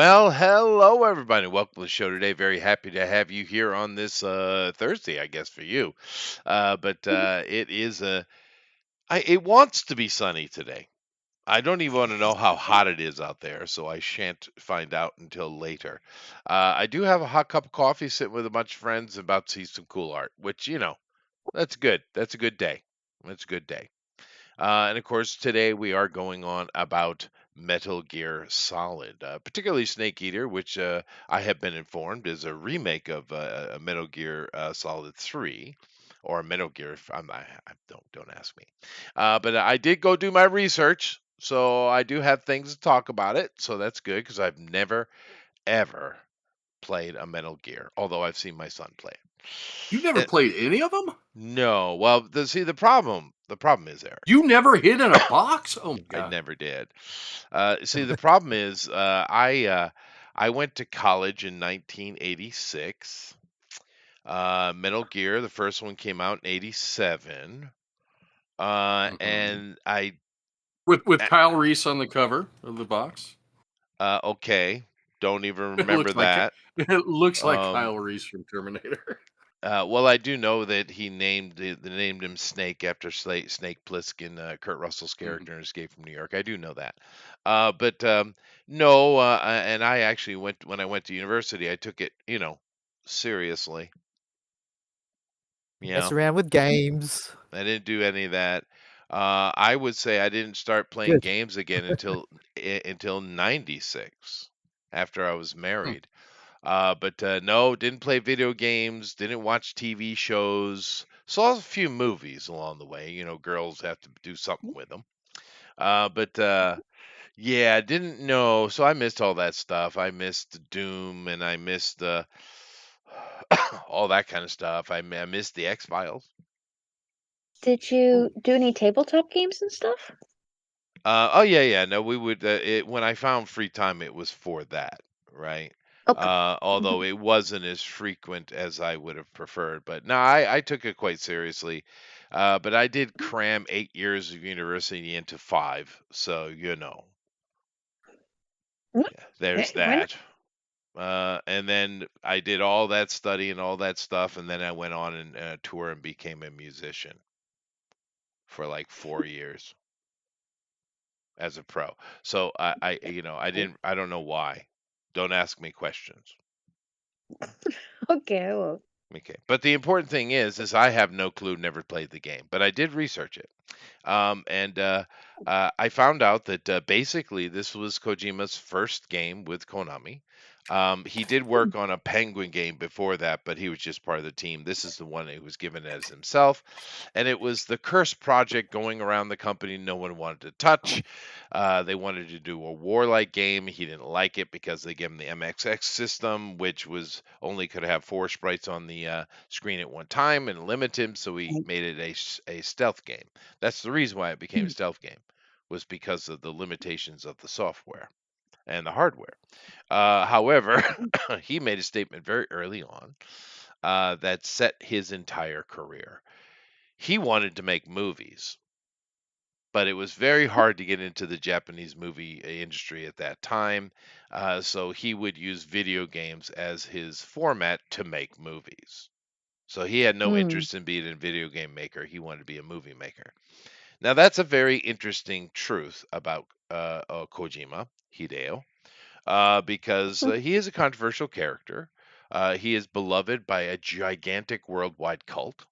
Well, hello everybody. Welcome to the show today. Very happy to have you here on this Thursday, I guess for you. But it is it wants to be sunny today. I don't even want to know how hot it is out there, so I shan't find out until later. I do have a hot cup of coffee, sitting with a bunch of friends, about to see some cool art, which that's good. That's a good day. That's a good day. And of course, today we are going on about Metal Gear Solid, particularly Snake Eater, which I have been informed is a remake of Metal Gear Solid 3, or Metal Gear. Don't ask me. But I did go do my research, so I do have things to talk about it. So that's good because I've never ever played a Metal Gear, although I've seen my son play You never it. played any of them? No, well, the problem is, Eric. You never hid in a box? Oh my I god. never did. See, the problem is, I went to college in 1986. Metal Gear, the first one came out in '87. Mhm. And I, With a- Kyle Reese on the cover of the box? okay, don't even It remember looks like that. it looks like Um, Kyle Reese from Terminator. well, I do know that they named him Snake after Snake Plissken, Kurt Russell's Mhm. character in Escape from New York. I do know that. But no, and I actually went when I went to university. I took it, seriously. You Mess know, around with games. I didn't do any of that. I would say I didn't start playing Good. games again until '96, after I was Hmm. married. But no, didn't play video games, didn't watch TV shows. Saw a few movies along the way. Girls have to do something with them. But yeah, didn't know. So I missed all that stuff. I missed Doom, and I missed all that kind of stuff. I missed the X Files. Did you Ooh. do any tabletop games and stuff? Oh yeah, yeah. No, we would. When I found free time, it was for that, right? Okay. Although Mhm. it wasn't as frequent as I would have preferred. But no, I took it quite seriously. But I did cram 8 years of university into five, so Mm, yeah, there's hey, why not? that. And then I did all that study and all that stuff, and then I went on and tour and became a musician for like 4 years as a pro. So I don't know why. Don't ask me questions. Okay, well, Okay. But the important thing is I have no clue, never played the game, but I did research it. And I found out that basically this was Kojima's first game with Konami. He did work on a Penguin game before that, but he was just part of the team. This is the one he was given as himself. And it was the cursed project going around the company no one wanted to touch. They wanted to do a warlike game. He didn't like it because they gave him the MXX system, which was only could have four sprites on the screen at one time and limit him. So he made it a stealth game. That's the reason why it became a stealth game, was because of the limitations of the software and the hardware. However, he made a statement very early on that set his entire career. He wanted to make movies, but it was very hard to get into the Japanese movie industry at that time. So he would use video games as his format to make movies. So he had no mm, interest in being a video game maker. He wanted to be a movie maker. Now that's a very interesting truth about Kojima Hideo, because mm, he is a controversial character. He is beloved by a gigantic worldwide cult,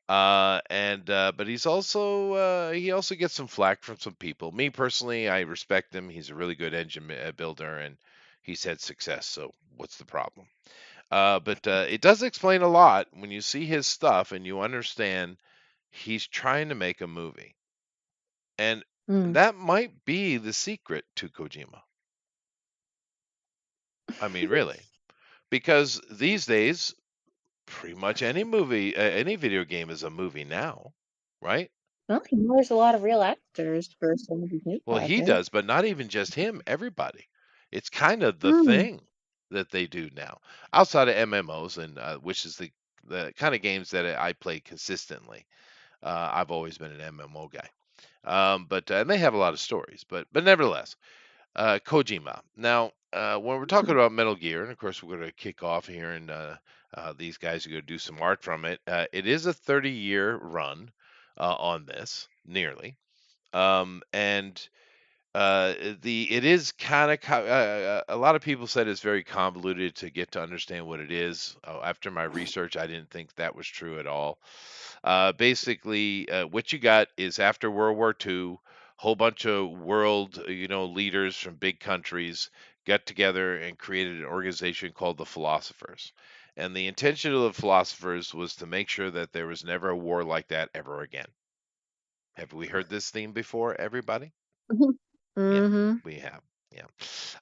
and but he also gets some flack from some people. Me personally, I respect him. He's a really good engine builder, and he's had success. So what's the problem? But it does explain a lot when you see his stuff and you understand he's trying to make a movie. And mm. that might be the secret to Kojima. I mean, really. Because these days, pretty much any movie, any video game is a movie now, right? Well, he knows a lot of real actors for some of these new Well, he projects. does, but not even just him, everybody. It's kind of the Mm, thing that they do now, outside of MMOs, and which is the kind of games that I play consistently. I've always been an MMO guy. But and they have a lot of stories, but nevertheless, Kojima. Now, when we're talking about Metal Gear, and of course we're going to kick off here, and these guys are going to do some art from it. It is a 30-year run on this, nearly, and it is kind of a lot of people said it's very convoluted to get to understand what it is. After my research, I didn't think that was true at all. Basically, what you got is after World War II, whole bunch of world leaders from big countries got together and created an organization called the Philosophers. And the intention of the Philosophers was to make sure that there was never a war like that ever again. Have we heard this theme before, everybody? Yeah, Mm-hmm. we have. Yeah.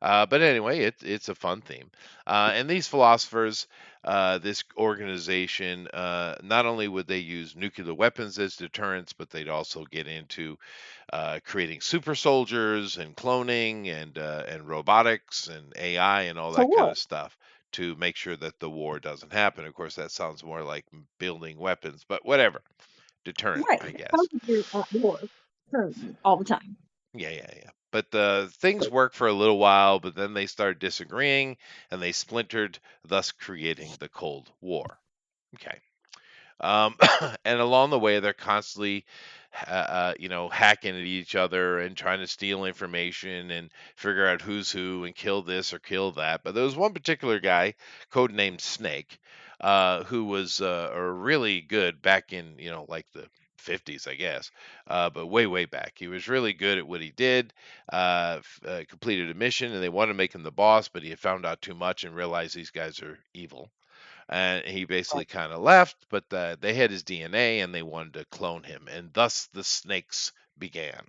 But anyway, it's a fun theme. And these philosophers, this organization, not only would they use nuclear weapons as deterrents, but they'd also get into creating super soldiers and cloning and robotics and AI and all So that kind what? of stuff to make sure that the war doesn't happen. Of course, that sounds more like building weapons, but whatever. Deterrent, Right. I Sounds guess. like you're at war currently all the time. Yeah, yeah, yeah. But things worked for a little while, but then they started disagreeing and they splintered, thus creating the Cold War. Okay. Um, and along the way, they're constantly, hacking at each other and trying to steal information and figure out who's who and kill this or kill that. But there was one particular guy, codenamed Snake, who was really good back in, like the 50s, I guess, but way, way back. He was really good at what he did, completed a mission, and they wanted to make him the boss, but he had found out too much and realized these guys are evil, and he basically kind of left, but they had his DNA and they wanted to clone him, and thus the snakes began.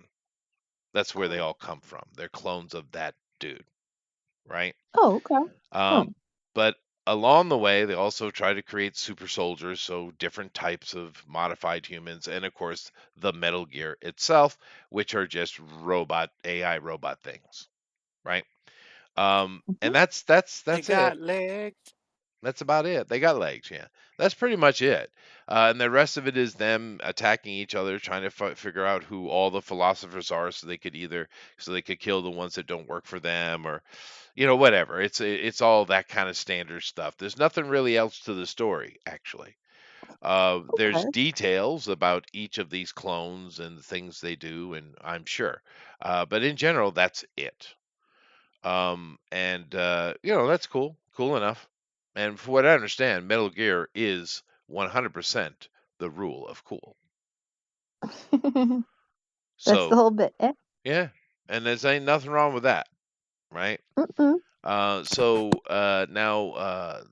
That's where they all come from. They're clones of that dude, right? Oh, okay. Oh. Um, but along the way, they also try to create super soldiers, so different types of modified humans, and of course the Metal Gear itself, which are just robot AI robot things, right? Mhm. And that's They that's it. got legs. That's about it. They got legs, yeah. That's pretty much it. And the rest of it is them attacking each other, trying to figure out who all the philosophers are, so they could kill the ones that don't work for them, or whatever. It's all that kind of standard stuff. There's nothing really else to the story, actually. There's Okay. details about each of these clones and the things they do, and I'm sure. But in general, that's it. And that's cool, cool enough. And for what I understand, Metal Gear is 100% the rule of cool. That's the So whole bit. Eh? yeah, and there's ain't nothing wrong with that, right? Mm-mm. Now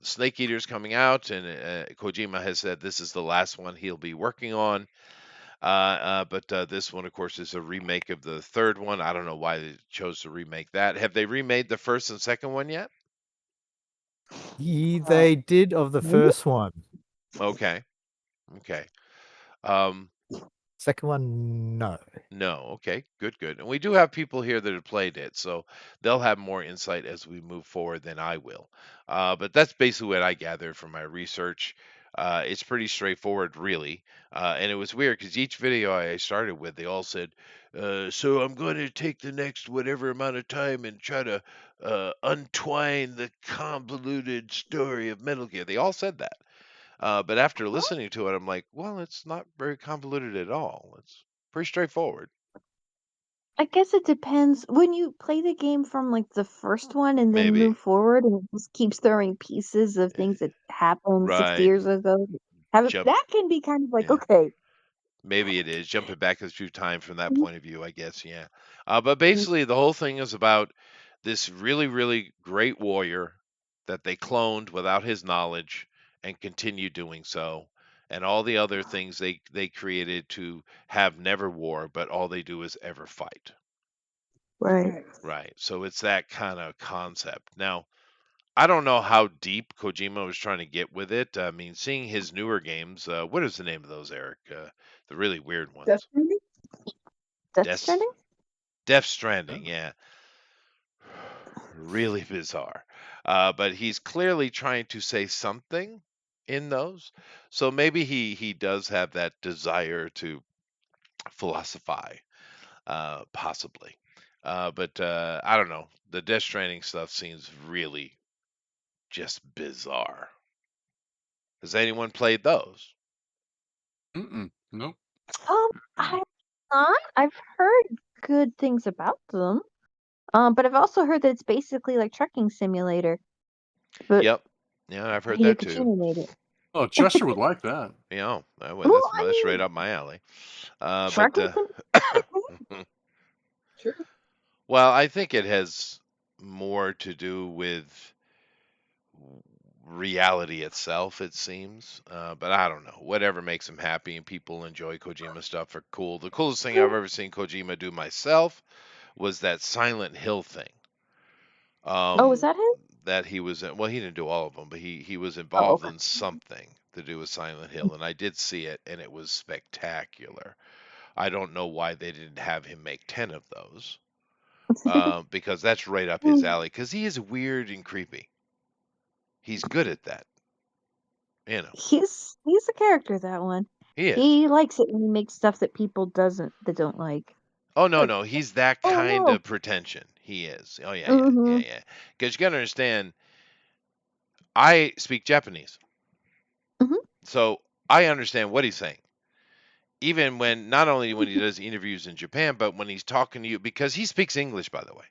Snake Eater's coming out, and Kojima has said this is the last one he'll be working on. But this one, of course, is a remake of the third one. I don't know why they chose to remake that. Have they remade the first and second one yet? They did of the Maybe? first one. Okay, okay. Um, Second one, no. No, okay, good, good. And we do have people here that have played it, so they'll have more insight as we move forward than I will. But that's basically what I gathered from my research. It's pretty straightforward, really. And it was weird because each video I started with, they all said, so I'm going to take the next whatever amount of time and try to untwine the convoluted story of Metal Gear. They all said that. But after listening to it, I'm like, well, it's not very convoluted at all. It's pretty straightforward. I guess it depends. When you play the game from like the first one and then Maybe. move forward and it just keeps throwing pieces of things that happened 60 Right. years ago, Jump. that can be kind of like, Yeah. okay. Maybe it is jumping back a few times from that Mhm. point of view, I guess. Yeah. But basically, the whole thing is about this really, really great warrior that they cloned without his knowledge and continue doing so. And all the other things they created to have never war, but all they do is ever fight. Right. Right. So it's that kind of concept. Now, I don't know how deep Kojima was trying to get with it. I mean, seeing his newer games, what is the name of those, Eric? The really weird Death ones. Stranding? Death Death, Stranding? Death Stranding, yeah. Really bizarre. But he's clearly trying to say something in those. So maybe he does have that desire to philosophize, possibly. But I don't know. The Death Stranding stuff seems really just bizarre. Has anyone played those? Nope. I've not. I've heard good things about them. But I've also heard that it's basically like trucking simulator. But Yep. Yeah, I've heard Hideo that too. Kojima made it. Oh, Chester would like that. Yeah, Well, I that's right mean, up my alley. But trucking simulator. Sure. well, I think it has more to do with reality itself, it seems. But I don't know. Whatever makes him happy and people enjoy Kojima stuff are cool. The coolest thing I've ever seen Kojima do myself was that Silent Hill thing. Oh, is that him? That he was in, well, he didn't do all of them, but he was Oh, involved okay. in something to do with Silent Hill, and I did see it, and it was spectacular. I don't know why they didn't have him make 10 of those, because that's right up his alley. Because he is weird and creepy. He's good at that, you know. He's a character, that one. He is. He likes it when he makes stuff that people don't like. Oh no, Like, no, he's that oh kind no. of pretension. He is. Oh yeah, yeah, yeah, Mm-hmm. yeah. Because you gotta understand, I speak Japanese, Mm-hmm. so I understand what he's saying. Even when not only when he does interviews in Japan, but when he's talking to you, because he speaks English, by the way,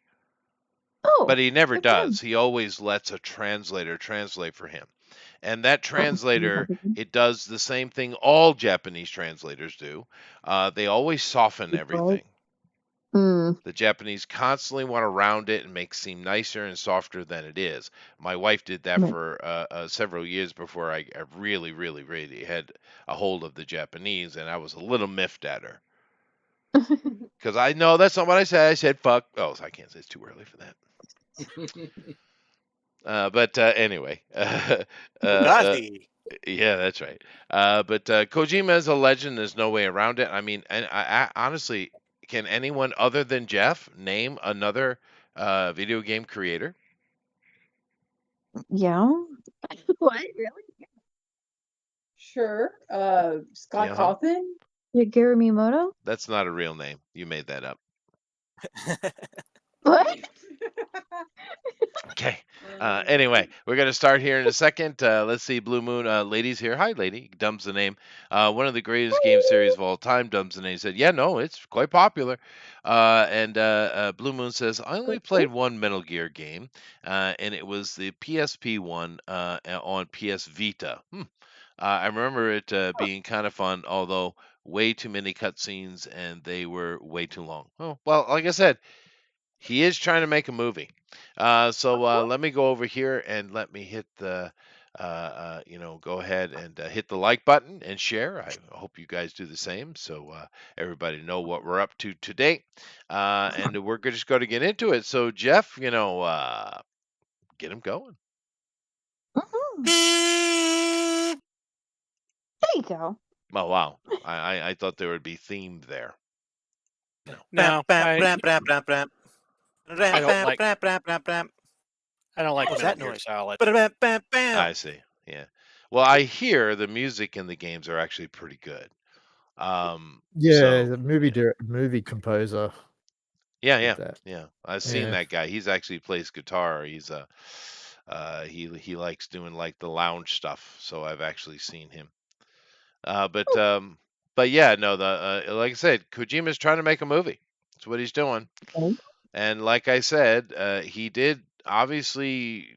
Oh, but he never good for him. does. He always lets a translator translate for him. And that translator, it does the same thing all Japanese translators do. They always soften Right. everything. Mm. The Japanese constantly want to round it and make it seem nicer and softer than it is. My wife did that Right. for several years before I really, really, really had a hold of the Japanese, and I was a little miffed at her. Because I know that's not what I said. I said fuck. Oh, I can't say it's too early for that. But anyway, Bugatti. yeah, that's right. But Kojima is a legend. There's no way around it. I mean, and honestly, can anyone other than Jeff name another video game creator? Yeah. What? Really? Sure. Scott Yeah, Cawthon? Shigeru Miyamoto? that's not a real name. You made that up. What? Okay. Anyway, we're gonna start here in a second. Let's see, Blue Moon, lady's here. Hi, lady. Dumb's the name. One of the greatest game series of all time. Dumb's the name. Said, yeah, no, it's quite popular. And Blue Moon says, I only played one Metal Gear game, and it was the PSP one on PS Vita. I remember it being kind of fun, although way too many cutscenes and they were way too long. Oh, well, like I said, he is trying to make a movie. So let me go over here and let me hit the, go ahead and hit the like button and share. I hope you guys do the same so everybody know what we're up to today. And we're just going to get into it. So, Jeff, get him going. There you go. Oh, wow. I thought there would be themed there. No, I don't like What was Metal that Gear noise? Solid. I see. Yeah. Well, I hear the music in the games are actually pretty good. Yeah, So the movie composer. yeah, did yeah, that. yeah. I've seen Yeah. that guy. He's actually plays guitar. He's he likes doing like the lounge stuff. So I've actually seen him. But yeah, no. The like I said, Kojima's trying to make a movie. That's what he's doing. Okay. And like I said, he did obviously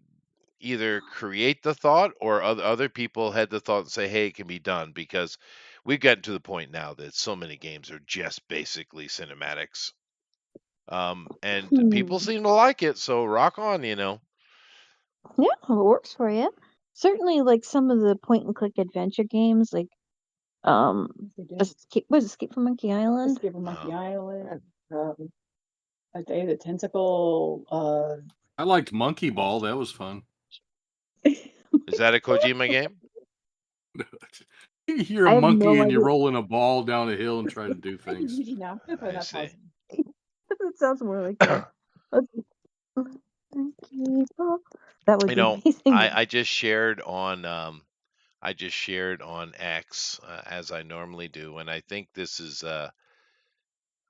either create the thought or other people had the thought and say, hey, it can be done, because we've gotten to the point now that so many games are just basically cinematics. And people seem to like it, so rock on. Yeah, it works for you. Certainly, like some of the point and click adventure games, like Escape from Monkey Island? Escape from Monkey Uh-huh. Island. A Day of the Tentacle. I liked Monkey Ball. That was fun. Is that a Kojima game? You're I a have monkey no and you're idea. rolling a ball down a hill and try to do I can things. read you now. I'm gonna put it I on see. pause. That sounds more like that. That would be amazing. I just shared on X as I normally do, and I think this is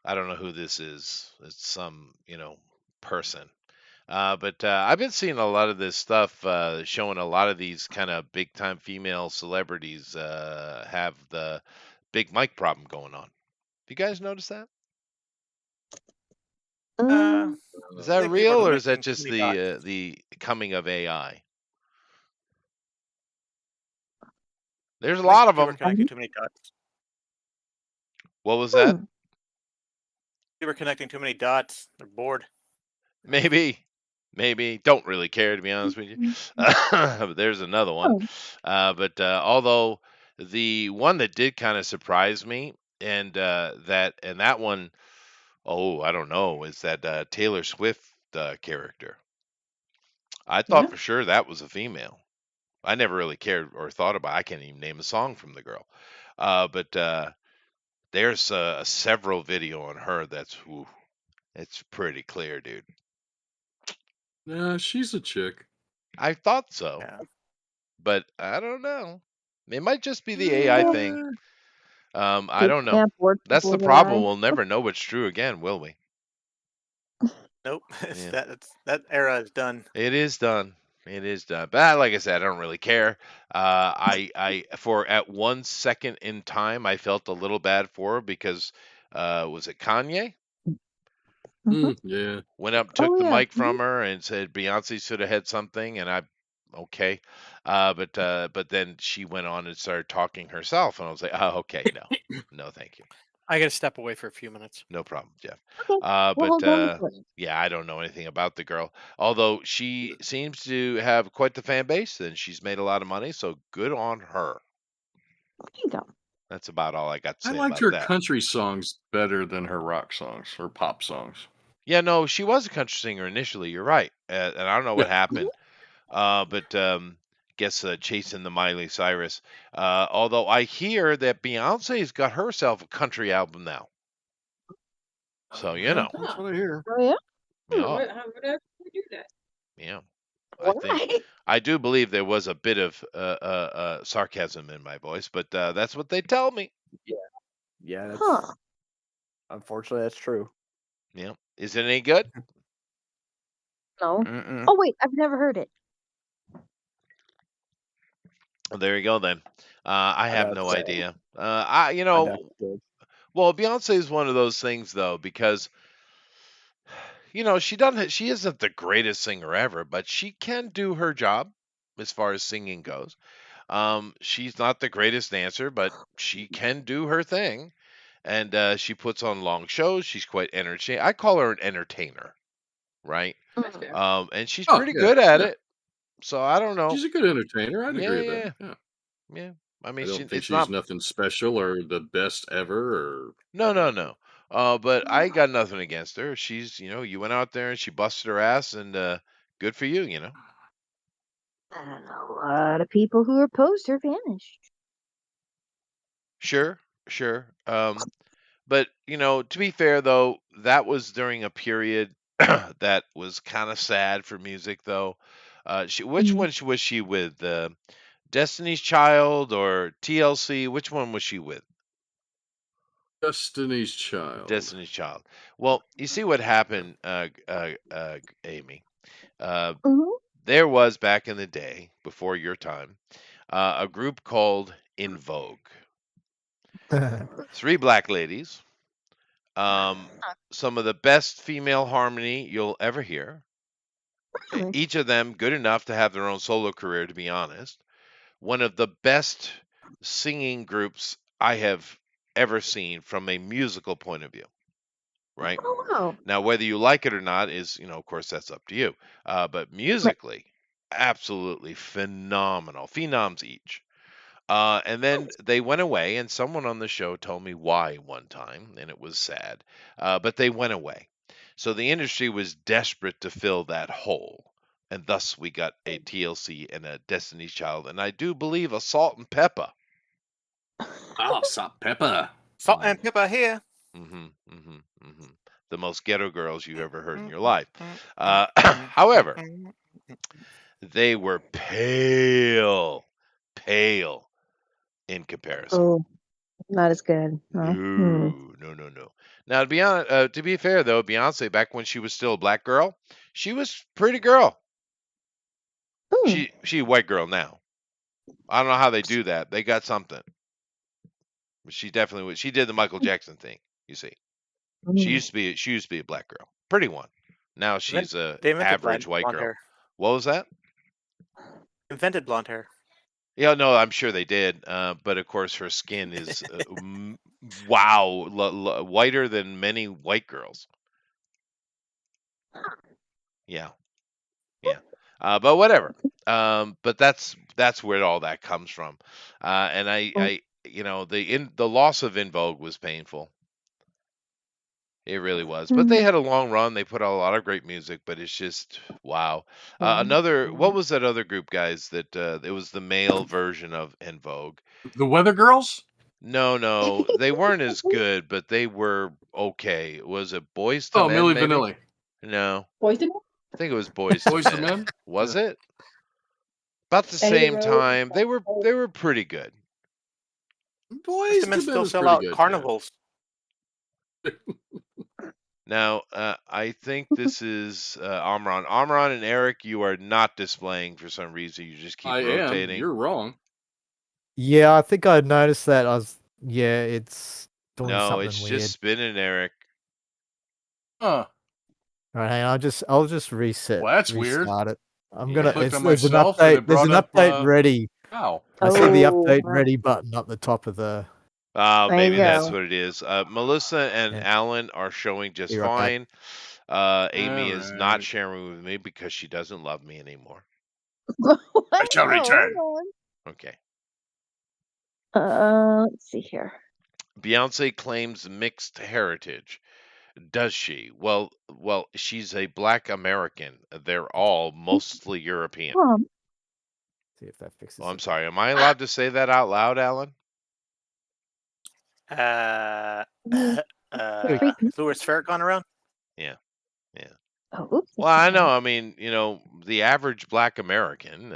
I don't know who this is. It's some person. But I've been seeing a lot of this stuff showing a lot of these kind of big time female celebrities have the big mic problem going on. You guys notice that? Mm, Is I that think people are real or is that connecting too just many dots. the coming of AI? There's a I think lot of people are them. connecting too many dots. What was that? People are connecting too many dots. They're bored. Maybe. Don't really care, to be honest with you. But there's another one. Oh. But although the one that did kind of surprise me, and that one, oh, I don't know, is that Taylor Swift character. I thought Yeah. for sure that was a female. I never really cared or thought about. I can't even name a song from the girl. But there's several video on her that's it's pretty clear, dude. She's a chick. I thought so, Yeah. but I don't know. It might just be the AI thing. I don't know. Yeah, bored That's people the with problem. AI. We'll never know what's true again, will we? Nope. Yeah. That era is done. It is done. It is done. But like I said, I don't really care. I for at 1 second in time, I felt a little bad for her because was it Kanye? Yeah. Went up, took Oh the yeah. mic from her, and said Beyonce should have had something, and okay, but then she went on and started talking herself, and I was like, oh, okay, no, thank you, I got to step away for a few minutes. no problem, Jeff. Okay. Well, But hold on for it. yeah, I don't know anything about the girl, although she seems to have quite the fan base, and she's made a lot of money, so good on her. There you go. That's about all I got to I say liked about her that. country songs better than her rock songs or pop songs. Yeah, no, she was a country singer initially. You're right, and I don't know what Yeah. happened. But guess chasing the Miley Cyrus. Although I hear that Beyonce's got herself a country album now. So Yeah, that's what I hear. Oh yeah. yeah, How would I do that? yeah. I think Why? I do believe there was a bit of sarcasm in my voice, but that's what they tell me. Yeah, that's Huh. unfortunately that's true. Yeah, is it any good? No. Mm-mm. Oh wait, I've never heard it. Well, there you go then. I have doubt no so. idea. I doubt it. Well, Beyonce is one of those things though, because she isn't the greatest singer ever, but she can do her job as far as singing goes. She's not the greatest dancer, but she can do her thing, and she puts on long shows. She's quite entertaining. I call her an entertainer, right? That's fair. And she's Oh, pretty yeah, good at yeah. it. So I don't know. She's a good entertainer. I'd Yeah, agree with yeah, that. Yeah. yeah. I I mean, don't think it's she's not. nothing special or the best ever or No, no, no. But I got nothing against her. She's, you went out there and she busted her ass, and good for you. And a lot of people who opposed her vanished. Sure, sure. But to be fair though, that was during a period that was kind of sad for music though. Which Mhm. one was she with? Destiny's Child or TLC? Which one was she with? Destiny's Child. Destiny's Child. Well, you see what happened, Amy. Mhm. There was back in the day, before your time, a group called In Vogue. 3 black ladies. Some of the best female harmony you'll ever hear. Really? Each of them good enough to have their own solo career, to be honest. One of the best singing groups I have ever seen from a musical point of view, right? Oh wow. Now, whether you like it or not is, of course, that's up to you. But musically, absolutely phenomenal. Phenoms each. And then they went away, and someone on the show told me why one time, and it was sad. But they went away. So the industry was desperate to fill that hole. And thus we got a TLC and a Destiny's Child, and I do believe a Salt and Pepper. Oh, Salt Pepper. Salt and pepper here. The most ghetto girls you ever heard in your life. However, they were pale in comparison. Oh. Not as good. No, No. no. Now, to be fair though, Beyonce back when she was still a black girl, she was pretty girl. Hmm. She a white girl now. I don't know how they do that. They got something. But she definitely was. She did the Michael Jackson thing. You see, she Mm. used to be a black girl, pretty one. Now Invent- she's a They invented average white blonde girl. hair. What was that? Invented blonde hair. Yeah, no, I'm sure they did. But of course, her skin is wow, whiter than many white girls. Yeah, yeah. But whatever. But that's where all that comes from. And I the loss of In Vogue was painful. It really was. But they had a long run. They put out a lot of great music, but it's just wow. What was that other group, guys? That it was the male version of En Vogue. The Weather Girls? No, they weren't as good, but they were okay. Was it Boys to Oh, Men? Milli Maybe? Vanilli. No, Boys to Men? I think it was Boys to Boys to Men. Men? Was Yeah. it? About the Eddie same Rose, time. They were pretty good. Boys The to men Men still is sell pretty out good. carnivals. Now, I think this is Amron. Amron and Eric, you are not displaying for some reason. You just keep I am. rotating. You're wrong. Yeah, I think I noticed that. It's doing No, something it's weird. just spinning, Eric. Huh. All right, hang on, I'll just reset. Well, that's weird. restart it. I'm Yeah. gonna. Clicked on There's an myself and update. it There's an brought up, update ready. Wow. I see the Oh, update wow. ready button up the top of the. Oh, There maybe you that's go. what it is. Melissa and Yeah. Alan are showing just Be right back. fine. Amy is not Alright. sharing with me because she doesn't love me anymore. I shall return. Okay. Let's see here. Beyonce claims mixed heritage. Does she? Well, she's a black American. They're all mostly European. See if that fixes Oh, I'm it. sorry. Am I allowed to say that out loud, Alan? Louis Farrakhan around? Yeah. Oh, oops. Well, I know. I mean, the average black American,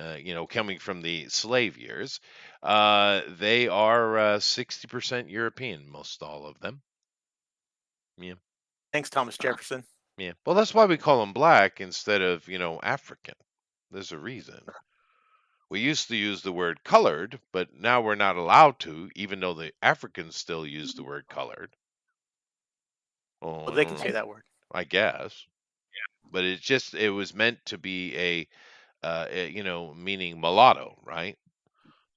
coming from the slave years, they are 60% European, most all of them. Yeah. Thanks, Thomas Jefferson. Yeah. Well, that's why we call them black instead of, African. There's a reason. We used to use the word colored, but now we're not allowed to, even though the Africans still use the word colored. Oh, Well, they can say that word. I guess. But it was meant to be meaning mulatto, right?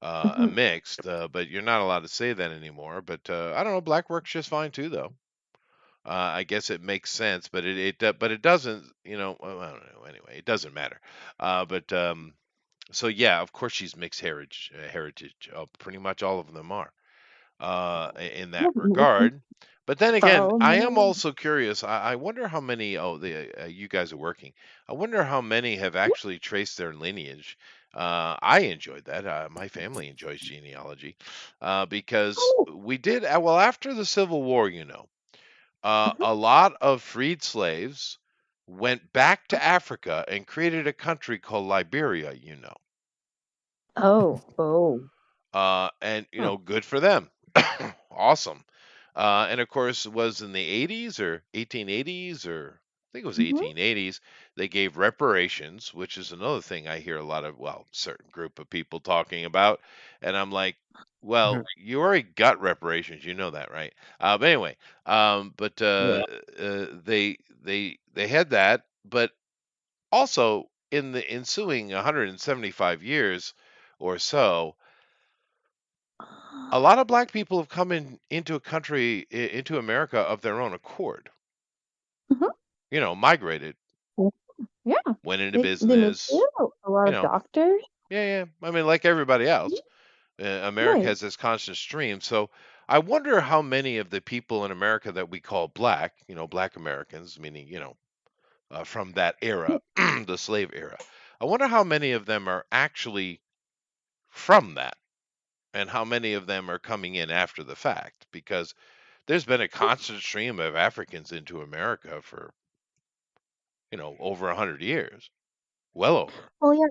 A mixed, but you're not allowed to say that anymore. But I don't know, black works just fine too, though. I guess it makes sense, but it doesn't, well, I don't know. Anyway, it doesn't matter. So yeah, of course she's mixed heritage. Pretty much all of them are in that regard. But then again, I am also curious. I wonder how many. Oh, you guys are working. I wonder how many have actually traced their lineage. I enjoyed that. My family enjoys genealogy because we did. Well, after the Civil War, a lot of freed slaves went back to Africa and created a country called Liberia. Oh. And good for them. Awesome. And of course, it was in the 80s or 1880s, or I think it was 1880s. They gave reparations, which is another thing I hear a lot of, certain group of people talking about. And I'm like, well, you already got reparations, you know that, right? But anyway, they had that, but also in the ensuing 175 years or so, a lot of black people have come into a country, into America of their own accord. Migrated, Yeah. went into They moved business. here, a lot of doctors. Yeah. I mean, like everybody else, America Right. has this constant stream. So I wonder how many of the people in America that we call black, black Americans, meaning, from that era, the slave era. I wonder how many of them are actually from that, and how many of them are coming in after the fact, because there's been a constant stream of Africans into America for, over 100 years, well over. Well, yeah,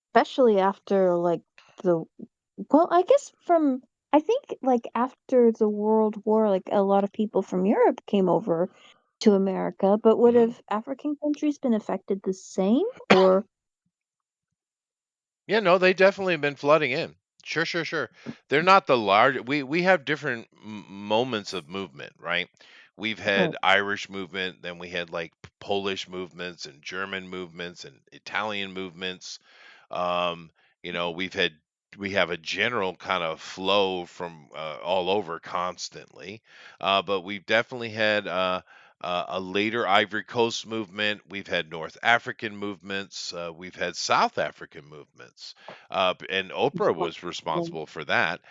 especially after like I guess from I think like after the World War, like a lot of people from Europe came over to America, but would Mhm. have African countries been affected the same or Yeah, no, they definitely have been flooding in. Sure, sure, sure. They're not the large. We have different moments of movement, right? We've right. had Irish movement, then we had like Polish movements and German movements and Italian movements. Um, we have a general kind of flow from all over constantly, but we've definitely had a later Ivory Coast movement. We've had North African movements. We've had South African movements, and Oprah was responsible for that.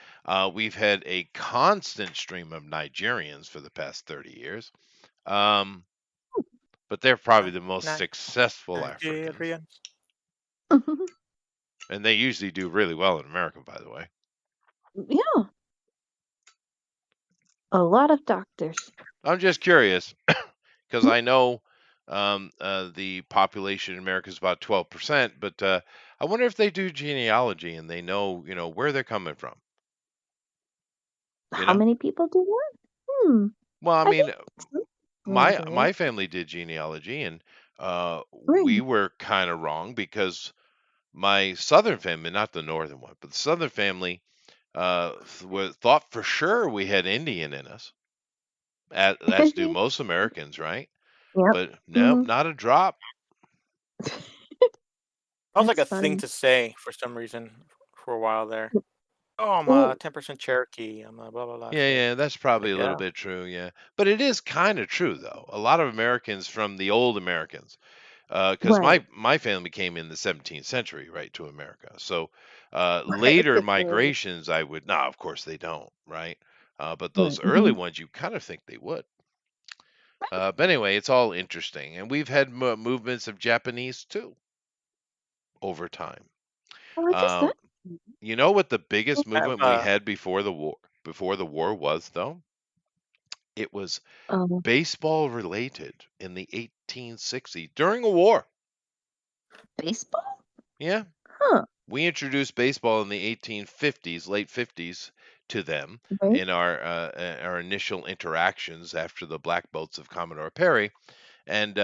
We've had a constant stream of Nigerians for the past 30 years. Um, but they're probably the most Ni- successful Africans, Nigerians. and they usually do really well in America, by the way. Yeah, a lot of doctors. I'm just curious because I know the population in America is about 12%, but I wonder if they do genealogy and they know, where they're coming from. You How know? many people do that? Hmm. Well, I I mean, think some people my do. my family did genealogy, and we Right. were kind of wrong because my southern family, not the northern one, but the southern family, thought for sure we had Indian in us, as do most Americans, right? Yep. But no, Hmm. not a drop. That was like That's a thing funny. to say for some reason for a while there. Oh, I'm a Well, 10% Cherokee. I'm a blah blah blah. Yeah, So yeah, that's it's probably like, a little yeah, bit true, yeah. But it is kind of true though. A lot of Americans from the old Americans, because right. my family came in the 17th century, right, to America. So later Right. migrations, I would, no, of course they don't, right? But Right. those early ones, you kind of think they would. But anyway, it's all interesting, and we've had movements of Japanese too over time. Oh, I guess Um, that. you know what the biggest I have movement we had before the war? Before the war was though, it was Um, baseball related in the 1860s during a war. baseball? Yeah, Huh. we introduced baseball in the 1850s, late 50s, to them Right. in our initial interactions after the black boats of Commodore Perry, and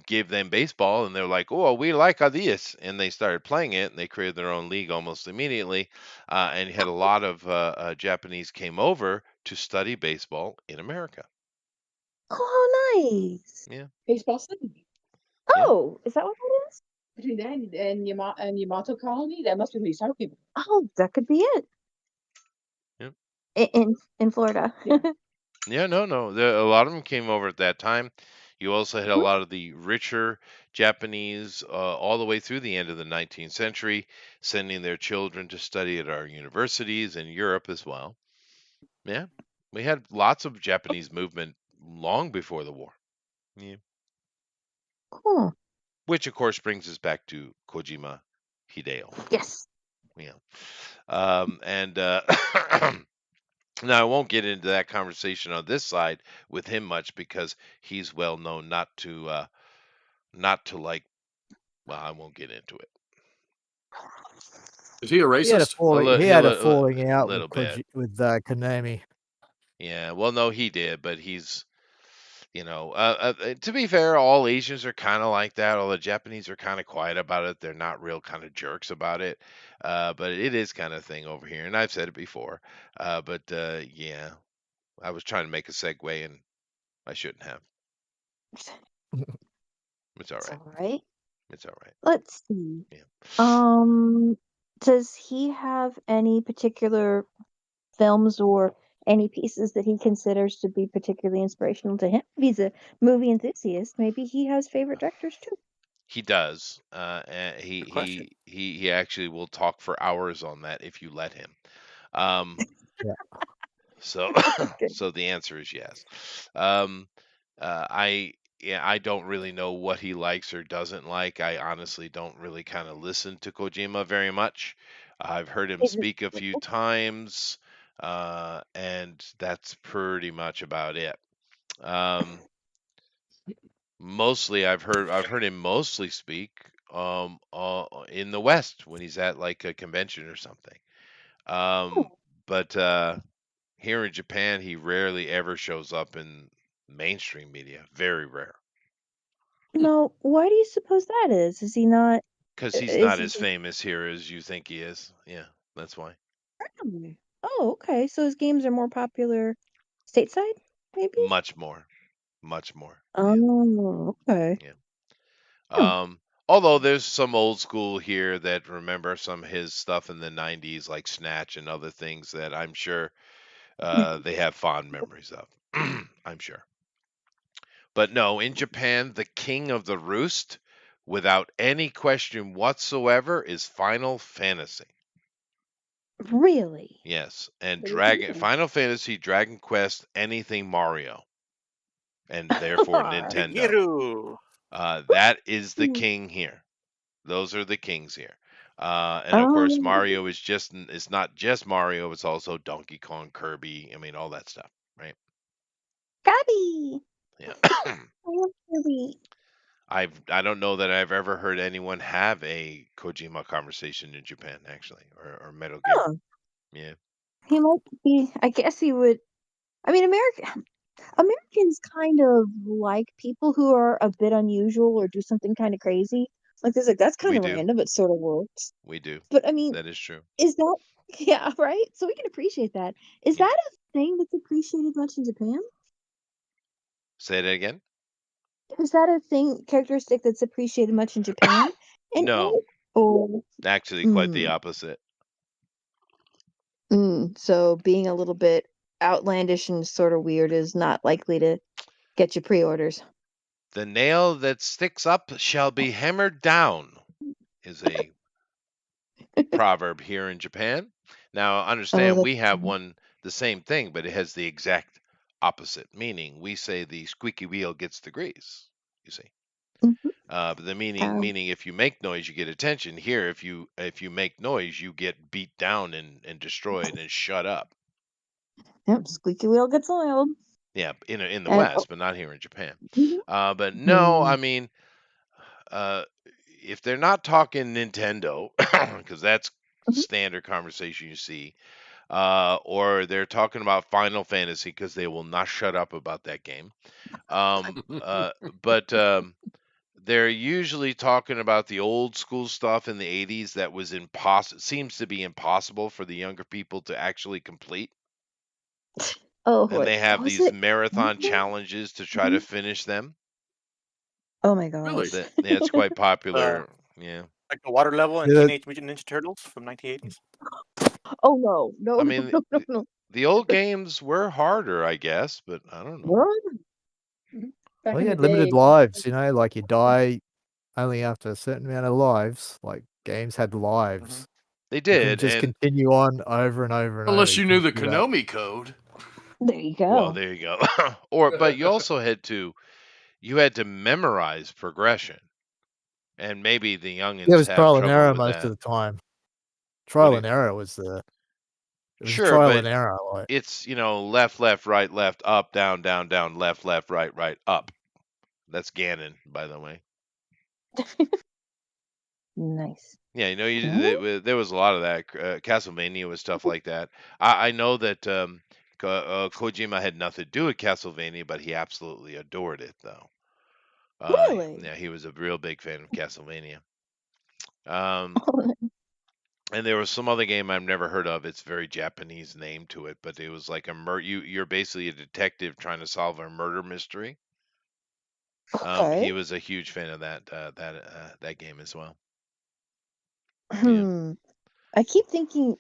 gave them baseball, and they're like, "Oh, we like this," and they started playing it, and they created their own league almost immediately, and you had a lot of Japanese came over to study baseball in America. Oh, nice. Yeah, Baseball City. yeah. Oh, is that what that is? Between that and Yamato Colony, that must be what he's talking about. Oh, that could be it. Yep. In Florida. Yeah. Yeah, no. A lot of them came over at that time. You also had a lot of the richer Japanese all the way through the end of the 19th century, sending their children to study at our universities in Europe as well. Yeah, we had lots of Japanese movement long before the war. Yeah. Cool. Which, of course, brings us back to Kojima Hideo. Yes. Yeah. And Now, I won't get into that conversation on this side with him much because he's well known not to like. Well, I won't get into it. Is he a racist? He had a A falling out with little bit. Konami. Yeah. Well, no, he did, but he's to be fair, all Asians are kind of like that. All the Japanese are kind of quiet about it. They're not real kind of jerks about it. But it is kind of thing over here, and I've said it before. But yeah, I was trying to make a segue, and I shouldn't have. It's all It's right. all right. It's all right. Let's see. Yeah. Does he have any particular films or any pieces that he considers to be particularly inspirational to him? If he's a movie enthusiast, maybe he has favorite directors too. He does. And he good question. he he actually will talk for hours on that if you let him. Um, Yeah. so Good. so the answer is yes. Um, I yeah, I don't really know what he likes or doesn't like. I honestly don't really kind of listen to Kojima very much. I've heard him Is it- speak a few times, and that's pretty much about it. Um, Mostly, I've heard him mostly speak in the West when he's at like a convention or something. Um, Oh, but here in Japan, he rarely ever shows up in mainstream media. Very rare. no. Why do you suppose that is? Is he not? Because he's Is not he as just? famous here as you think he is. Yeah, that's why. Really? Oh, okay. So his games are more popular stateside, maybe? Much more. Much more. Yeah. Oh, okay. Yeah. Huh. Although there's some old school here that remember some of his stuff in the 90s, like Snatch and other things that I'm sure they have fond memories of. I'm sure. But no, in Japan, the king of the roost, without any question whatsoever, is Final Fantasy. Really? Yes, and What do you Dragon think? Final Fantasy, Dragon Quest, anything Mario, and therefore Nintendo. Shigeru. That is the king here. Those are the kings here. And of course, Um, Mario is just it's not just Mario, it's also Donkey Kong, Kirby, I mean all that stuff, right? Gabby. Yeah. I love Kirby. I don't know that I've ever heard anyone have a Kojima conversation in Japan actually, or Metal Gear. Huh. Yeah. He might be. I guess he would. I mean, Americans kind of like people who are a bit unusual or do something kind of crazy. Like there's like that's kind We of do. random, but sort of works. We do. But I mean, That is true. is that yeah, right? So we can appreciate that. Is Yeah. that a thing that's appreciated much in Japan? Say that again? Is that a thing characteristic that's appreciated much in Japan? And No, or actually quite the mm, opposite. so being a little bit outlandish and sort of weird is not likely to get you pre-orders. The nail that sticks up shall be hammered down is a proverb here in Japan. Now, Oh, understand we that's have one the same thing, but it has the exact opposite meaning. We say the squeaky wheel gets the grease. You see, mhm. but the meaning Um, meaning if you make noise, you get attention. Here, if you make noise, you get beat down and destroyed and shut up. yep, squeaky wheel gets oiled. Yeah, in the And West, but not here in Japan. mhm. But no, Hmm. I mean, uh, if they're not talking Nintendo, because that's Mhm. standard conversation you see, or they're talking about Final Fantasy because they will not shut up about that game. But they're usually talking about the old school stuff in the 80s that was impossible, seems to be impossible for the younger people to actually complete. Oh, And what they have was these it? marathon Something? challenges to try to Mhm. finish them. Oh my Really? gosh. That yeah, it's quite Uh, popular. Yeah. like the water level in Yeah, Teenage Mutant Ninja Turtles from 1980s. Oh no, no, I no, mean, no, no, no. the old games were harder, I guess, but I don't know. What? Back well, in you the had limited day, lives, like you die only after a certain amount of lives. Like games had lives. They You couldn't did, just and continue on over and over and over. Unless You you knew couldn't the do that. Konami code. There you well, go. there you go. But you also had to memorize progression, and maybe the Yeah, it youngins was have trial and trouble error with most of that. the time. What do Trial you? and error was the it was Sure, trial but and error. Like it's left, left, right, left, up, down, down, down, left, left, right, right, up. That's Ganon, by the way. Nice. Yeah, Huh? there was a lot of that. Castlevania was stuff like that. I know that Kojima had nothing to do with Castlevania, but he absolutely adored it, though. Really? Yeah, he was a real big fan of Castlevania. Um, and there was some other game I've never heard of. It's very Japanese name to it, but it was like you're basically a detective trying to solve a murder mystery. Okay. He was a huge fan of that game as well. Yeah. Hmm. I keep thinking,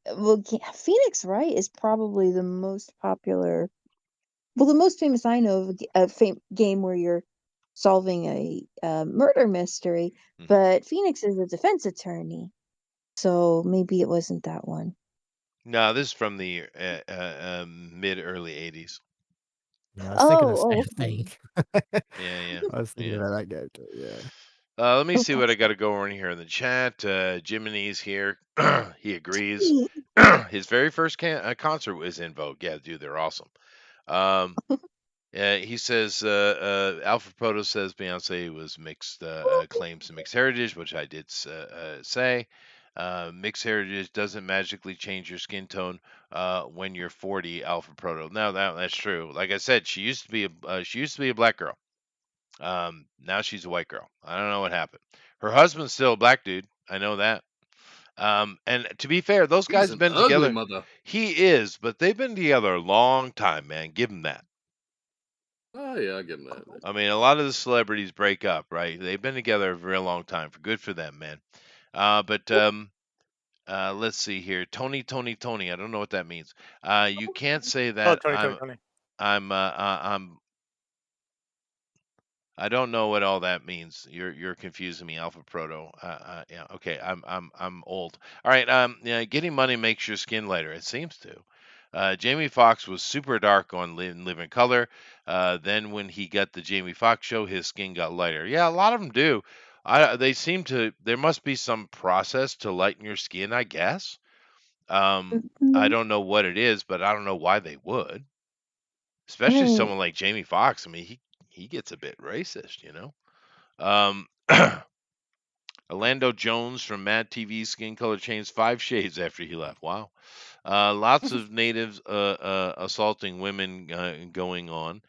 well, Phoenix Wright is probably the most popular, well, the most famous I know of a game where you're solving a murder mystery, hmm but Phoenix is a defense attorney, so maybe it wasn't that one. No, this is from the mid early '80s. I was thinking the Oh, same oh, thing. Yeah, yeah, I was thinking yeah. about that game too. Yeah. Let me see what I okay. got to go on here in the chat. Jiminy's here. He agrees. His very first concert was in Vogue. Yeah, dude, they're awesome. Um, he says Alfred Proto says Beyonce was mixed claims to mixed heritage, which I did say. Mixed heritage doesn't magically change your skin tone when you're 40, Alpha Proto. No, that's true. Like I said, she used to be a black girl. Now she's a white girl. I don't know what happened. Her husband's still a black dude. I know that. And to be fair, those He's guys an been ugly together. mother. He is, but they've been together a long time, man. Give him that. Oh yeah, I give him that. I mean, a lot of the celebrities break up, right? They've been together a very long time. Good for them, man. But let's see here. Tony. I don't know what that means. You can't say Oh, that Tony. I'm I don't know what all that means. You're confusing me, Alpha Proto. Yeah, okay. I'm old. All right. Yeah, getting money makes your skin lighter. It seems to. Jamie Foxx was super dark on Living Color. Then when he got the Jamie Foxx show, his skin got lighter. Yeah, a lot of them do. They seem to. There must be some process to lighten your skin, I guess. I Mhm. don't know what it is, but I don't know why they would. I Especially mean, someone like Jamie Foxx. I mean, he gets a bit racist, you know. Um, Orlando Jones from Mad TV's skin color changed 5 shades after he left. Wow. Lots of natives assaulting women going on.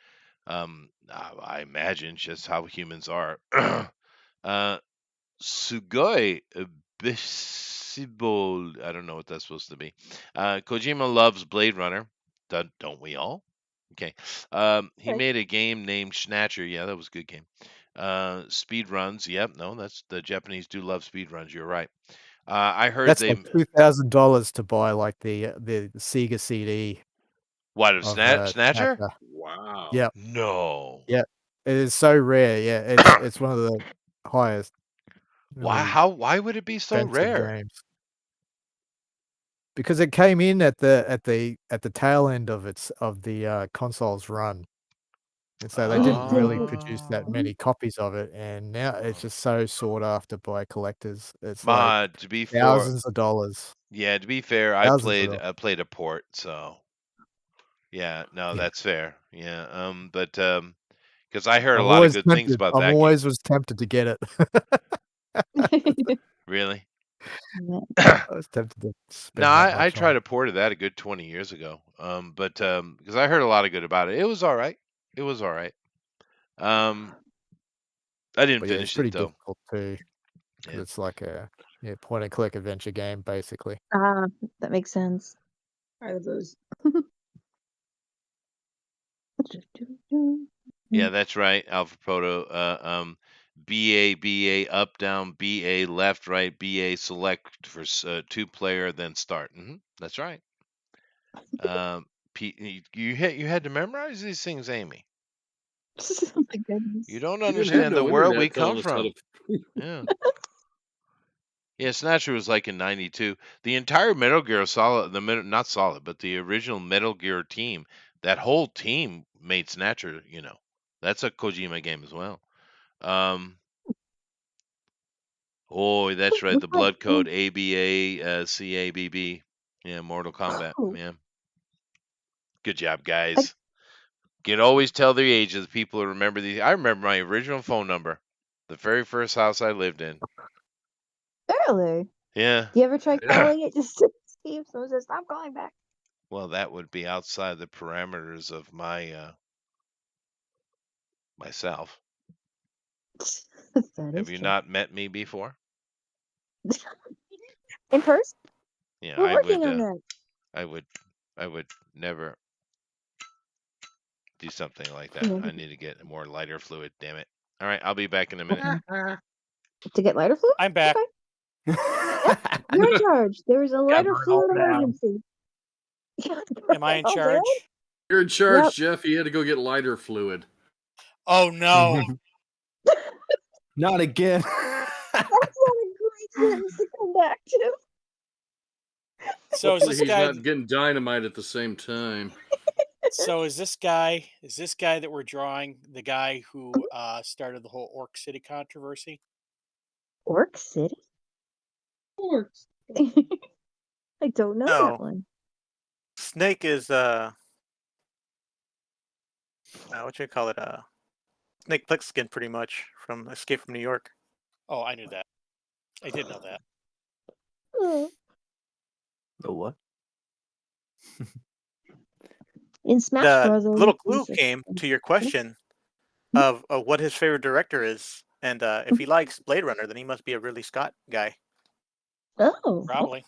I imagine just how humans are. uh, Sugoi Bisibol. I don't know what that's supposed to be. Kojima loves Blade Runner. Don't we all? Okay. He Okay. made a game named Snatcher. Yeah, that was a good game. Speed runs. Yep. No, that's the Japanese do love speed runs. You're right. I heard That's they like $2,000 to buy like the Sega CD what of of Snatcher? Snatcher. Wow. Yep, No. yep. It is so rare. Yeah, it's one of the highest, Why? really How? Why would it be so expensive rare? games because it came in at the tail end of the console's run, and so they didn't really produce that Ah. many copies of it, and now it's just so sought after by collectors. It's like Ma, to be fair, thousands of dollars, yeah, to be fair, I thousands of played dollars. I played a port, so yeah, no, Yeah. that's fair. Yeah, but because I heard a lot of good things about I'm that game. always was tempted to get it. Really? yeah. I was tempted to No, spend that I much on tried it. a port of that a good 20 years ago. But because I heard a lot of good about it. It was all right. It was all right. I didn't But yeah, it's finish it pretty though. difficult too, because Yeah. it's like a point and click adventure game basically. Ah, that makes sense. Are those? Yeah, that's right. Alpha Proto. BA up down BA left right BA select for 2 player then start. That's right. You had to memorize these things, Amy. Oh my goodness. You don't We didn't have understand the no world we internet come telling us how to. from. Yeah. Yeah, Snatcher was like in '92. The entire Metal Gear Solid, not Solid, but the original Metal Gear team, that whole team made Snatcher. That's a Kojima game as well. Um, oh, that's right. What The about blood code ABA CABB. Yeah, Mortal Kombat. oh, Yeah, good job, I, guys. You can always tell the age of the people who remember these. I remember my original phone number, the very first house I lived in. really? Yeah. Do you ever try Yeah. calling it just to see if someone says stop calling back? Well, that would be outside the parameters of my myself. That Have is you true. not met me before? In person? Yeah, We're working on that. I would never do something like that. Yeah. I need to get more lighter fluid, damn it. All right, I'll be back in a minute. Okay. To get lighter fluid? I'm back. Okay. You're in charge. There is a lighter burn all fluid down. emergency. Am I in Oh, charge? You're in charge, Yep. Jeff. He had to go get lighter fluid. Oh no. Not again. That's not a great sentence to come back to. So is Hopefully this he's guy? not getting dynamite at the same time. So is this guy? Is this guy that we're drawing the guy who started the whole Orc City controversy? Orc City? Orcs. I don't know No. that one. Snake is what you call it? Snake Plissken, pretty much from Escape from New York. Oh, I knew that. I did know that. The what? In Smash The Bros. little clue Lisa. came to your question of what his favorite director is, and if he likes Blade Runner, then he must be a Ridley Scott guy, Oh, Probably.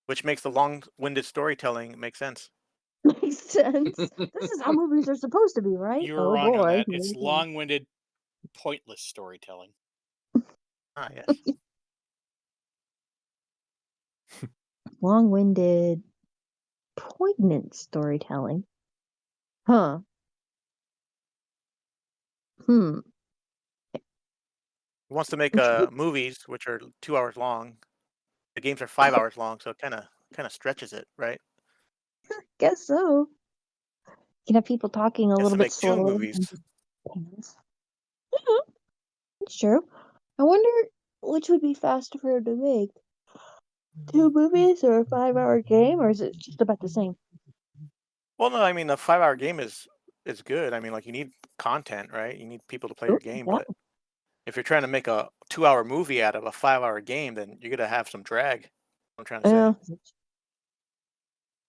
which makes the long-winded storytelling make sense. makes sense. This is how movies are supposed to be, right? You were Oh wrong on boy. that. It's long-winded, pointless storytelling. Ah, yes. Long-winded, poignant storytelling. Huh. Hmm. He wants to make Intriguing. movies which are 2 hours long. The games are 5 hours long, so it kind of stretches it, right? Guess so. You can have people talking a He has little to bit make 2 slower. movies. It's true. I wonder which would be faster for him to make. 2 movies or a 5-hour game, or is it just about the same? Well, no, I mean the 5-hour game is good. I mean, like you need content, right? You need people to play your Ooh, game, yeah. but if you're trying to make a 2-hour movie out of a 5-hour game, then you're gonna have some drag. I'm trying to say. Yeah.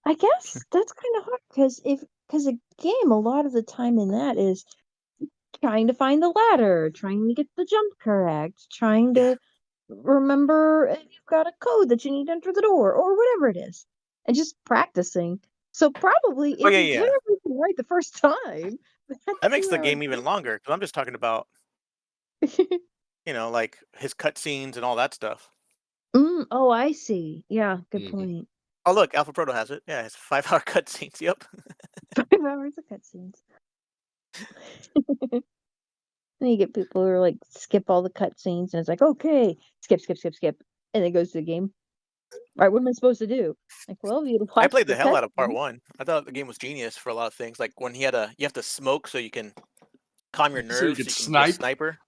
I guess that's kind of hard because a game a lot of the time in that is trying to find the ladder, trying to get the jump correct, trying Yeah. to remember if you've got a code that you need to enter the door or whatever it is, and just practicing. So probably Oh if yeah, you get yeah. everything right the first time, that That makes the 2 hour game even longer because I'm just talking about like his cutscenes and all that stuff. Oh, I see. Yeah, good Mhm. point. Oh look, Alpha Proto has it. Yeah, it's 5-hour cutscenes. Yep. 5 hours of cutscenes. And you get people who are like skip all the cutscenes, and it's like, okay, skip, skip, skip, skip, and it goes to the game. Right? What am I supposed to do? Like, well, you I watch played the the hell out of part cutscene. 1. I thought the game was genius for a lot of things. Like when you have to smoke so you can calm your So you nerves, could so you can be a snipe. sniper.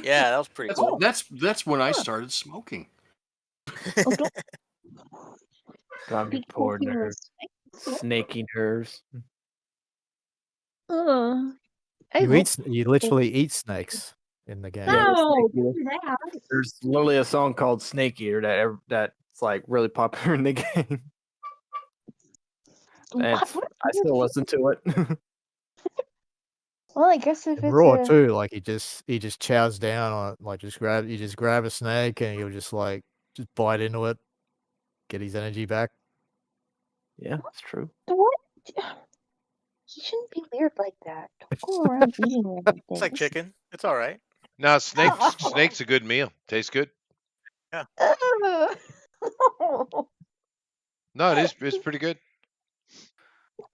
Yeah, that was pretty That's cool. that's when I Huh. started smoking. Oh, don't Calm your be poor talking nerves. Snaky nerves. Uh, I You hope. you literally eat snakes in the game. Yeah, No, Snake Eater. don't do that. There's literally a song called Snake Eater that's like really popular in the game. And I still listen to it. Well, I guess if In it's Raw a too, like he just chows down on it, like you just grab a snake and he'll just bite into it, get his energy back. Yeah, it's true. what? You shouldn't be weird like that. Don't go around eating random It's like things. chicken. It's all right. No, snake's a good meal. Tastes good. No, it's pretty good.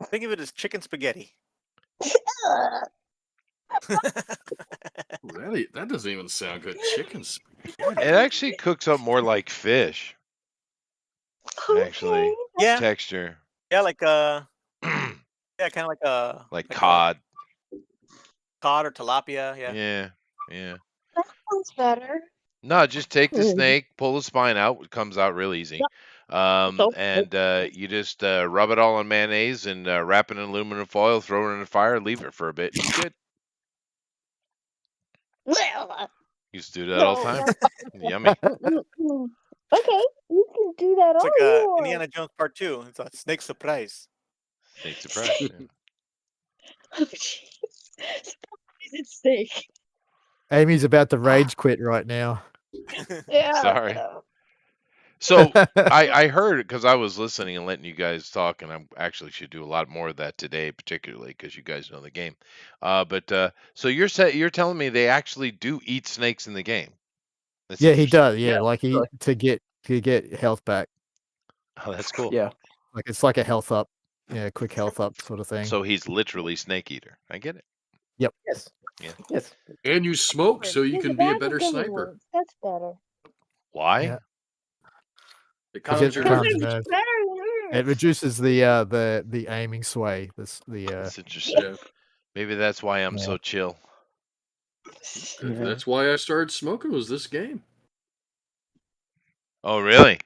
Think of it as chicken spaghetti. Ooh, that doesn't even sound good. Chicken spaghetti. It actually cooks up more like fish. Actually, Yeah, texture yeah, like yeah, kind of like a cod. cod or tilapia. Yeah. Yeah, yeah. That sounds better. No, just take the Good. snake, pull the spine out. It comes out real easy. So, And you just rub it all in mayonnaise and wrap it in aluminum foil, throw it in the fire, leave it for a bit. It's good. Used to do that all the time. Yummy. Okay, you can do that It's all like you want. Indiana Jones Part 2. It's a snake surprise. Snake surprise. Yeah. Oh, jeez. Surprise, it's steak. Amy's about to rage quit right now. Yeah. Sorry. So I heard because I was listening and letting you guys talk, and I actually should do a lot more of that today, particularly because you guys know the game. So you're telling me they actually do eat snakes in the game? That's Yeah, he interesting. does. Yeah, Yeah, like really. to get health back. Oh, that's cool. Yeah. Like it's like a health up, quick health up sort of thing. So he's literally snake eater. I get it. Yes. Yeah. Yes. And you smoke so you Use can be a back better of the sniper. words. That's better. Why? Yeah. It Because calms it your calms nerves. your nerves. Better. It reduces the aiming sway. That's interesting. Yeah. Maybe that's why I'm Yeah. so chill. Yeah. That's why I started smoking was this game. Oh, really?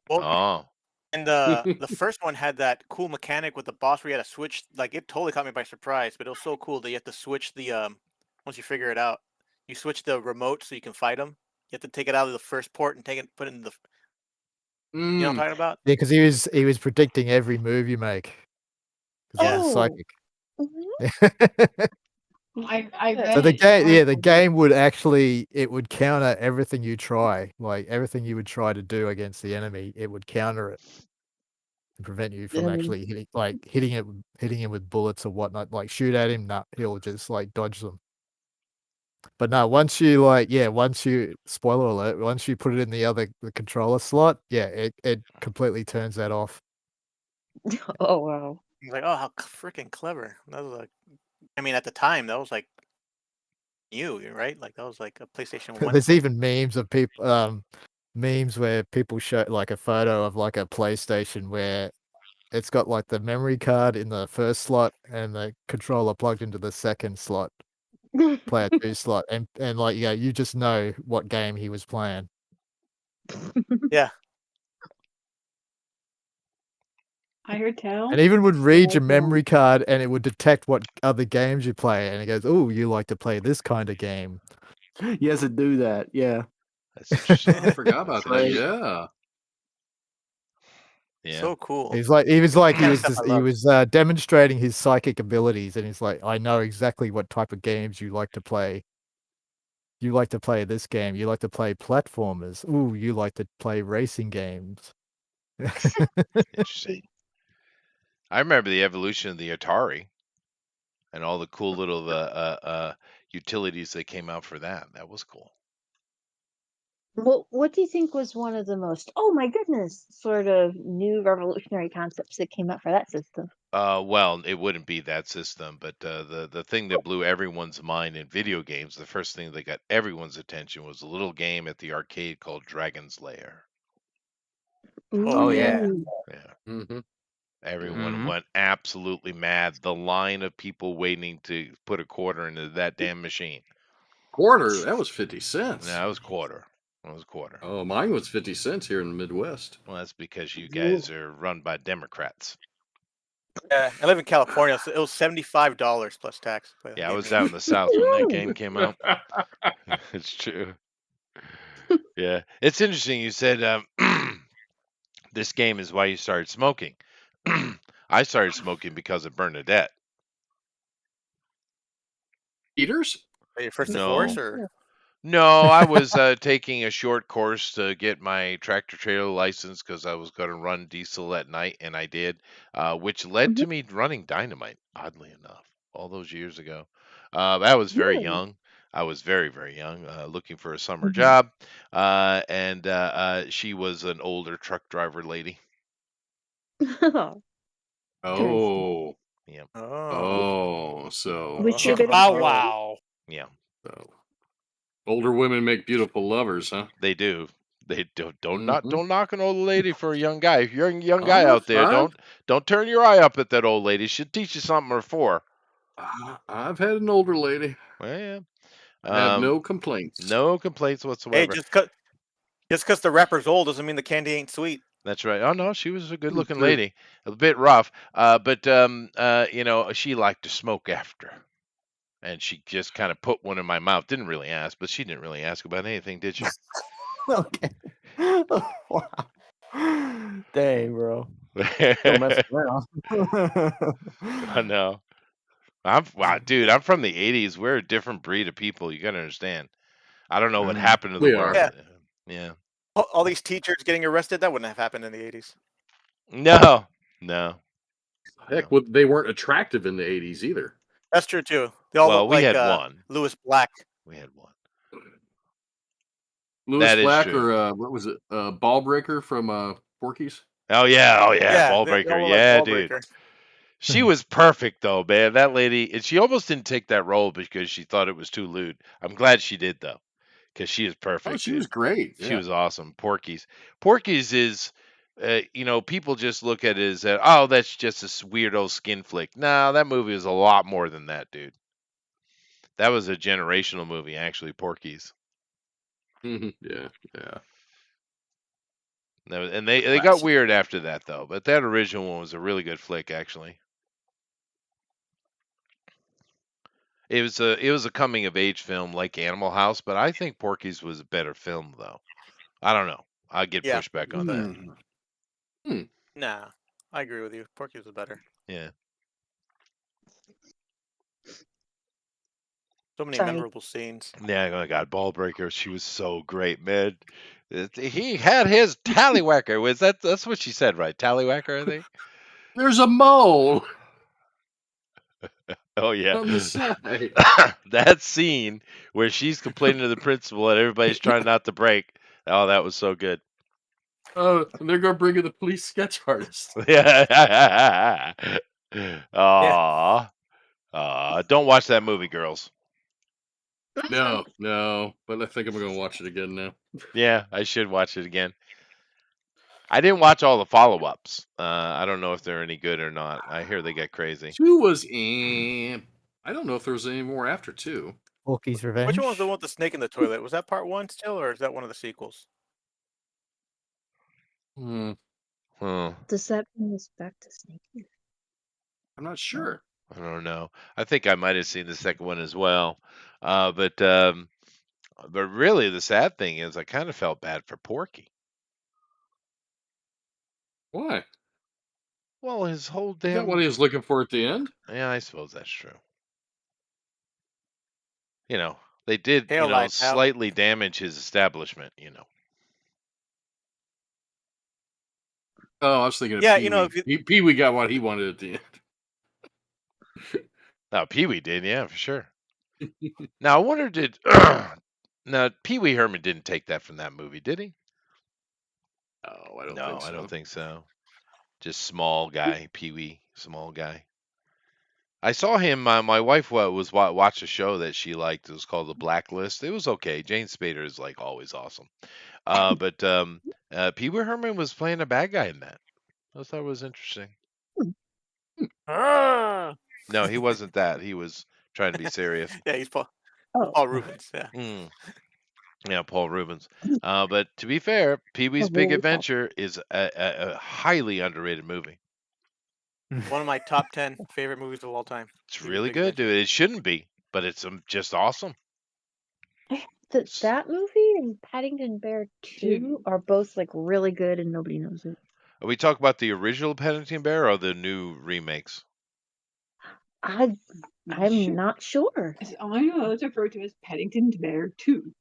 Well, Oh, and the first one had that cool mechanic with the boss where you had to switch. Like it totally caught me by surprise, but it was so cool that you have to switch the once you figure it out, you switch the remote so you can fight them. You have to take it out of the first port and put it in the You know what I'm Mm. talking about? Yeah, because he was predicting every move you make because Yeah. he's a Oh. psychic. Mhm. I Good. read So the it. game, yeah, the I- game would actually it would counter everything you try, like everything you would try to do against the enemy. It would counter it and prevent you from actually hitting him with bullets or whatnot. Like shoot at him, nah, he'll just like dodge them. But no, once you once you spoiler alert, once you put it in the controller slot, yeah, it completely turns that off. Oh wow. He's like, oh, how freaking clever. That was like, I mean, at the time, that was like new, right? Like that was like a PlayStation 1 There's thing. even memes of people memes where people show like a photo of like a PlayStation where it's got like the memory card in the first slot and the controller plugged into the second slot, player 2 slot, and like yeah, you just know what game he was playing. Yeah. I heard tell. And even would read your like, memory card and it would detect what other games you play and it goes, "Oh, you like to play this kind of game." Yes, it do that. Yeah. That's interesting. Oh, I forgot about that. Right. Yeah. Yeah. So cool. He was like Kind of stuff I he love. was demonstrating his psychic abilities and he's like, "I know exactly what type of games you like to play. You like to play this game. You like to play platformers. Ooh, you like to play racing games." Interesting. I remember the evolution of the Atari and all the cool little utilities that came out for that. That was cool. Well, what do you think was one of the most, oh my goodness, sort of new revolutionary concepts that came out for that system? Well, it wouldn't be that system, but the thing that blew everyone's mind in video games, the first thing that got everyone's attention was a little game at the arcade called Dragon's Lair. Oh yeah. Ooh. Yeah. Mm-hmm. Everyone Mhm. went absolutely mad. The line of people waiting to put a quarter into that damn machine. Quarter. That was 50 cents. No, it was quarter. It was quarter. Oh, mine was 50 cents here in the Midwest. Well, that's because you guys are run by Democrats. Yeah, I live in California, so it was $75 plus tax. But Yeah, I yeah, was yeah. out in the South when that game came out. It's true. Yeah, it's interesting. You said this game is why you started smoking. I started smoking because of Bernadette. Eaters? Your first No, divorce, or no, I was taking a short course to get my tractor trailer license because I was going to run diesel at night, and I did, which led to me running dynamite. Oddly enough, all those years ago, I was very Really? young. I was very, very young, looking for a summer Mhm. job, and she was an older truck driver lady. Interesting. Oh. Yeah, oh, So Was she a Chicka good bow actress? wow. yeah, so older women make beautiful lovers, huh? they do. They Mm-hmm. don't knock an old lady for a young guy. If you're a young guy I've, out there, I've, don't turn your eye up at that old lady. She'll teach you something or four. I've had an older lady. Well, yeah. I have no complaints. No complaints hey, whatsoever. just because the rapper's old doesn't mean the candy ain't sweet. That's right. Oh no, she was a good-looking True. lady. A bit rough, but you know, she liked to smoke after, and she just kind of put one in my mouth. Didn't really ask, but she didn't really ask about anything, did she? Okay. Wow. Dang, bro. Don't mess around. I know. Wow, dude. I'm from the '80s. We're a different breed of people. You gotta understand. I don't know what happened to the We world. are. Yeah, Yeah. all these teachers getting arrested, that wouldn't have happened in the 80s. No. No. Heck, No. they weren't attractive in the 80s either. That's true too. They all Well, look we like had one. Louis Black. We had one. Louis That is Black true. or what was it? Ball Breaker from Porky's? Oh yeah. Oh yeah. Yeah, Ball they breaker. all look like Yeah, Ball dude. Breaker. She was perfect though, man. That lady, and she almost didn't take that role because she thought it was too lewd. I'm glad she did though, because she is Oh, perfect, she dude. was great. She Yeah. was awesome. Porky's. Porky's is, you know, people just look at it as that. Oh, that's just a weirdo skin flick. No, that movie is a lot more than that, dude. That was a generational movie, actually. Porky's. Yeah. Yeah. And they got Classic. weird after that though. But that original one was a really good flick, actually. It was a coming of age film like Animal House, but I think Porky's was a better film though. I don't know. I get Yeah. pushback on that. Nah, I agree with you. Porky's was better. Yeah. So many Sorry. memorable scenes. Yeah, oh my God, Ballbreaker, she was so great, man. He had his tallywhacker. That's what she said, right? Tallywhacker, I think. There's a mole Oh yeah. on the side. That scene where she's complaining to the principal and everybody's trying not to break. Oh, that was so good. Oh, and they're going to bring in the police sketch artist. Yeah. Aw. Don't watch that movie, girls. No, but I think I'm going to watch it again now. Yeah, I should watch it again. I didn't watch all the follow-ups. I don't know if they're any good or not. I hear they get crazy. 2 was I don't know if there was any more after 2. Porky's Revenge. Which one was the one with the snake in the toilet? Was that part 1 still, or is that one of the sequels? Hmm, Does that bring us back to Snake? I'm not sure. I don't know. I think I might have seen the second one as well. But really, the sad thing is, I kind of felt bad for Porky. Why? Well, his whole Is that damn. what he was looking for at the end? Yeah, I suppose that's true. They did, Hail light, pal. slightly damage his establishment. Oh, I was thinking of Yeah, Pee-wee. Pee-wee got what he wanted at the end. Now Pee-wee did, yeah, for sure. Now I wonder, now Pee-wee Herman didn't take that from that movie, did he? No, I don't No, think so. I don't think so. Just small guy, Pee-wee, small guy. I saw him. My wife watched a show that she liked. It was called The Blacklist. It was okay. Jane Spader is like always awesome. But Pee Wee Herman was playing a bad guy in that. I thought it was interesting. Ah! No, he wasn't that. He was trying to be serious. Yeah, he's Paul Oh, Rubens. Yeah. Yeah, Paul Rubens. But to be fair, Pee Wee's Big really Adventure is a highly underrated movie. One of my top 10 favorite movies of all time. It's Pee-wee's really Big good, Adventure. dude. It shouldn't be, but it's just awesome. that movie and Paddington Bear 2 are both like really good and nobody knows it. Are we talking about the original Paddington Bear or the new remakes? I'm not sure. I know it's referred to as Paddington Bear 2.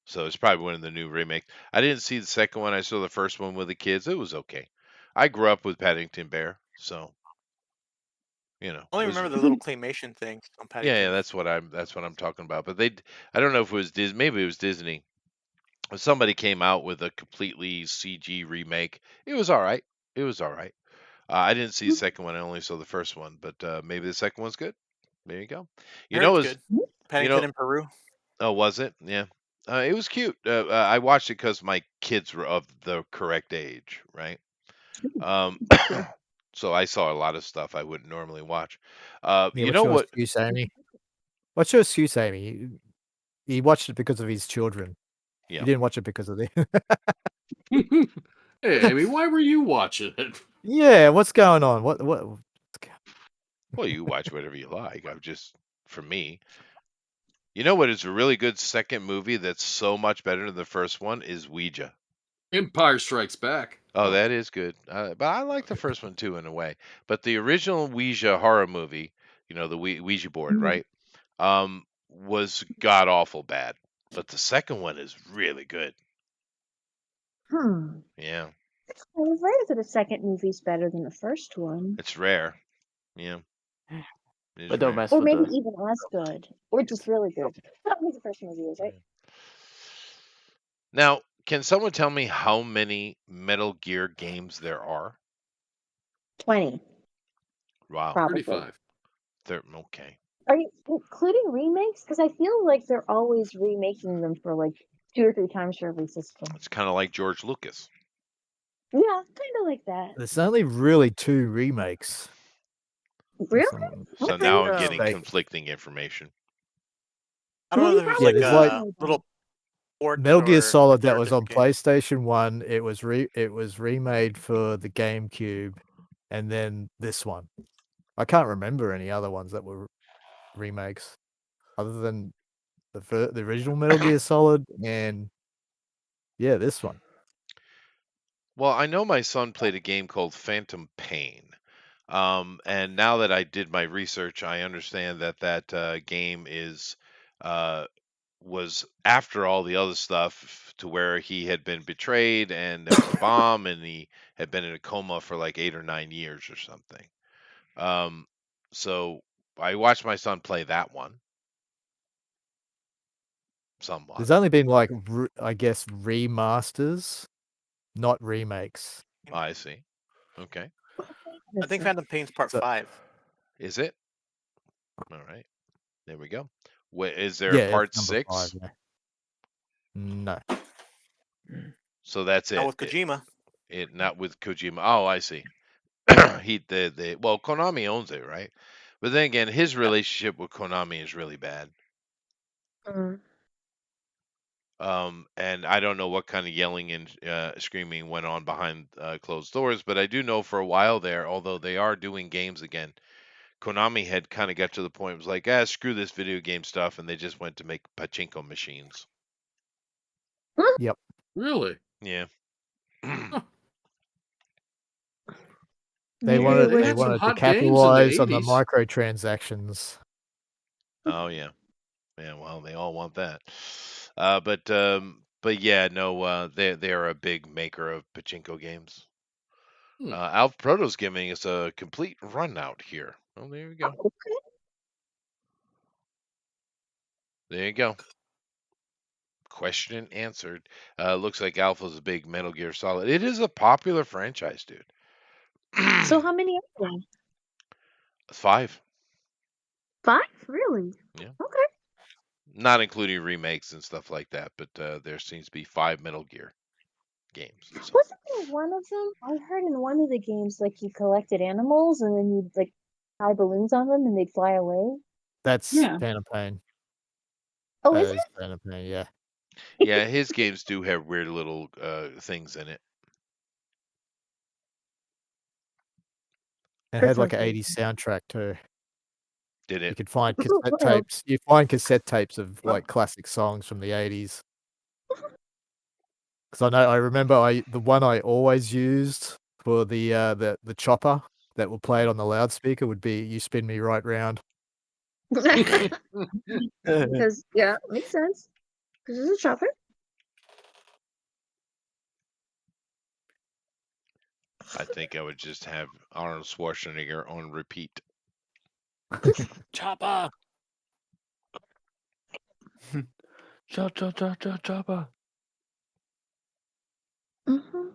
So it's probably one of the new remakes. I didn't see the second one. I saw the first one with the kids. It was okay. I grew up with Paddington Bear, so I only it was- remember the little claymation thing on Paddington. yeah, that's what I'm talking about. But I don't know if it was Disney. Maybe it was Disney. Somebody came out with a completely CG remake. It was all right. It was all right. I didn't see the second one. I only saw the first one. But maybe the second one's good. There you go. I heard it's It's good. Paddington know- in Peru. Oh, was it? Yeah. It was cute. I watched it because my kids were of the correct age, right? So I saw a lot of stuff I wouldn't normally watch. Yeah, You what's know your what? excuse, Amy? What's your excuse, Amy? He watched it because of his children. Yeah. You didn't watch it because of the. Hey, Amy, why were you watching it? Yeah, what's going on? What? Well, you watch whatever you like. For me, you know what is a really good second movie that's so much better than the first one is Ouija. Empire Strikes Back. Oh, that is good. But I like the first one too in a way. But the original Ouija horror movie, the Ouija board, Mhm. right? Was god awful bad. But the second one is really good. Yeah, I've read that the second movie's better than the first one. it's rare. Yeah. It is But don't rare. mess Or with maybe the. even as good. Or just really good. Not what the first movie is, right? Now, can someone tell me how many Metal Gear games there are? 20, Wow. probably. 35. Okay. Are you including remakes? Because I feel like they're always remaking them for like 2 or 3 times for every system. It's kind of like George Lucas. Yeah, kind of like that. There's only really 2 remakes. Really? So Okay. now I'm getting Mistake. conflicting information. I don't know Well, if there's you like probably a did. Like- little port Metal Gear or Solid that or was on different game. PlayStation 1. It was remade for the GameCube, and then this one. I can't remember any other ones that were remakes, other than the original Metal Gear Solid and this one. Well, I know my son played a game called Phantom Pain. And now that I did my research, I understand that game uh, was after all the other stuff to where he had been betrayed and there was a bomb and he had been in a coma for like 8 or 9 years or something. Um, so I watched my son play that one somewhat. There's only been like I guess remasters, not remakes. I see. Okay. I think Phantom Pain's Part So- 5. Is it? All right. There we go. Is there Yeah, a part it's number 5. 6? Yeah. No. So that's Not it. with Kojima. It not with Kojima. Oh, I see. Well, Konami owns it, right? But then again, his relationship with Konami is really bad. Mm. And I don't know what kind of yelling and screaming went on behind closed doors, but I do know for a while there, although they are doing games again, Konami had kind of got to the point it was like, screw this video game stuff, and they just went to make pachinko machines. Really? Yeah. They Maybe wanted it was- They had some to hot games in the capitalize on the 80s. microtransactions. Oh yeah. Yeah, well, they all want that. But yeah, no, they're a big maker of pachinko games. Alf Proto's giving us a complete run out here. Oh, there we go. Okay. There you go. Question answered. Looks like Alpha's a big Metal Gear Solid. It is a popular franchise, dude. So how many are there? 5. 5? Really? Yeah. Okay. Not including remakes and stuff like that, but there seems to be 5 Metal Gear games. So. Wasn't there one of them? I heard in one of the games, like you collected animals and then you'd like tie balloons on them and they'd fly away. That's Yeah. Phantom Pain. Oh, That is is Phantom Pain, yeah. Yeah, his games do have weird little things in it. It That had like an sounds 80s soundtrack too. Did You it? could find Oh, cassette wow. tapes. You find cassette tapes of like classic songs from the 80s. Because I remember the one I always used for the chopper that would play it on the loudspeaker would be "You Spin Me Right Round." Because yeah, makes sense. Because it's a chopper. I think I would just have Arnold Schwarzenegger on repeat. Chopper. Chopper. Mm-hmm.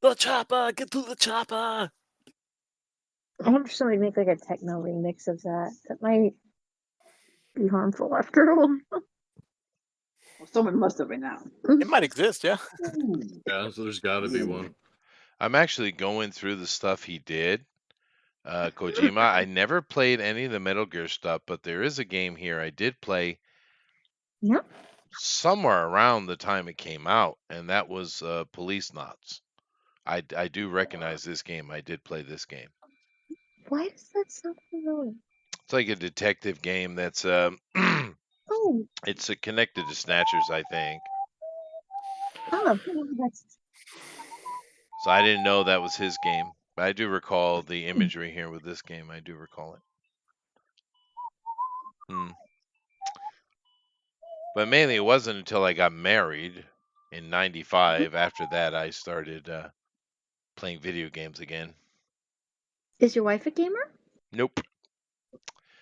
The chopper. Get to the chopper. I wonder if somebody make like a techno remix of that. That might be harmful after all. Well, someone must have been out. It might exist, yeah. Yeah, so there's got to be one. I'm actually going through the stuff he did. Kojima. I never played any of the Metal Gear stuff, but there is a game here I did play Yeah. somewhere around the time it came out, and that was Police Knots. I do recognize this game. I did play this game. Why does that sound familiar? It's like a detective game that's Oh, it's connected to Snatchers, I think. that's So I didn't know that was his game. But I do recall the imagery here with this game. I do recall it. But mainly it wasn't until I got married in '95. After that, I started playing video games again. Is your wife a gamer? Nope.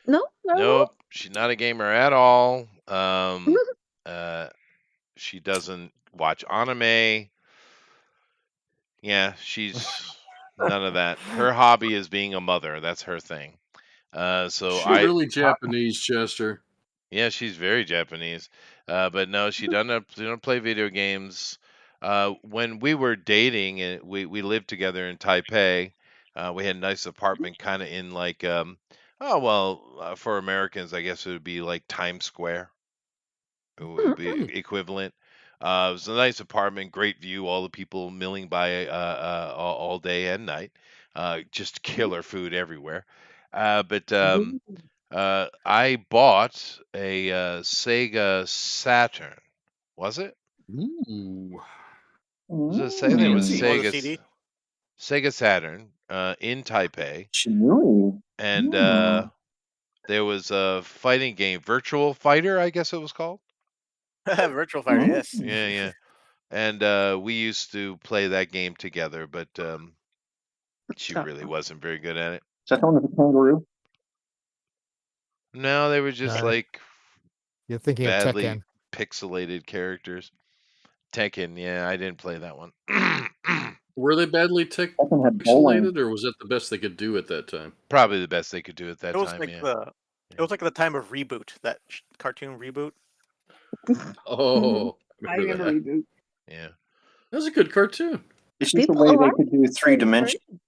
No, no. Nope. She's not a gamer at all. She doesn't watch anime. Yeah, she's none of that. Her hobby is being a mother. That's her thing. So She's I really Japanese, Chester. Yeah, she's very Japanese. But no, she doesn't play video games. When we were dating, and we lived together in Taipei. We had a nice apartment, kind of in like for Americans, I guess it would be like Times Square. It would be equivalent. It was a nice apartment, great view, all the people milling by all day and night. Just killer food everywhere. But I bought a Sega Saturn. Was it? Ooh. Was it Sega? It was Fancy. Oh, the Sega. CD? Sega Saturn in Taipei, Shinui. and Hmm. there was a fighting game, Virtual Fighter, I guess it was called. Virtual Fighter, Mhm. yes. Yeah, yeah. And we used to play that game together, but she really wasn't very good at it. Is that the one with the kangaroo? No, they were just No. like You're thinking of badly Tekken. pixelated characters. Tekken, yeah, I didn't play that one. Were they badly Tekken had bowling. pixelated, or was that the best they could do at that time? Probably the best they could do at that It was time, like yeah. it was like the time of Reboot, that cartoon Reboot. Oh, I remember that. Reboot. Yeah. That was a good cartoon. It's just the People- way a they lot could do 3-dimensional.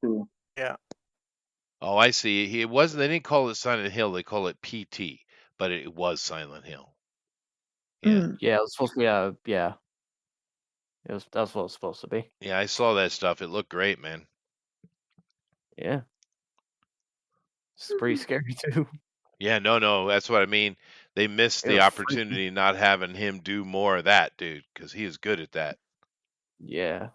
too. Yeah. Oh, I see. It wasn't. They didn't call it Silent Hill. They call it PT, but it was Silent Hill. Yeah, Mm. Yeah, it was supposed to be. Yeah, that's what it was supposed to be. yeah. I saw that stuff. It looked great, man. Yeah, it's pretty scary too. Yeah, no. That's what I mean. They missed It the was opportunity not having him do more of that, dude, because he is good at that. Yeah,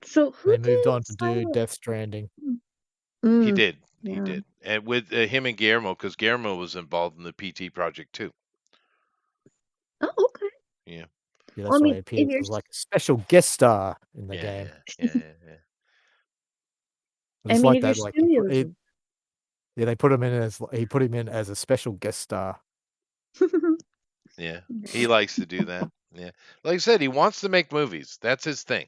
So who They moved did on to do Silent- Death Stranding. He Mm, did. He yeah. did. And with him and Guillermo, because Guillermo was involved in the PT project too. Oh, okay. Yeah. Yeah, Well, that's I why mean, he if appeared you're as like a special guest star in the Yeah, game. yeah. I I just mean, like if your that. Like, studio yeah, they put him in as he put him in as a special guest star. Yeah. He likes to do that. Yeah. Like I said, he wants to make movies. That's his thing.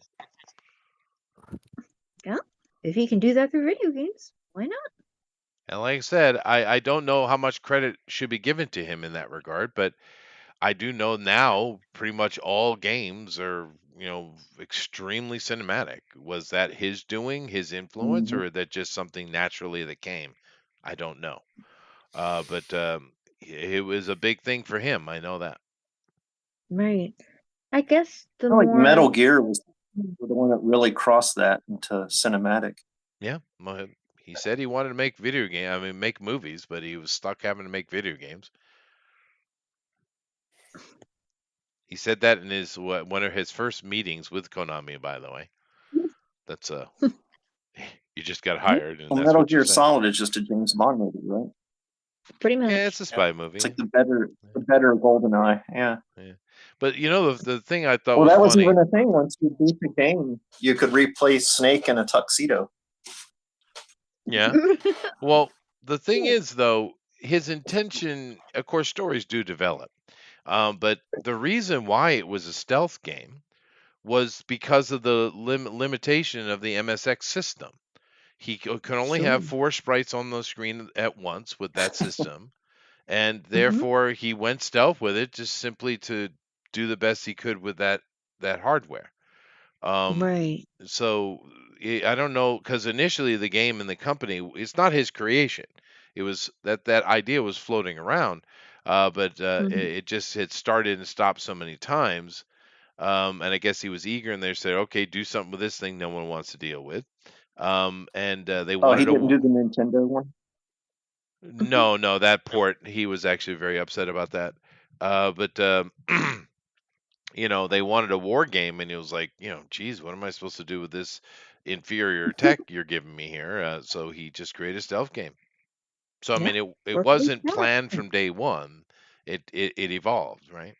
if he can do that through video games, why not? And like I said, I don't know how much credit should be given to him in that regard, but I do know now pretty much all games are, extremely cinematic. Was that his doing, his influence, Mhm. or that just something naturally that came? I don't know. But it was a big thing for him. I know that. Right. I guess the I feel like more Metal Gear was the one that really crossed that into cinematic. Yeah. Well, he said he wanted to make make movies, but he was stuck having to make video games. He said that in one of his first meetings with Konami, by the way. That's you just got hired, and Well, that's Metal what you Gear say. Solid is just a James Bond movie, right? pretty much. Yeah, it's a spy movie. It's like the better GoldenEye. Yeah. Yeah. But the thing I thought Well, was that was funny. even a thing. Once you beat the game, you could replace Snake in a tuxedo. Yeah. Well, the thing is, though, his intention, of course, stories do develop. But the reason why it was a stealth game was because of the limitation of the MSX system. He could only have 4 sprites on the screen at once with that system, and therefore he went stealth with it just simply to do the best he could with that hardware. Right. So I don't know, because initially the game and the company, it's not his creation. It was that idea was floating around, but it just had started and stopped so many times. And I guess he was eager, and they said, "Okay, do something with this thing no one wants to deal with." And they Oh, he wanted didn't to. do the Nintendo one? No, that port. He was actually very upset about that. But they wanted a war game, and he was like, geez, what am I supposed to do with this inferior tech you're giving me here? So he just created a stealth game. So I Yeah, mean, it perfectly wasn't smart. planned from day one. It evolved, right?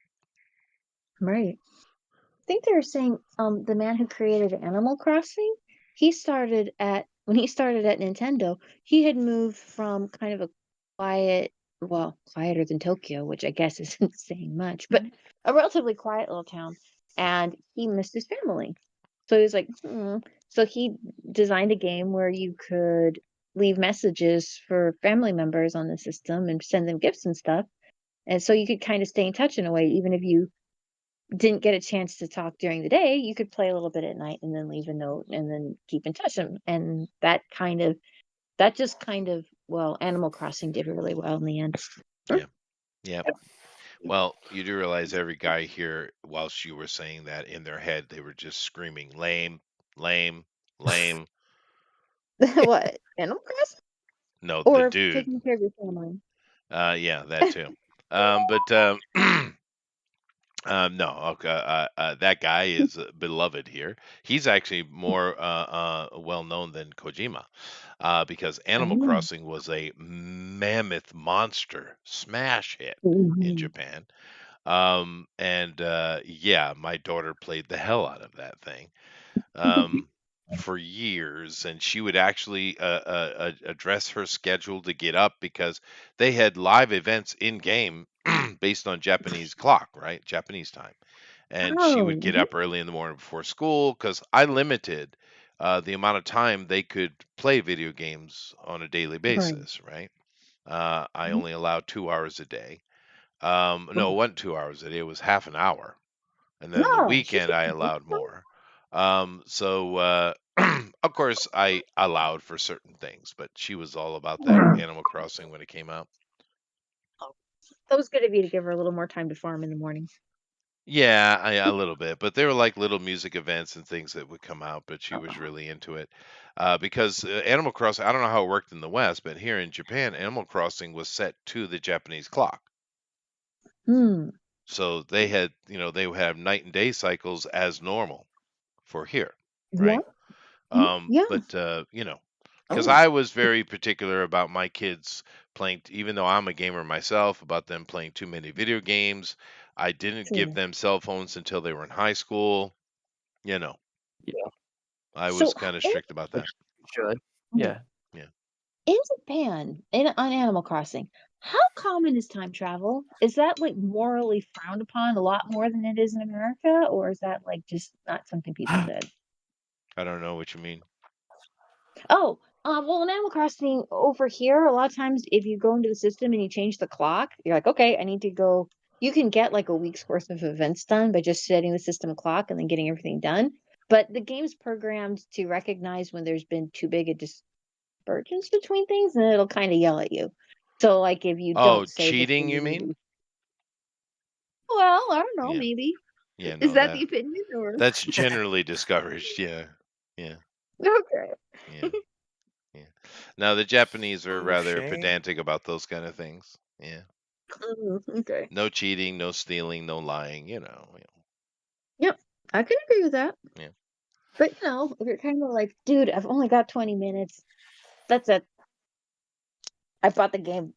Right. I think they were saying the man who created Animal Crossing, when he started at Nintendo, he had moved from kind of a quieter than Tokyo, which I guess isn't saying much, but a relatively quiet little town, and he missed his family. So he was like, So he designed a game where you could leave messages for family members on the system and send them gifts and stuff. And so you could kind of stay in touch in a way, even if you didn't get a chance to talk during the day, you could play a little bit at night and then leave a note and then keep in touch. And that just kind of, Animal Crossing did really well in the end. Yeah. Well, you do realize every guy here, whilst you were saying that, in their head, they were just screaming, lame, lame, lame. What? Animal Crossing? No, the Or dude. taking care of your family? Yeah, that too. But No, okay, that guy is beloved here. He's actually more well known than Kojima, because Animal Oh. Crossing was a mammoth monster smash hit in Mhm. Japan. And yeah, my daughter played the hell out of that thing for years, and she would actually address her schedule to get up because they had live events in game based on Japanese clock, right? Japanese time. And she would Oh. get up early in the morning before school because I limited the amount of time they could play video games on a daily Right. basis, right? I Mhm. only allowed 2 hours a day. No, Oh. it wasn't 2 hours a day, it was half an hour. And then the No, she's weekend I allowed more. So of course I allowed for certain things, but she was all about that Animal Crossing when it came out. Oh, that was good of you to give her a little more time to farm in the morning. Yeah, a little bit, but they were like little music events and things that would come out, but she was really into it. Because Animal Crossing, I don't know how it worked in the West, but here in Japan, Animal Crossing was set to the Japanese clock. Hmm. So they had, they would have night and day cycles as normal for here, Yeah. right? Yeah. But because Oh. I was very particular about my kids playing, even though I'm a gamer myself, about them playing too many video games. I didn't give Sure. them cell phones until they were in high school. You know, Yeah, I So was kind of in, strict about which that. you should. okay, Yeah. Yeah. in Japan, on Animal Crossing, how common is time travel? Is that like morally frowned upon a lot more than it is in America, or is that like just not something people did? I don't know what you mean. Oh, well, in Animal Crossing over here, a lot of times if you go into the system and you change the clock, you're like, okay, I need to go. You can get like a week's worth of events done by just setting the system clock and then getting everything done. But the game's programmed to recognize when there's been too big a divergence between things, and it'll kind of yell at you. So, like, if you Oh, don't say cheating, you mean? between, well, I don't know, Yeah. maybe. Yeah, Is no, that the opinion or? that's generally discouraged. Yeah. Yeah. Okay. Yeah. Yeah. Now the Japanese are Oh, rather shame. pedantic about those kind of things. Yeah. Okay. No cheating, no stealing, no lying, Yep, I can agree with that. Yeah. But if you're kind of like, dude, I've only got 20 minutes. That's it. I bought the game.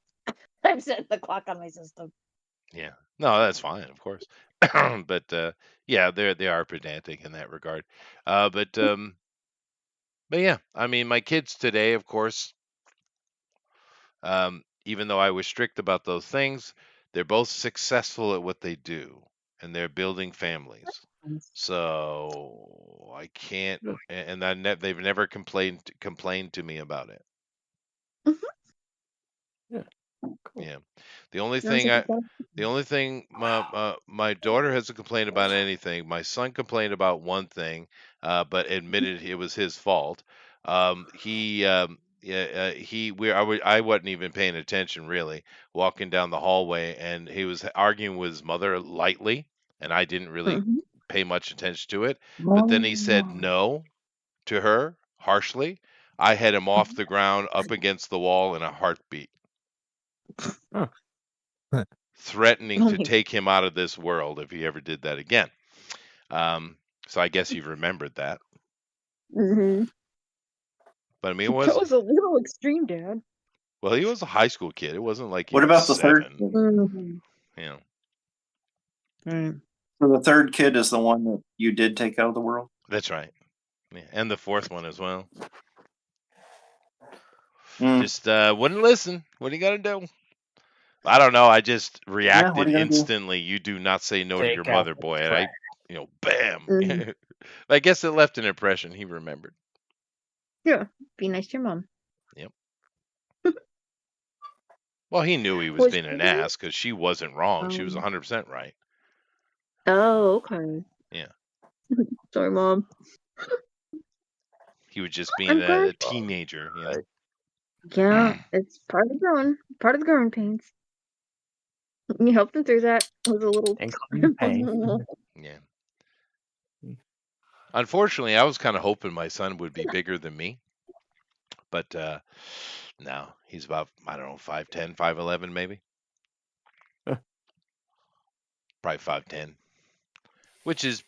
I'm setting the clock on my system. Yeah. No, that's fine, of course. But yeah, they are pedantic in that regard. But yeah, I mean, my kids today, of course, even though I was strict about those things, they're both successful at what they do, and they're building families. So I can't, and they've never complained to me about it. Yeah. Cool. Yeah. The only Sounds thing like I you've got the only thing my daughter hasn't complained about anything. My son complained about one thing, but admitted it was his fault. He yeah, I wasn't even paying attention really, walking down the hallway, and he was arguing with his mother lightly, and I didn't really Mhm. pay much attention to it. But then he said no to her harshly. I had him off the ground, up against the wall in a heartbeat, Huh. threatening Oh to my take him out of this world if he ever did that again. So I guess he remembered that. Mhm. But I mean, That was a little extreme, Dad. well, he was a high school kid. It wasn't like he What was about the third 7. kid? Mhm. You know, Mm. So the third kid is the one that you did take out of the world? that's right. Yeah, and the fourth one as well. Mm. Just wouldn't listen. What are you gonna do? I don't know. I just Yeah, what reacted are you gonna do? instantly. You do not say no to your Take out mother, the boy. And trash. bam. Mhm. I guess it left an impression. He remembered. Yeah, be nice to your mom. Yep. Well, he knew he was Was being an she? ass because she wasn't wrong. She was Um, 100% right. oh, okay. Yeah. Sorry, Mom. He was just being I'm glad. a teenager, Right. Yeah, it's part of the growing pains. You helped him through that with a little. Including pain. Yeah. Unfortunately, I was kind of hoping my son would be bigger than me, but no, he's about, I don't know, 5'10", 5'11", maybe. Probably 5'10". which is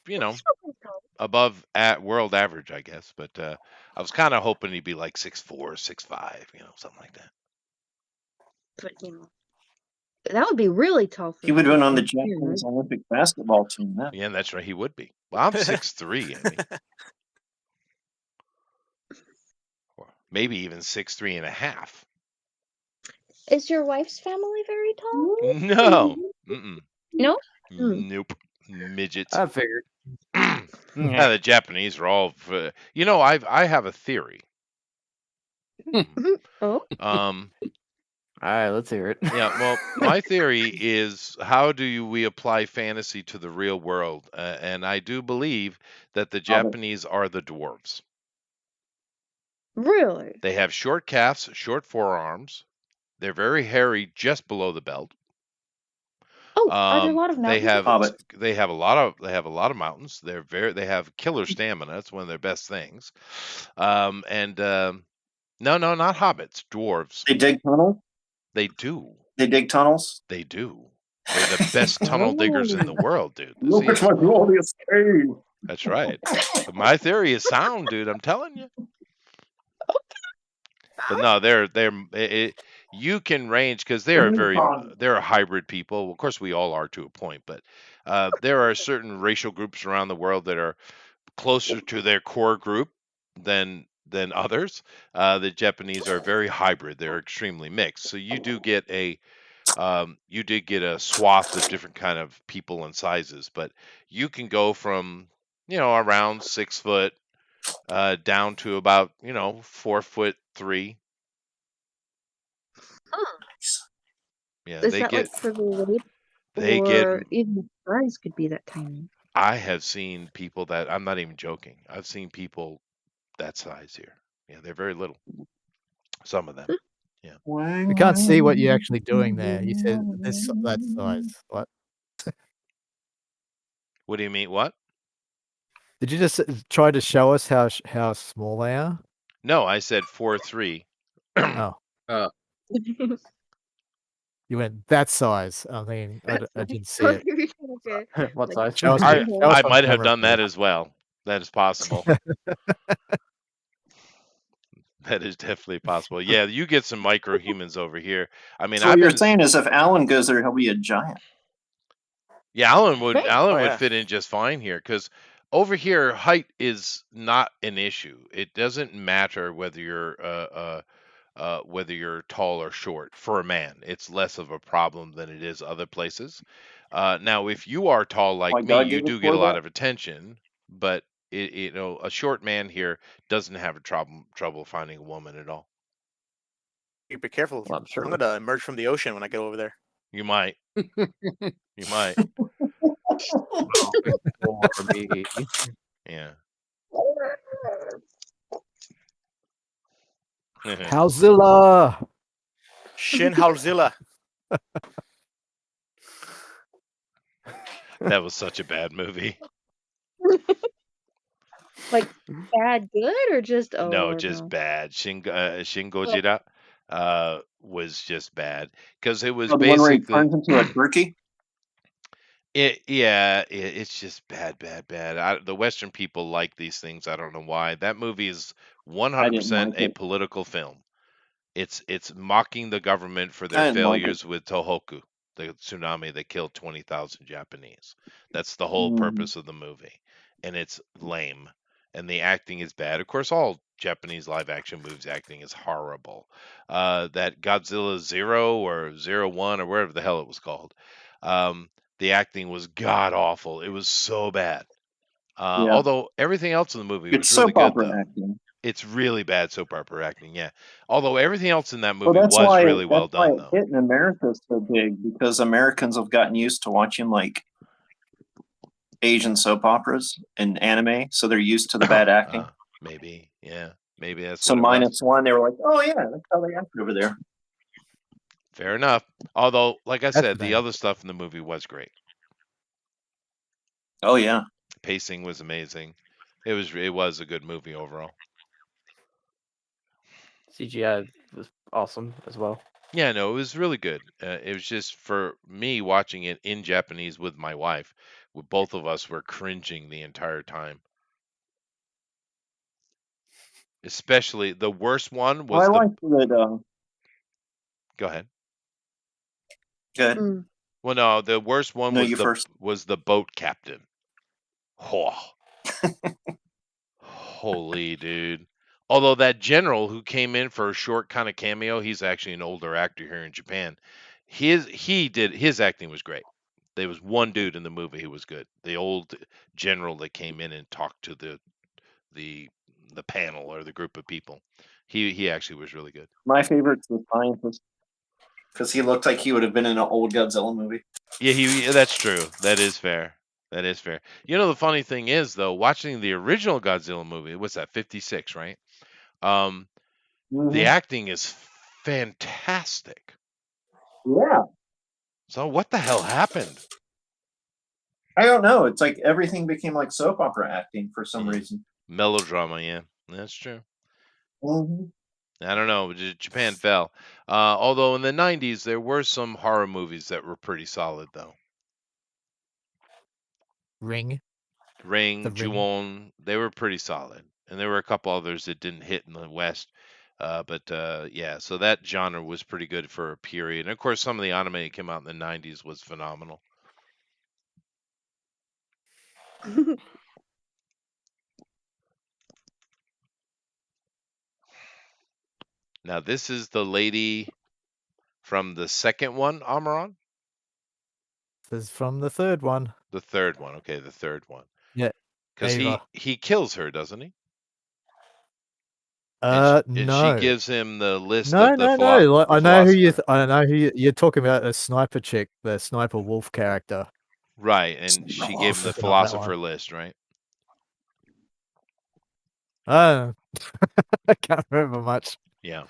above at world average, I guess. But I was kind of hoping he'd be like 6'4", 6'5", something like that. But that would be really tall for He would have been on the him. Japanese Olympic basketball team then. Yeah, that's right. He would be. Well, I'm 6'3", I mean, or maybe even 6'3.5". Is your wife's family very tall? No. Mm-mm. No. Nope. Midgets. I figured. Yeah, the Japanese are all. I have a theory. Oh. Um. All right, let's hear it. Yeah. Well, my theory is how do we apply fantasy to the real world? And I do believe that the Japanese are the dwarves. Really? They have short calves, short forearms. They're very hairy just below the belt. Oh, are there a lot of mountains? They have a lot of mountains. They have killer stamina. That's one of their best things. No, not hobbits, dwarves. They dig tunnels? They do. They dig tunnels? They do. They're the best tunnel diggers in the world, dude. Look at my glorious cave. That's right. My theory is sound, dude. I'm telling you. But no, you can range because they're hybrid people. Of course, we all are to a point, but there are certain racial groups around the world that are closer to their core group than others. The Japanese are very hybrid. They're extremely mixed. So you do get a swath of different kind of people and sizes, but you can go from around 6 foot down to about 4'3". Yeah, Is that like for the weight? They or get. even the size could be that tiny. I have seen people that I'm not even joking. I've seen people that size here. Yeah, they're very little. Some of them. Yeah. We can't see what you're actually doing there. You said that size. What? What do you mean? What? Did you just try to show us how small they are? No, I said 4'3". Oh. You went that size. I mean, I didn't see it. Okay. What size? Show us I on might have camera, done that please. as well. That is possible. That is definitely possible. Yeah, you get some micro humans over here. I mean, So what you're saying is if Alan goes there, he'll be a giant. Yeah, Alan would yeah. fit in just fine here because over here height is not an issue. It doesn't matter whether you're tall or short for a man. It's less of a problem than it is other places. Now, if you are tall like My me, God, you give us do get a more lot of of attention, but a short man here doesn't have a trouble finding a woman at all. You be careful. Well, I'm sure. I'm gonna emerge from the ocean when I get over there. You might. You might. For me. Yeah. Howzilla! Shin Halzilla. That was such a bad movie. Like bad good or just No, just bad. Shin Gojira was just bad because it was the one where he basically turns into a turkey? it's just bad. The Western people like these things. I don't know why. That movie is 100% like a it. political film. It's mocking the government for I their didn't like failures with Tohoku, the tsunami that killed 20,000 Japanese. That's the whole purpose of the movie, and it's lame. And the acting is bad. Of course, all Japanese live action movies acting is horrible. That Godzilla 0 or 01 or whatever the hell it was called. The acting was god awful. It was so bad. Yeah. Although everything else in the movie It's was really soap good, opera though. acting. It's really bad soap opera acting, yeah. Although everything else in that Well, movie that's was why really well that's why done, it though. hit in America so big because Americans have gotten used to watching like Asian soap operas and anime, so they're used to the bad acting. Maybe, yeah, maybe that's So what it was. -1, they were like, "Oh yeah, that's how they act over there." Fair enough. Although, like I That's said, the bad. other stuff in the movie was great. Oh yeah. Pacing was amazing. It was a good movie overall. CGI was awesome as well. Yeah, no, it was really good. It was just for me watching it in Japanese with my wife both of us were cringing the entire time. Especially the worst one Well, was I the. liked that. Go ahead. Good. Mm. Well, no, the worst one No, was you first. the boat captain. Oh. Holy dude. Although that general who came in for a short kind of cameo, he's actually an older actor here in Japan. His acting was great. There was one dude in the movie who was good. The old general that came in and talked to the panel or the group of people. He actually was really good. My favorite's the scientist because he looked like he would have been in an old Godzilla movie. Yeah, that's true. That is fair. That is fair. You know, the funny thing is though, watching the original Godzilla movie, what's that, 56, right? The acting is fantastic. Yeah. So what the hell happened? I don't know. It's like everything became like soap opera acting for some Yeah. reason. Melodrama, yeah. That's true. Mhm. I don't know. Japan fell. Although in the 90s, there were some horror movies that were pretty solid, though. Ring. Ring, The Ring. Ju-on, they were pretty solid. And there were a couple others that didn't hit in the West. Yeah, so that genre was pretty good for a period. And of course, some of the anime that came out in the 90s was phenomenal. Now, this is the lady from the second one, Amaran? This is from the third one. The third one. Okay, the third one. Yeah. Because Ava. he kills her, doesn't he? No. And she gives him the list No, of the no. Like, I know who philosopher. I know who you're talking about. The sniper chick, the sniper wolf character. Right, and she gave him the Looking up that philosopher one. list, right? I can't remember much. Yeah.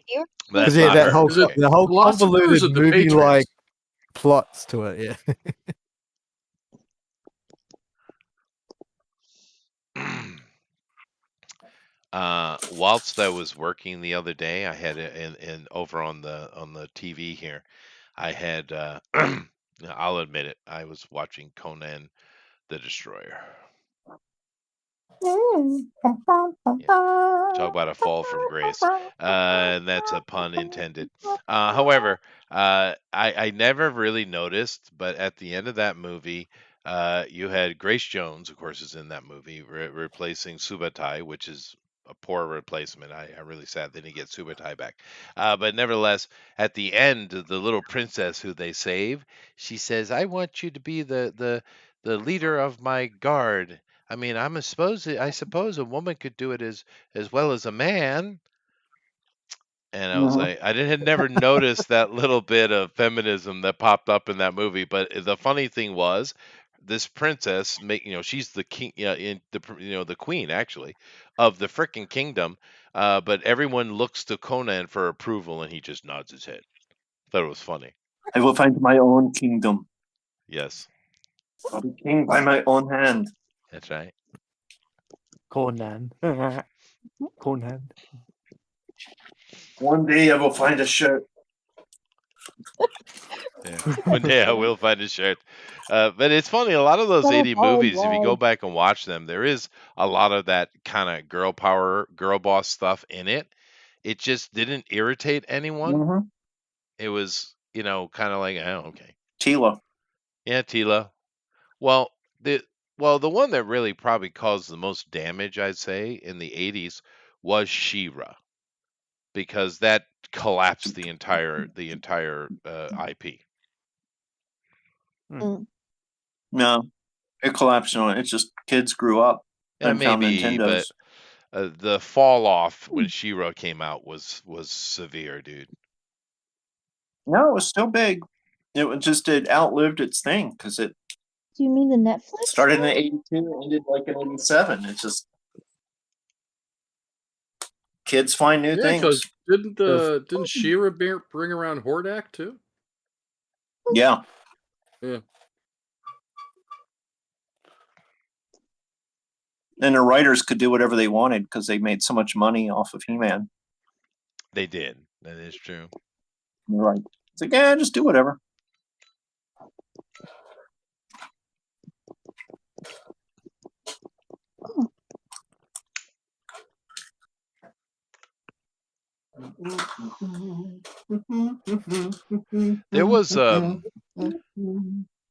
You're But that's Because yeah, not that her. whole Is it the whole philosopher or is convoluted it the movie Patriots? like plots to it. Yeah. Whilst I was working the other day, I had in over on the TV here, I had I'll admit it, I was watching Conan the Destroyer. Talk about a fall from grace. And that's a pun intended. However, I never really noticed, but at the end of that movie, you had Grace Jones, of course, is in that movie, replacing Subotai, which is a poor replacement. I'm really sad they didn't get Subotai back. But nevertheless, at the end, the little princess who they save, she says, "I want you to be the leader of my guard." I mean, I suppose a woman could do it as well as a man. And I was like, had never noticed that little bit of feminism that popped up in that movie. But the funny thing was, this princess, she's the king, in the queen actually of the frickin' kingdom. But everyone looks to Conan for approval, and he just nods his head. Thought it was funny. I will find my own kingdom. Yes, I'll be king by my own hand. that's right. Conan. Conan. One day I will find a shirt. Yeah. One day I will find a shirt. But it's funny, a lot of those What a 80 hard movies, if you go life. back and watch them, there is a lot of that kind of girl power, girl boss stuff in it. It just didn't irritate anyone. It was, kind of like, oh, okay. Tila. Yeah, Tila. Well, the one that really probably caused the most damage, I'd say, in the 80s was She-Ra, because that collapsed the entire IP. No, it collapsed on it. It's just kids grew up and found Maybe, but Nintendos. the fall off when She-Ra came out was severe, dude. No, it was still big. It outlived its thing because it Do you mean the Netflix? started in one? '82, ended like in '87. It's just kids find new Yeah, things. because didn't She-Ra bring around Hordak too? Yeah. Yeah. And the writers could do whatever they wanted because they made so much money off of He-Man. They did. That is true. They're like, it's like, yeah, just do whatever. There was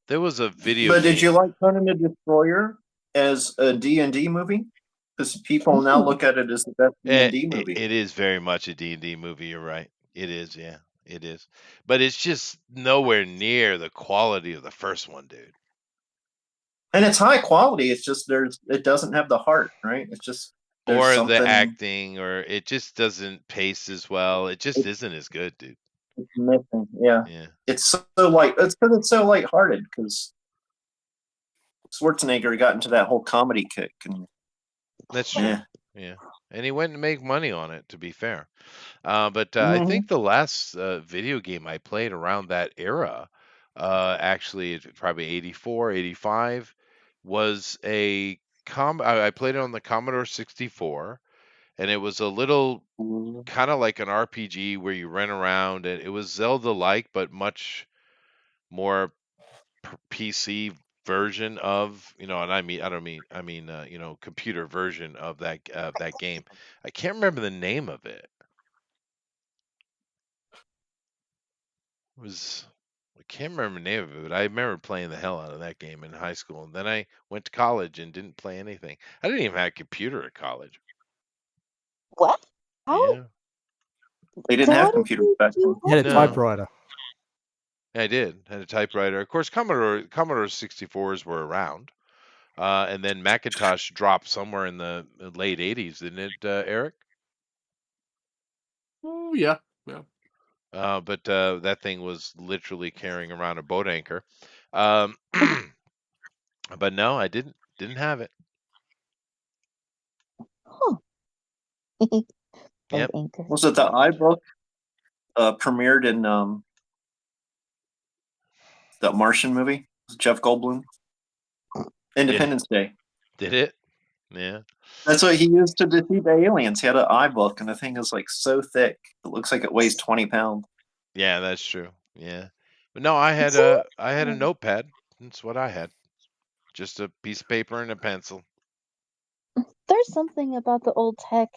there was a video But did you game. like Conan the Destroyer as a D&D movie? Because people now look at it as the best D&D movie. It is very much a D&D movie. You're right. It is. Yeah, it is. But it's just nowhere near the quality of the first one, dude. And it's high quality. It's just it doesn't have the heart, right? It's just there's Or something the acting, or it just doesn't pace as well. It just isn't as good, dude. missing. Yeah. Yeah, It's so light. It's because it's so lighthearted. Because Schwarzenegger got into that whole comedy kick, and that's true. yeah. Yeah, and he went and make money on it. To be fair, but I think the last video game I played around that era, actually probably 84, 85, was a I played it on the Commodore 64, and it was a little kind of like an RPG where you ran around, and it was Zelda-like, but much more PC version of, and I mean computer version of that game. I can't remember the name of it. It was I can't remember the name of it, but I remember playing the hell out of that game in high school. And then I went to college and didn't play anything. I didn't even have a computer at college. What? How? Yeah, They didn't So have how did computers you back then. do You had a that? No. typewriter. I did. Had a typewriter. Of course, Commodore 64s were around. And then Macintosh dropped somewhere in the late 80s, didn't it, Eric? Oh yeah, yeah. But that thing was literally carrying around a boat anchor. Um, but no, I didn't have it. Huh. Yep. Boat anchor. Was it the iBook premiered in that Martian movie? Was it Jeff Goldblum? Independence Day. Did it? Yeah. That's what he used to defeat the aliens. He had an iBook, and the thing is like so thick. It looks like it weighs 20 pounds. Yeah, that's true. Yeah. But no, I had a notepad. That's what I had. Just a piece of paper and a pencil. There's something about the old tech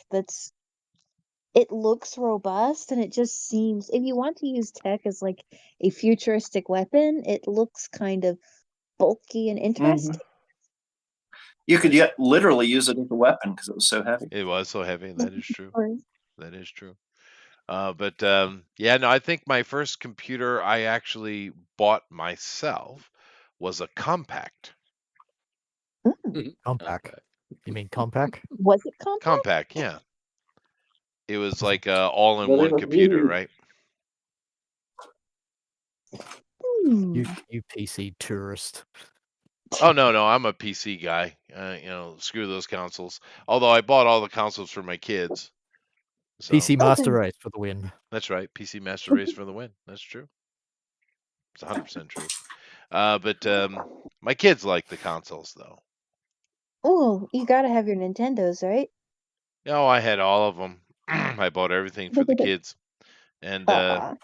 it looks robust, and it just seems, if you want to use tech as like a futuristic weapon, it looks kind of bulky and interesting. You could literally use it as a weapon because it was so heavy. It was so heavy. That is true. Or- That is true. But yeah, no, I think my first computer I actually bought myself was a compact. Compact. You mean compact? Was it compact? Compact, yeah. It was like a all-in-one Well, it was computer, huge. right? Hmm. You PC tourist. Oh no, I'm a PC guy. Screw those consoles. Although I bought all the consoles for my kids. So PC Master Race for the win. that's right. PC Master Race for the win. That's true. It's 100% true. But my kids like the consoles though. Oh, you gotta have your Nintendos, right? No, I had all of them. I bought everything for the kids, and Aw. of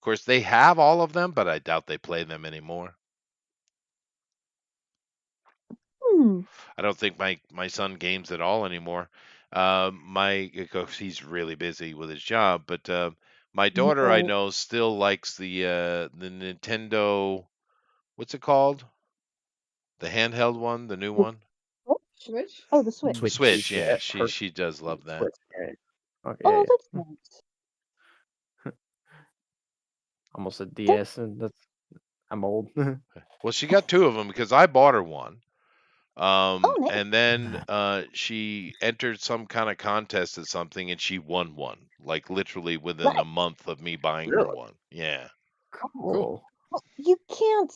course they have all of them, but I doubt they play them anymore. I don't think my son games at all anymore. Of course, he's really busy with his job, but my daughter I Right. know still likes the Nintendo. What's it called? The handheld one, the new one. Switch? Oh, the Switch. Switch. Yeah, Yeah, she does love that. Switch, yeah. Okay, Oh, yeah. that's nice. Almost a DS, and I'm old. Well, she got two of them because I bought her one. nice. And then she entered some kind of contest or something, and she won one, like literally within a month of me buying her Really? one. Yeah. Cool. Well, you can't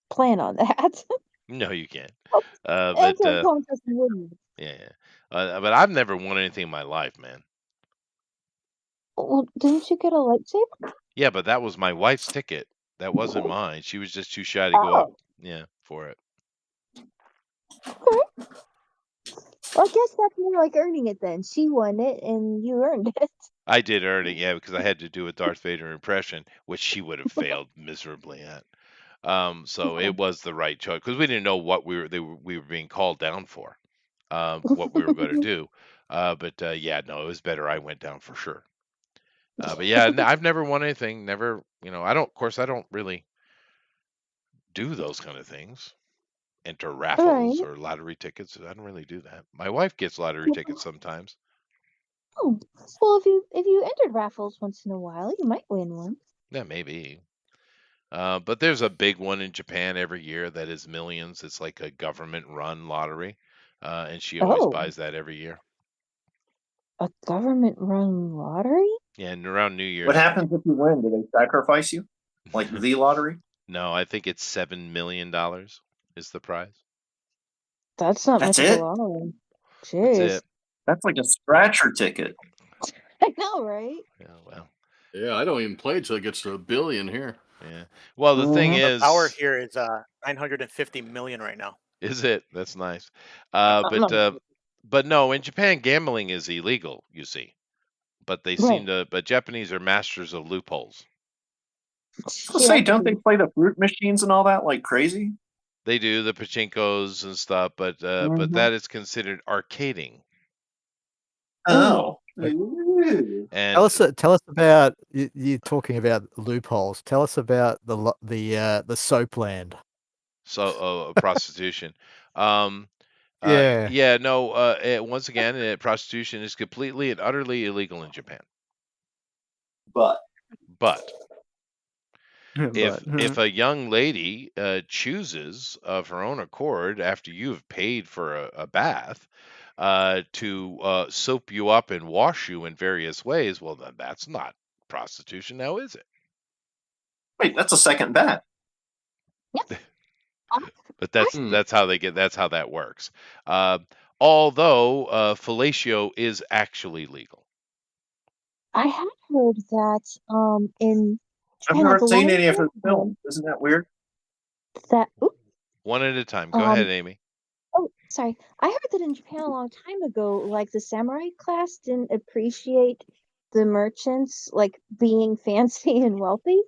plan on that. No, you can't. Enter But a contest and win. yeah. But I've never won anything in my life, man. Well, didn't you get a lightsaber? Yeah, but that was my wife's ticket. That wasn't mine. She was just too shy to go up. Yeah, for it. Okay. Well, I guess that's more like earning it then. She won it and you earned it. I did earn it, yeah, because I had to do a Darth Vader impression, which she would have failed miserably at. So it was the right choice because we didn't know what we were being called down for, what we were going to do. But yeah, no, it was better I went down for sure. But yeah, I've never won anything. Never, I don't. Of course, I don't really do those kind of things. Enter raffles Right. or lottery tickets. I don't really do that. My wife gets lottery tickets sometimes. Oh, well, if you entered raffles once in a while, you might win one. Yeah, maybe. But there's a big one in Japan every year that is millions. It's like a government-run lottery, and she always Oh, buys that every year. a government-run lottery? Yeah, and around New What Year's. happens if you win? Do they sacrifice you? Like the lottery? No, I think it's $7 million is the prize. That's not That's much of a it? lottery. That's Jeez. it. That's like a scratcher ticket. I know, right? Yeah, well, Yeah, I don't even play till it gets to $1 billion here. yeah. Well, the thing Mhm. The power is, here is 950 million right now. is it? That's nice. No. But no, in Japan, gambling is illegal. You see, but they seem Right. to. But Japanese are masters of loopholes. So You say, have to don't they be. play the fruit machines and all that like crazy? They do the pachinkos and stuff, but Mhm. that is considered arcading. Oh. But Ooh. And tell us about you talking about loopholes. Tell us about the soapland. so prostitution. Um, Yeah. yeah, no. Once again, prostitution is completely and utterly illegal in Japan. But But if But a young lady chooses of her own accord, after you have paid for a bath, to soap you up and wash you in various ways, well, then that's not prostitution, now is it? wait, that's a second bet. But Hmm. that's how that works. Uh, although fellatio is actually legal. I have heard that in I've Japan, like never a lot seen of any of her film films. Isn't that weird? that. Oops, One at a time. Go ahead, Amy. oh, sorry. I heard that in Japan a long time ago, like the samurai class didn't appreciate the merchants like being fancy and wealthy.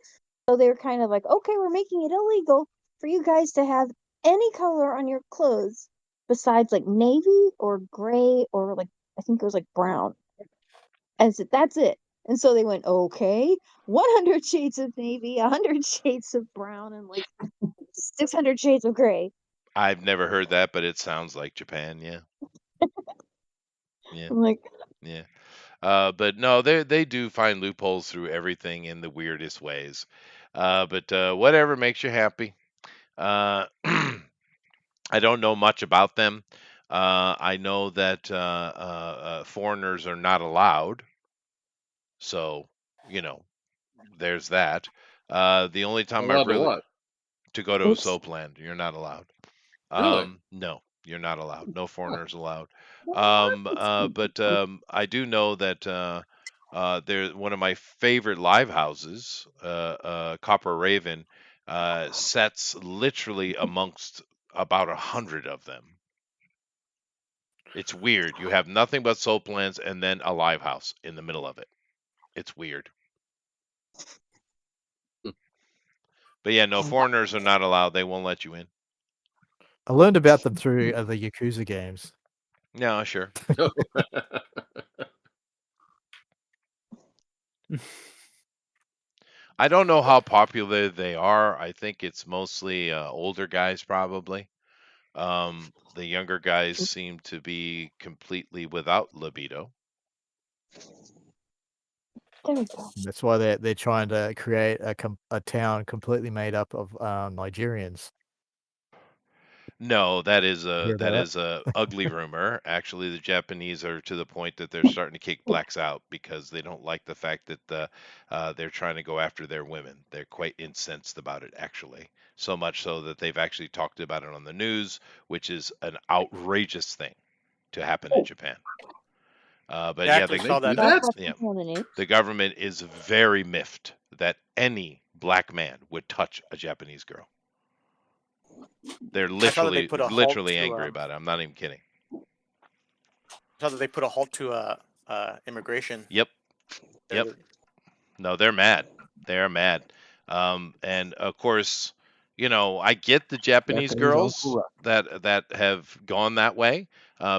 So they were kind of like, okay, we're making it illegal for you guys to have any color on your clothes besides like navy or gray or like I think it was like brown. And said, that's it. And so they went, okay, 100 shades of navy, 100 shades of brown, and like 600 shades of gray. I've never heard that, but it sounds like Japan. Yeah, yeah, I'm like, yeah. But no, they do find loopholes through everything in the weirdest ways. But whatever makes you happy. I don't know much about them. I know that foreigners are not allowed. So, you know, there's that. The only time I've Allowed to really what? to go to a oops. soapland, you're not allowed. Really? No, you're not allowed. No Huh. foreigners allowed. But I do know that there one of my favorite live houses, Copper Raven, sets literally amongst about 100 of them. It's weird. You have nothing but soaplands and then a live house in the middle of it. It's weird. Hmm. But yeah, no, foreigners are not allowed. They won't let you in. I learned about them through the Yakuza games. No, sure. I don't know how popular they are. I think it's mostly older guys, probably. The younger guys seem to be completely without libido. There we go. That's why they're trying to create a town completely made up of Nigerians. No, that is Hear about a ugly rumor. Actually, the Japanese are to the point that they're starting to kick blacks out because they don't like the fact that they're trying to go after their women. They're quite incensed about it, actually. So much so that they've actually talked about it on the news, which is an outrageous thing to happen in Japan. But I yeah, actually They saw do that. that? yeah, On the news. the government is very miffed that any black man would touch a Japanese girl. They're I saw that they put a halt literally to angry about it. I'm not even kidding. saw that they put a halt to immigration. Yep. Yep. No, they're mad. They're mad. And of course, I get the Japanese Japanese girls okura. that have gone that way,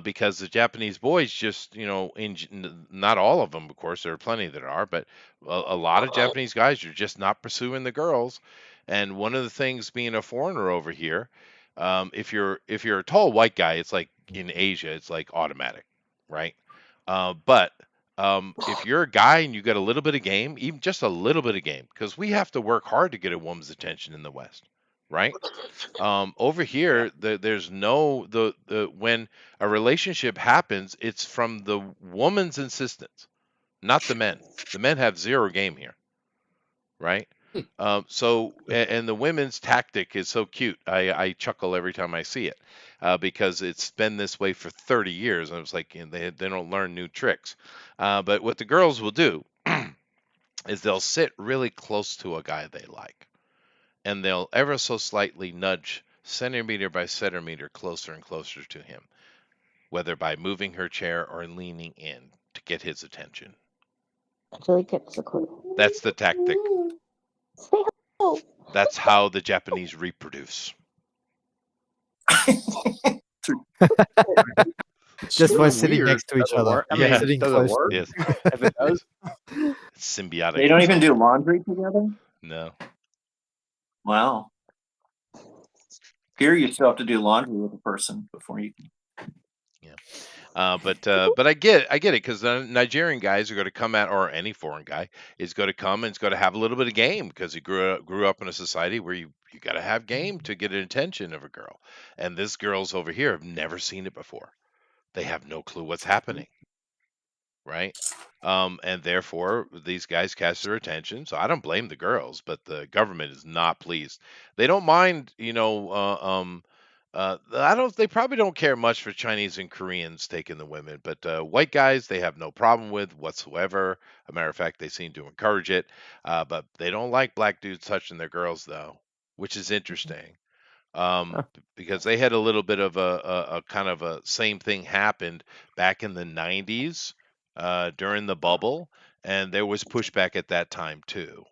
because the Japanese boys just, not all of them, of course, there are plenty that are, but a lot of Japanese guys are just not pursuing the girls. And one of the things, being a foreigner over here, if you're a tall white guy, it's like in Asia, it's like automatic, right? But if you're a guy and you got a little bit of game, even just a little bit of game, because we have to work hard to get a woman's attention in the West, right? Over here, there's no the when a relationship happens, it's from the woman's insistence, not the men. The men have zero game here, right? And the women's tactic is so cute. I chuckle every time I see it, because it's been this way for 30 years, and it's like, they don't learn new tricks. But what the girls will do is they'll sit really close to a guy they like, and they'll ever so slightly nudge centimeter by centimeter closer and closer to him, whether by moving her chair or leaning in to get his attention. Until he gets the clue. That's the tactic. Say hello. That's how the Japanese reproduce. Just by really sitting weird. next to each Does it other. work? I mean, Yeah. Sitting does it close. work? Yes. If it does, It's symbiotic. They don't even do laundry together? No. Wow. Here you still have to do laundry with a person before you can. But I get it because the Nigerian guys are going to come at, or any foreign guy is going to come and it's going to have a little bit of game, because he grew up in a society where you got to have game to get an attention of a girl. And this girls over here have never seen it before. They have no clue what's happening, right? And therefore these guys catch their attention. So I don't blame the girls, but the government is not pleased. They don't mind, I don't. They probably don't care much for Chinese and Koreans taking the women, but white guys they have no problem with whatsoever. A matter of fact, they seem to encourage it. But they don't like black dudes touching their girls, though, which is interesting. Huh. Because they had a little bit of a kind of a same thing happened back in the 90s, during the bubble, and there was pushback at that time too.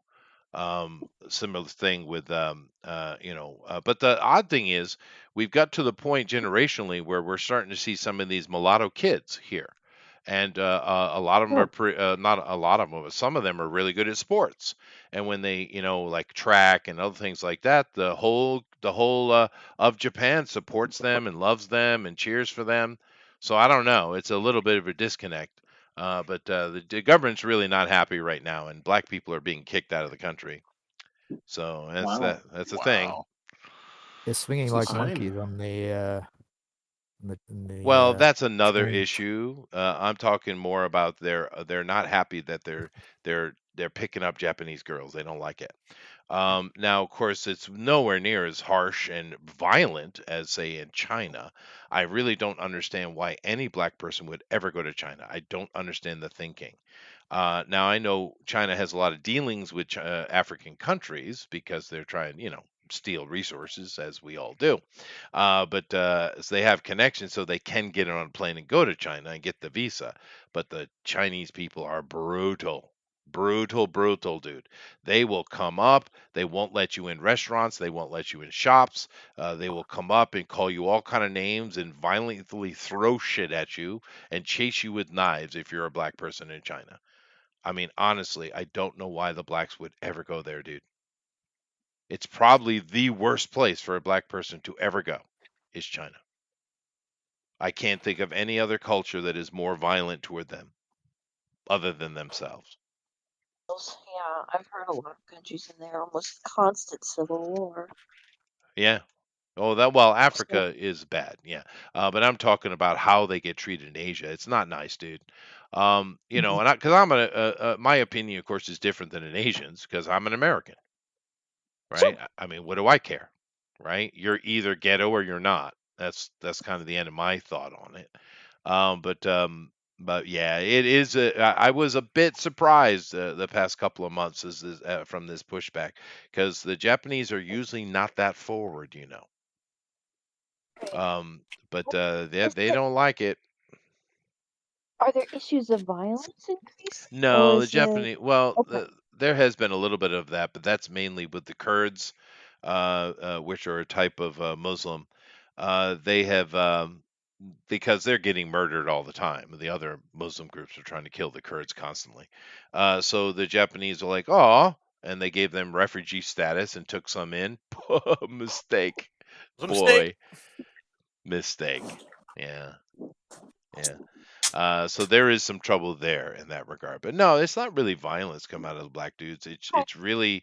Similar thing with, but the odd thing is we've got to the point generationally where we're starting to see some of these mulatto kids here, and a lot of them are not a lot of them, but some of them are really good at sports. And when they, like track and other things like that, the whole of Japan supports them and loves them and cheers for them. So I don't know. It's a little bit of a disconnect. But the government's really not happy right now, and black people are being kicked out of the country. So Wow. that's a thing. Wow. They're swinging It's like insane. monkeys on the Well, that's another screen. issue. I'm talking more about they're not happy that they're picking up Japanese girls. They don't like it. Now, of course, it's nowhere near as harsh and violent as, say, in China. I really don't understand why any black person would ever go to China. I don't understand the thinking. Now, I know China has a lot of dealings with African countries because they're trying, steal resources, as we all do. But so they have connections, so they can get on a plane and go to China and get the visa. But the Chinese people are brutal. Brutal, brutal, dude. They will come up. They won't let you in restaurants. They won't let you in shops. They will come up and call you all kind of names and violently throw shit at you and chase you with knives if you're a black person in China. I mean, honestly, I don't know why the blacks would ever go there, dude. It's probably the worst place for a black person to ever go is China. I can't think of any other culture that is more violent toward them other than themselves. Yeah, I've heard a lot of countries in there almost constant civil war. Yeah. Oh, Africa is bad. Yeah. But I'm talking about how they get treated in Asia. It's not nice, dude. And because my opinion, of course, is different than an Asian's because I'm an American, right? I mean, what do I care, right? You're either ghetto or you're not. That's kind of the end of my thought on it. But yeah, it is. I was a bit surprised the past couple of months from this pushback because the Japanese are usually not that forward, But they don't like it. Are there issues of violence increased? No, Or the is it Japanese. Well, okay? there has been a little bit of that, but that's mainly with the Kurds. which are a type of Muslim. They have because they're getting murdered all the time. The other Muslim groups are trying to kill the Kurds constantly. So the Japanese are like, oh, and they gave them refugee status and took some in. Mistake, It was a mistake. boy, mistake. Yeah, yeah. So there is some trouble there in that regard. But no, it's not really violence come out of the black dudes. It's really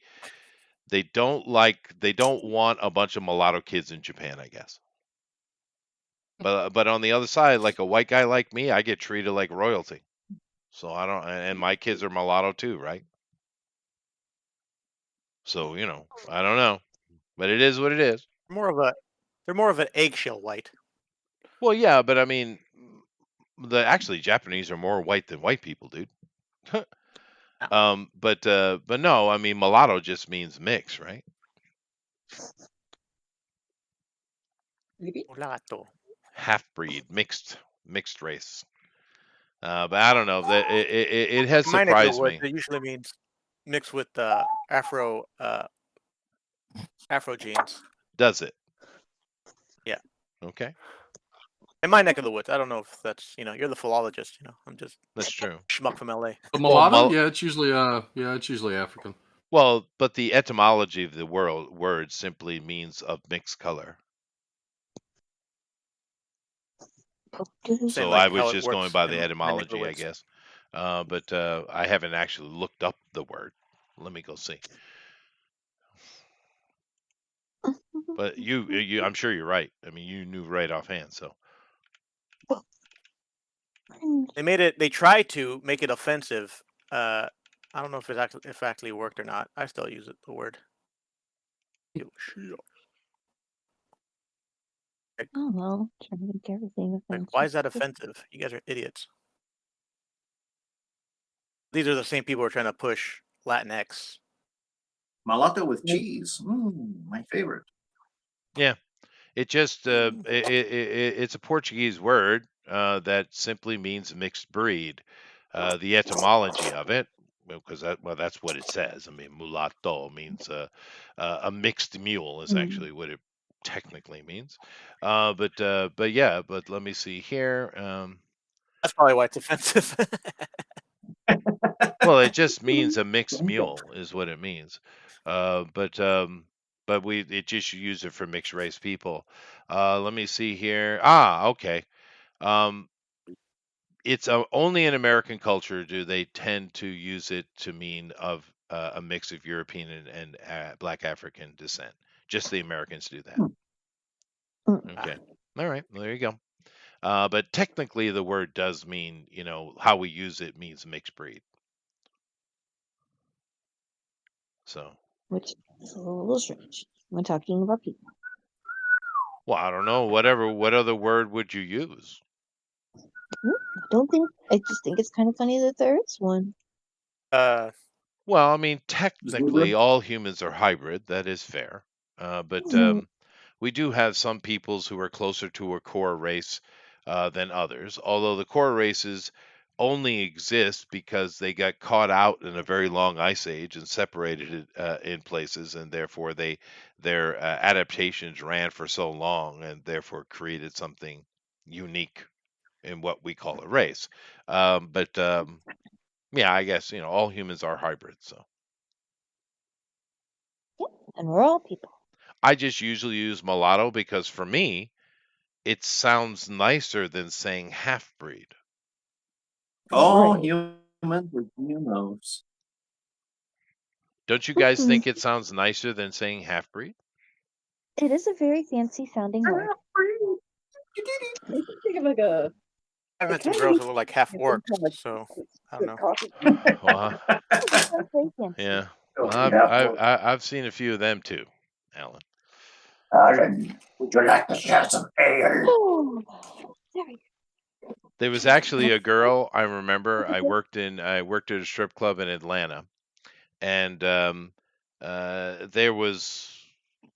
they don't want a bunch of mulatto kids in Japan, I guess. But on the other side, like a white guy like me, I get treated like royalty. So I don't, and my kids are mulatto too, right? So I don't know, but it is what it is. They're more of an eggshell white. Well, yeah, but I mean, actually Japanese are more white than white people, dude. But no, I mean mulatto just means mix, right? Mulatto. Half breed, mixed race. But I don't know that it has In my neck of the surprised woods, me. it usually means mixed with Afro genes. Does it? Yeah. Okay, In my neck of the woods, I don't know if that's you're the philologist. I'm just that's true. schmuck from LA. The mulatto, mul- yeah, it's usually African. Well, but the etymology of the word simply means of mixed color. So I was just going by the etymology, I guess. But I haven't actually looked up the word. Let me go see. But you, I'm sure you're right. I mean, you knew right offhand. So They tried to make it offensive. I don't know if it actually worked or not. I still use the word. Oh well, trying to make everything offensive. Why is that offensive? You guys are idiots. These are the same people who are trying to push Latinx. Mulatto with cheese. My favorite. yeah, it just it's a Portuguese word that simply means mixed breed. The etymology of it, because that's what it says. I mean, mulatto means a mixed mule is actually what it technically means. But yeah, but let me see here. That's probably why it's offensive. Well, it just means a mixed mule is what it means. But it just use it for mixed race people. Let me see here. Okay. Um, it's only in American culture do they tend to use it to mean of a mix of European and Black African descent. Just the Americans do that. Okay. All right. Well, there you go. But technically, the word does mean, how we use it means mixed breed. So. Which is a little strange when talking about people. Well, I don't know. What other word would you use? I just think it's kind of funny that there is one. Well, I mean, technically, all humans are hybrid. That is fair. But we do have some peoples who are closer to a core race than others. Although the core races only exist because they got caught out in a very long ice age and separated in places, and therefore their adaptations ran for so long, and therefore created something unique in what we call a race. But yeah, I guess all humans are hybrids. So and we're all people. I just usually use mulatto because for me, it sounds nicer than saying half breed. All humans with GMOs. Don't you guys think it sounds nicer than saying half breed? It is a very fancy sounding word. Think of like a. I've met some girls that look like half orcs, so I don't know. Well, yeah. Well, I've seen a few of them too, Alan. Would you like to share some ale? There was actually a girl I remember. I worked at a strip club in Atlanta, and there was,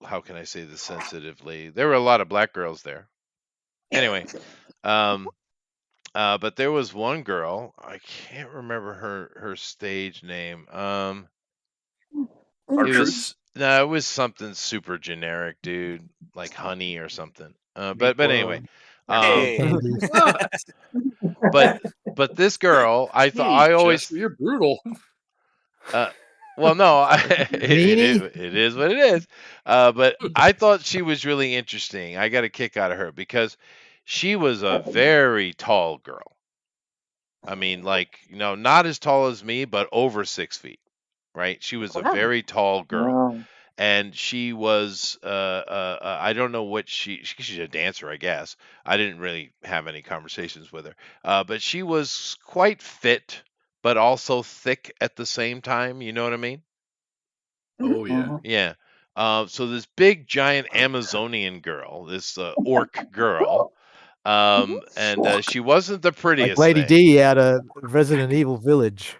how can I say this sensitively? There were a lot of black girls there. Anyway, but there was one girl, I can't remember her stage name. It was No, it was something super generic, dude, like honey or something. But anyway, Sweet Hey. candy. What? but this girl, I thought Jeez, I always Chester, you're brutal. well, no, Meanie? it is what it is. But I thought she was really interesting. I got a kick out of her because she was a very tall girl. I mean, like, not as tall as me, but over 6 feet, right? She was a Wow. very tall girl. Wow. And she was, I don't know what she's a dancer, I guess. I didn't really have any conversations with her. But she was quite fit, but also thick at the same time. You know what I mean? Oh yeah. Mhm. Yeah. So this big giant Amazonian girl, this orc girl, and she wasn't the Like prettiest Lady thing. D out of Resident Evil Village.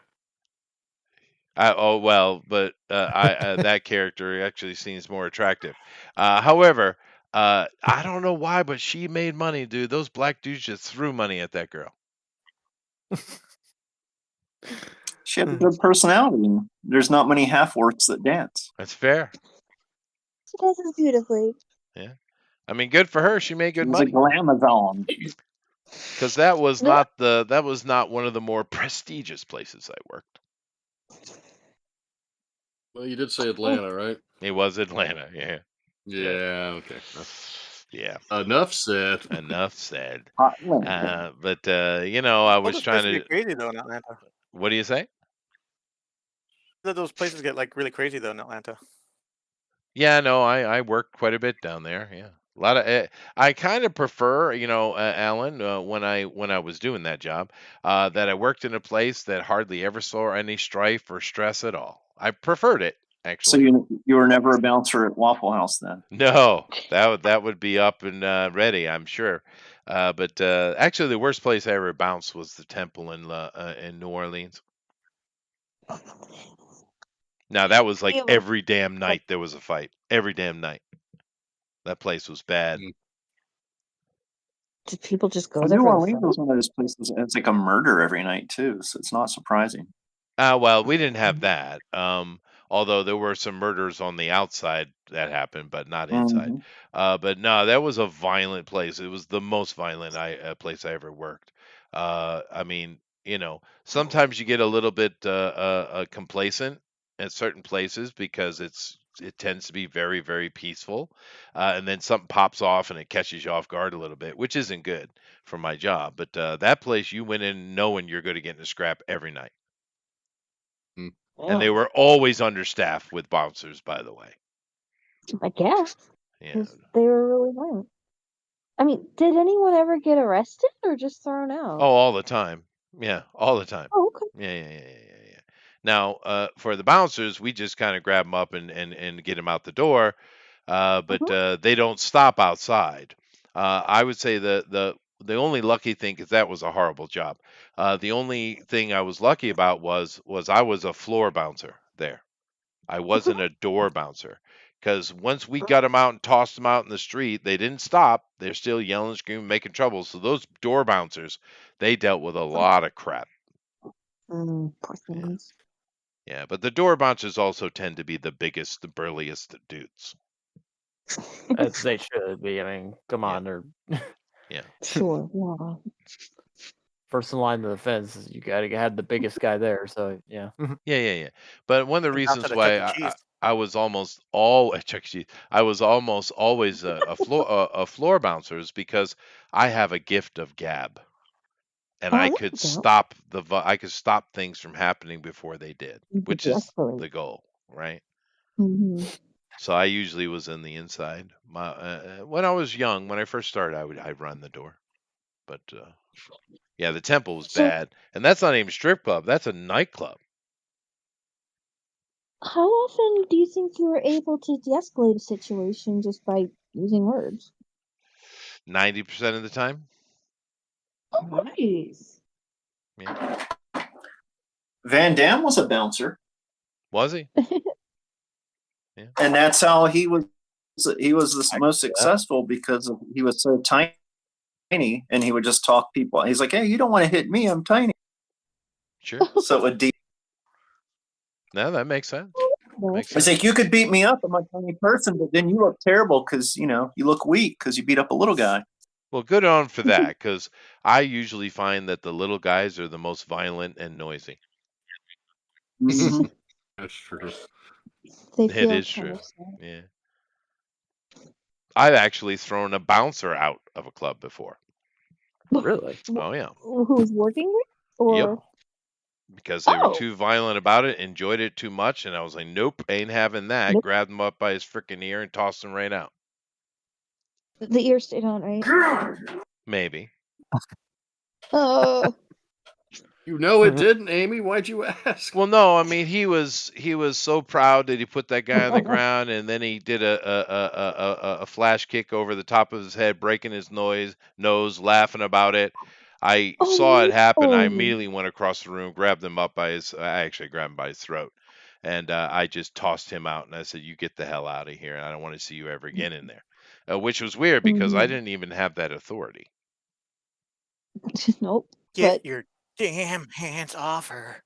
Oh well, but that character actually seems more attractive. However, I don't know why, but she made money, dude. Those black dudes just threw money at that girl. She had a good personality. And there's not many half orcs that dance. That's fair. She dances beautifully. Yeah. I mean, good for her. She made She good was a money glamazon. because that was Yeah. not one of the more prestigious places I worked. Well, you did say Atlanta, right? It was Atlanta. Yeah. Yeah. Okay. Yeah. Enough said. Enough said. Hot Atlanta. But I All was those trying places to. get crazy though in Atlanta. What do you say? Those places get like really crazy though in Atlanta. Yeah, no, I worked quite a bit down there. Yeah, a lot of. I kind of prefer, Alan, when I was doing that job, that I worked in a place that hardly ever saw any strife or stress at all. I preferred it So actually. you were never a bouncer at Waffle House then? No, that would be up and ready, I'm sure. But actually, the worst place I ever bounced was the Temple in New Orleans. Now that was like Yeah, but every damn night there was a fight. Every damn night. That place was bad. do people just go Well, there New for the Orleans fun? is one of those places. It's like a murder every night too, so it's not surprising. Well, we didn't have that. Although there were some murders on the outside that happened, but not inside. Hmm. But no, that was a violent place. It was the most violent place I ever worked. I mean, sometimes you get a little bit complacent at certain places because it tends to be very, very peaceful, and then something pops off and it catches you off guard a little bit, which isn't good for my job. But that place, you went in knowing you're going to get in a scrap every night. And they Yeah, were always understaffed with bouncers, by the way. I guess Yeah. because they were really violent. I mean, did anyone ever get arrested or just thrown Oh, out? all the time. Yeah, all the time. Oh, okay. Yeah. Now, for the bouncers, we just kind of grab them up and get them out the door, but they don't stop outside. I would say the only lucky thing, because that was a horrible job. The only thing I was lucky about was I was a floor bouncer there. I wasn't a door bouncer because once we got them out and tossed them out in the street, they didn't stop. They're still yelling, screaming, making trouble. So those door bouncers, they dealt with a lot of crap. Poor Yeah. things. Yeah, but the door bouncers also tend to be the biggest, the burliest dudes. As they should be. I mean, come Yeah. on, they're Yeah. Sure. Yeah. first in line of defense. You got to have the biggest guy there. So yeah. Yeah. But one of the They bounce reasons at a Chuck why E. Cheese. I was almost all Chuck E. Cheese, I was almost always a floor bouncer is because I have a gift of gab. And I Oh, there could you go. stop I could stop things from happening before they did, You could which is de-escalate. the goal, right? Mm-hmm. So I usually was in the inside. When I was young, when I first started, I'd run the door, but yeah, the Temple was So, bad, and that's not even a strip club. That's a nightclub. how often do you think you were able to de-escalate a situation just by using words? 90% of the time. Oh, nice. Yeah, Van Damme was a bouncer, was he? and that's how he was. He was the most successful because he was so tiny, and he would just talk people. He's like, "Hey, you don't want to hit me. I'm tiny." Sure. So it would No, that makes sense. Makes It's sense. like you could beat me up. I'm a tiny person, but then you look terrible because you look weak because you beat up a little guy. Well, good on for that, because I usually find that the little guys are the most violent and noisy. Mhm. That's true. They It feel is kind true. of sad. Yeah. I've actually thrown a bouncer out of a club before. Really? Oh, yeah. Who's working with? Yep. Or Because they were oh, too violent about it, enjoyed it too much, and I was like, nope, ain't having that. Nope. Grabbed him up by his freaking ear and tossed him right out. the ear stayed on, right? Maybe. Uh, You know it didn't, Amy. Why'd you ask? Well, no, I mean he was so proud that he put that guy on the ground, and then he did a flash kick over the top of his head, breaking his nose, laughing about it. I saw it happen. I oh, immediately went across the room, grabbed him up by his. I actually grabbed him by his throat, and I just tossed him out. And I said, "You get the hell out of here! And I don't want to see you ever again in there." Which was weird because I Mhm. didn't even have that authority. Nope. Get But your damn hands off her.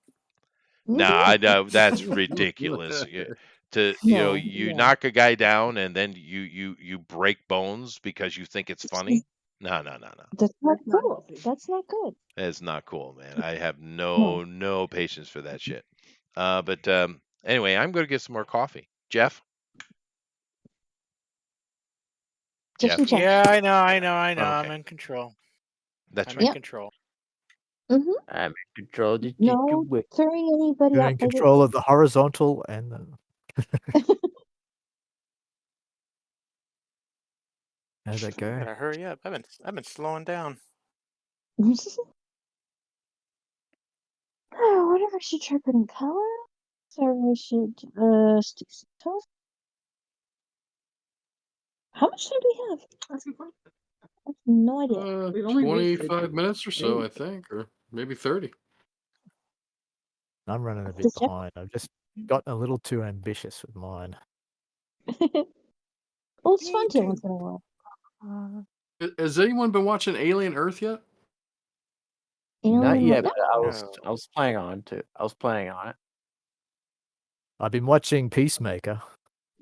Nah, I know that's ridiculous. no, You yeah, knock a guy down and then you break bones because you think it's funny. No, no, no, no. that's not cool. That's not good. That's not cool, man. I have No, no patience for that shit. But anyway, I'm going to get some more coffee. Jeff, just in Jeff. time. Yeah, I know. I'm Okay, in control. that's I'm right. in Yep. control. Mm-hmm. I'm in control of the No situation. throwing anybody You're out in by the control of the horizontal and how'd that I go? gotta hurry up. I've been slowing down. Oh, whatever should try putting color. So we should stick some color. How much time do we have? That's good point. I have no idea. We've only reached 25 minutes or so, I eight. think, or maybe 30. I'm running a bit Does Jeff? behind. I've just gotten a little too ambitious with mine. Well, it's fun Me to too. once in a while. Has anyone been watching Alien Earth yet? Not Alien, yet, no. but I No. was planning on to. I was planning on it. I've been watching Peacemaker.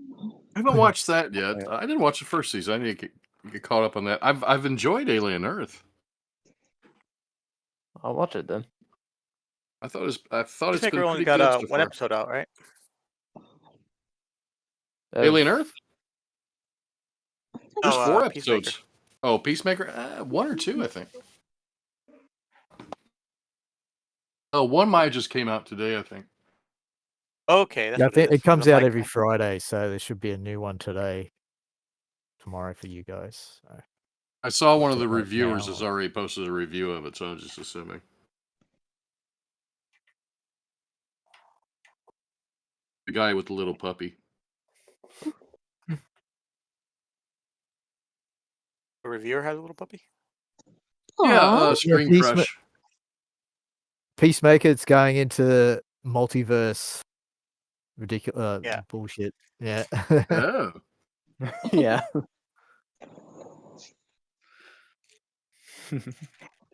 I haven't watched that yet. Yeah. I didn't watch the first season. I need to get caught up on that. I've enjoyed Alien Earth. I'll watch it then. I thought it's Peacemaker been only pretty got good so one far. episode out, right? Alien Earth? There's Oh, 4 Peacemaker. episodes. Oh, Peacemaker? 1 or 2, I think. Oh, one might just came out today, I think. Okay, that's Yeah, I what it think is. it comes 'Cause I'm out like, every Friday, so there should be a new one today, tomorrow for you guys. So, I saw one of watch the it right reviewers now. has already posted a review of it, so I'm just assuming. The guy with the little puppy. a reviewer has a little puppy. Yeah, Aw. Screen Peacema- Crush. Peacemaker, it's going into multiverse ridiculous Yeah. bullshit. Yeah. Oh. Yeah.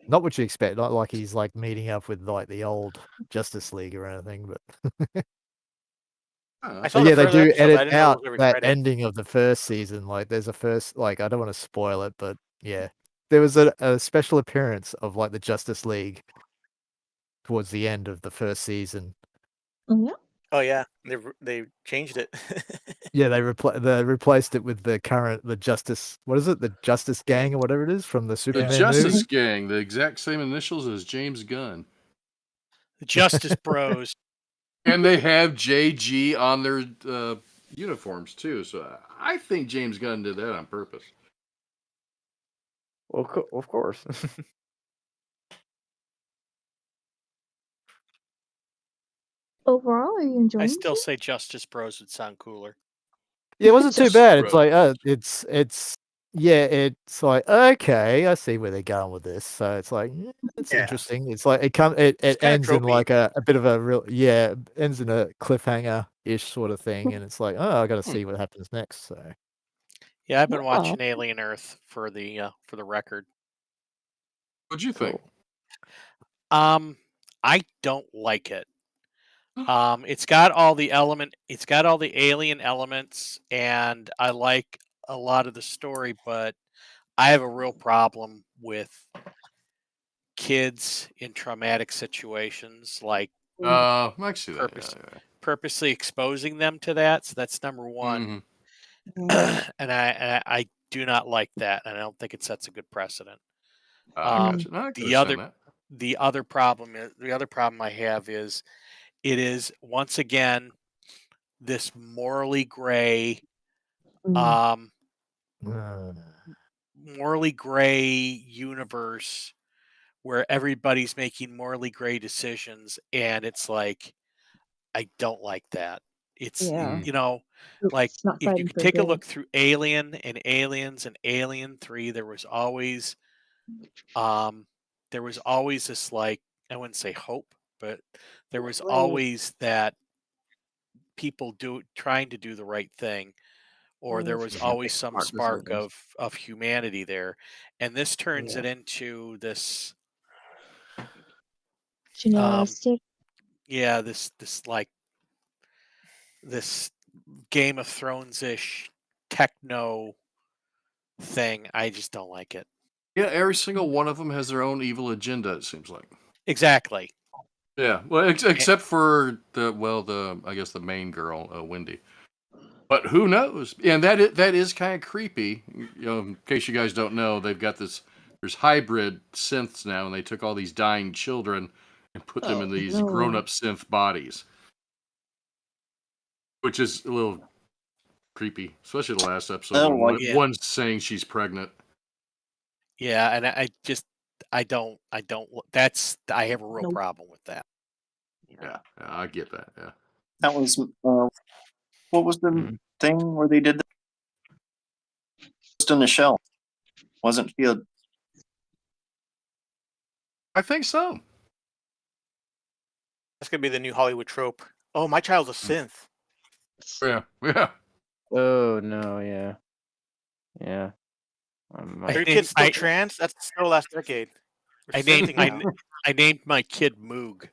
Not what you expect. Not like he's like meeting up with like the old Justice League or anything, but I saw but the yeah, they first do episode, but I edit didn't know it out was every that Friday. ending of the first season. Like, there's a first, like, I don't want to spoil it, but yeah, there was a special appearance of like the Justice League towards the end of the first season. Yeah. Oh yeah, they changed it. Yeah, they replaced it with the Justice. What is it? The Justice Gang or whatever it is from the The Superman Justice movie. Gang, the exact same initials as James Gunn. The Justice Bros. And they have JG on their uniforms too, so I think James Gunn did that on purpose. Well, of course. Overall, are you enjoying I it? still say Justice Bros would sound cooler. Yeah, it wasn't too Justice bad. It's Bros. like, it's like, okay, I see where they're going with this. So it's like, it's Yeah. interesting. It's like it It's kinda ends in tropey. like a bit of a real, ends in a cliffhanger ish sort of thing, and it's like, oh, I got to see what happens next. So Yeah, I've been Yeah. watching Alien Earth for the record. What'd you think? Cool. I don't like it. It's got all the alien elements, and I like a lot of the story, but I have a real problem with kids in traumatic situations, like I can see that. purposely exposing them to that. So that's number one. Mhm. and I do not like that, and I don't think it sets a good precedent. Gotcha. No, I can understand that. The other problem I have is it is once again this morally gray, Mm. morally gray universe where everybody's making morally gray decisions, and it's like I don't like that. It's Yeah. like It's not if you fighting could for take a good. look through Alien and Aliens and Alien 3, there was always this, like, I wouldn't say hope, but there was always that people trying to do the right thing, or there was always some Smart spark decisions. of humanity there, and this turns it into this Gymnastic. this like this Game of Thrones-ish techno thing. I just don't like it. Yeah, every single one of them has their own evil agenda, it seems like. Exactly. Yeah, well, except for I guess the main girl, Wendy. But who knows? And that is kind of creepy. In case you guys don't know, they've got there's hybrid synths now, and they took all these dying children and put them in these grown-up synth bodies, which is a little creepy, especially the last episode when one's saying she's pregnant. Yeah, and I have a real problem with that. Yeah, I get that. Yeah, that was what was the thing where they did Ghost in the Shell? Wasn't she a? I think so. That's gonna be the new Hollywood trope. Oh, my child's a synth. Yeah. Oh no, yeah. Are your kids still trans? That's still last decade. I named my kid Moog.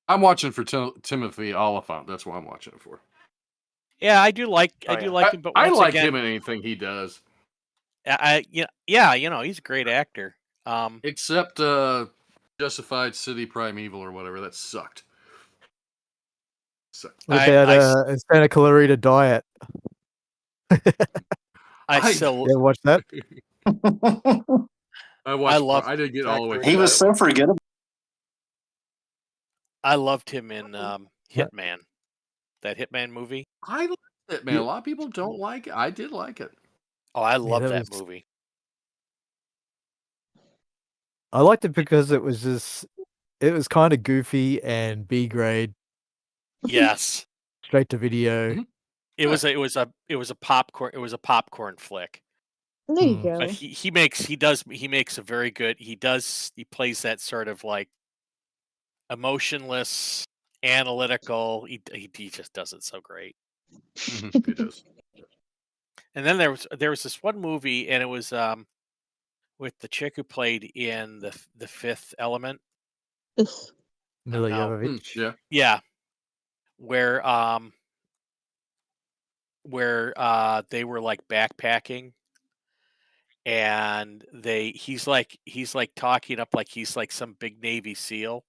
I'm watching for Timothy Oliphant. That's what I'm watching it for. Yeah, I do like him, but I like again, him in anything he does. he's a great actor. Except Justified City Primeval or whatever. That sucked. What about Santa Clarita Diet? I still watch that. I didn't get all the way. He was so forgettable. I loved him in Hitman, that Hitman movie. I liked it, man. A lot of people don't like it. I did like it. Oh, I love that movie. I liked it because it was kind of goofy and B grade. Yes. Straight to video. Mm-hmm. It was a popcorn flick. There you go. But he plays that sort of like emotionless, analytical. He just does it so great. He does. And then there was this one movie, and it was with the chick who played in the Fifth Element. Mila Jovovich. Yeah. Where they were like backpacking, and he's like talking up like he's like some big Navy SEAL,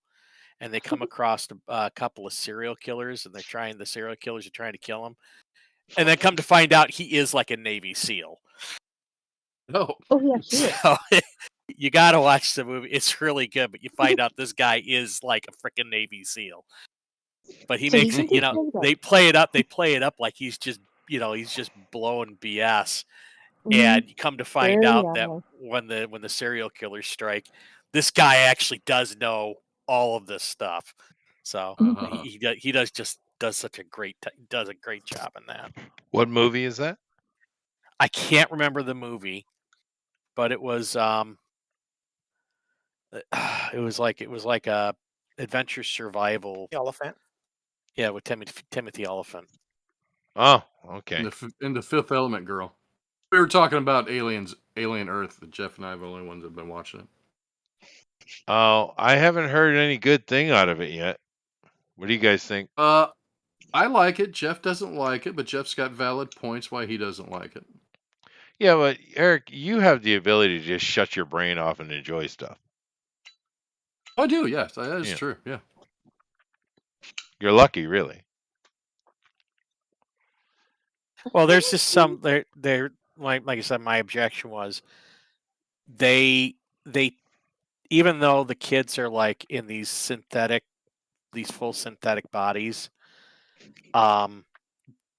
and they come across a couple of serial killers, and the serial killers are trying to kill him, and then come to find out he is like a Navy SEAL. Oh yeah, so you got to watch the movie. It's really good, but you find out this guy is like a freaking Navy SEAL. But he makes it, they play it up like he's just blowing BS. And you come to find out that when the serial killers strike, this guy actually does know all of this stuff. So he does such a great job in that. What movie is that? I can't remember the movie, but it was like a adventure survival. The Elephant. Yeah, with Timothy Oliphant. Oh, okay. In the Fifth Element girl. We were talking about Alien Earth. Jeff and I are the only ones that have been watching it. Oh, I haven't heard any good thing out of it yet. What do you guys think? I like it. Jeff doesn't like it, but Jeff's got valid points why he doesn't like it. Yeah, but Eric, you have the ability to just shut your brain off and enjoy stuff. I do, yes, that is Yeah. true. Yeah. You're lucky, really. Well, there's just some they're like I said, my objection was they even though the kids are like in these full synthetic bodies,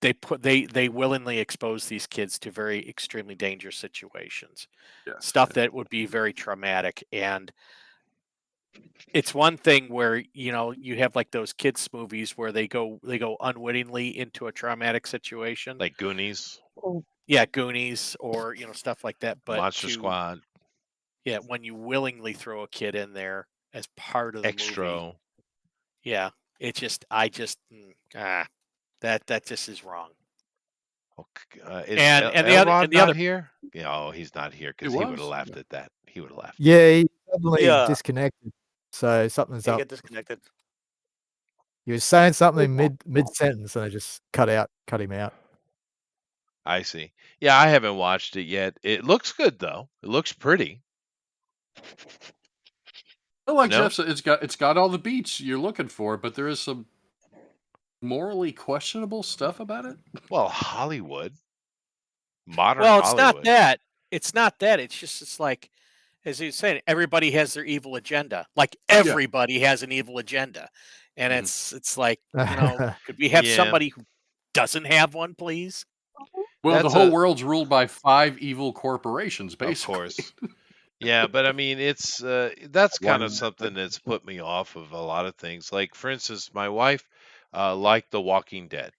they willingly expose these kids to very extremely dangerous situations, Yes. stuff that would be very traumatic. And it's one thing where you have like those kids movies where they go unwittingly into a traumatic situation, Like Goonies, yeah, Goonies, or stuff like that. But Monster Squad, yeah, when you willingly throw a kid in there as part of the movie, yeah, that just is wrong. Is And Elrod the not other here? Yeah, oh, he's not here because He he would have was. laughed at that. He would have laughed. Yeah, he suddenly Yeah. disconnected. So something's They up. get disconnected. He was saying something mid sentence, and I just cut him out. I see. Yeah, I haven't watched it yet. It looks good though. It looks pretty. Well, like No? Jeff said, it's got all the beats you're looking for, but there is some morally questionable stuff about it. Well, Hollywood, modern Well, it's Hollywood. not that. It's not that. It's like, as you saying, everybody has their evil agenda. Like everybody has an evil agenda, and it's like, could we have Yeah. somebody who doesn't have one, please? Well, That's the whole world's ruled by 5 evil corporations, Of basically. course. Yeah, but I mean, it's that's kind of something that's put me off of a lot of things. Like, for instance, my wife liked The Walking Dead,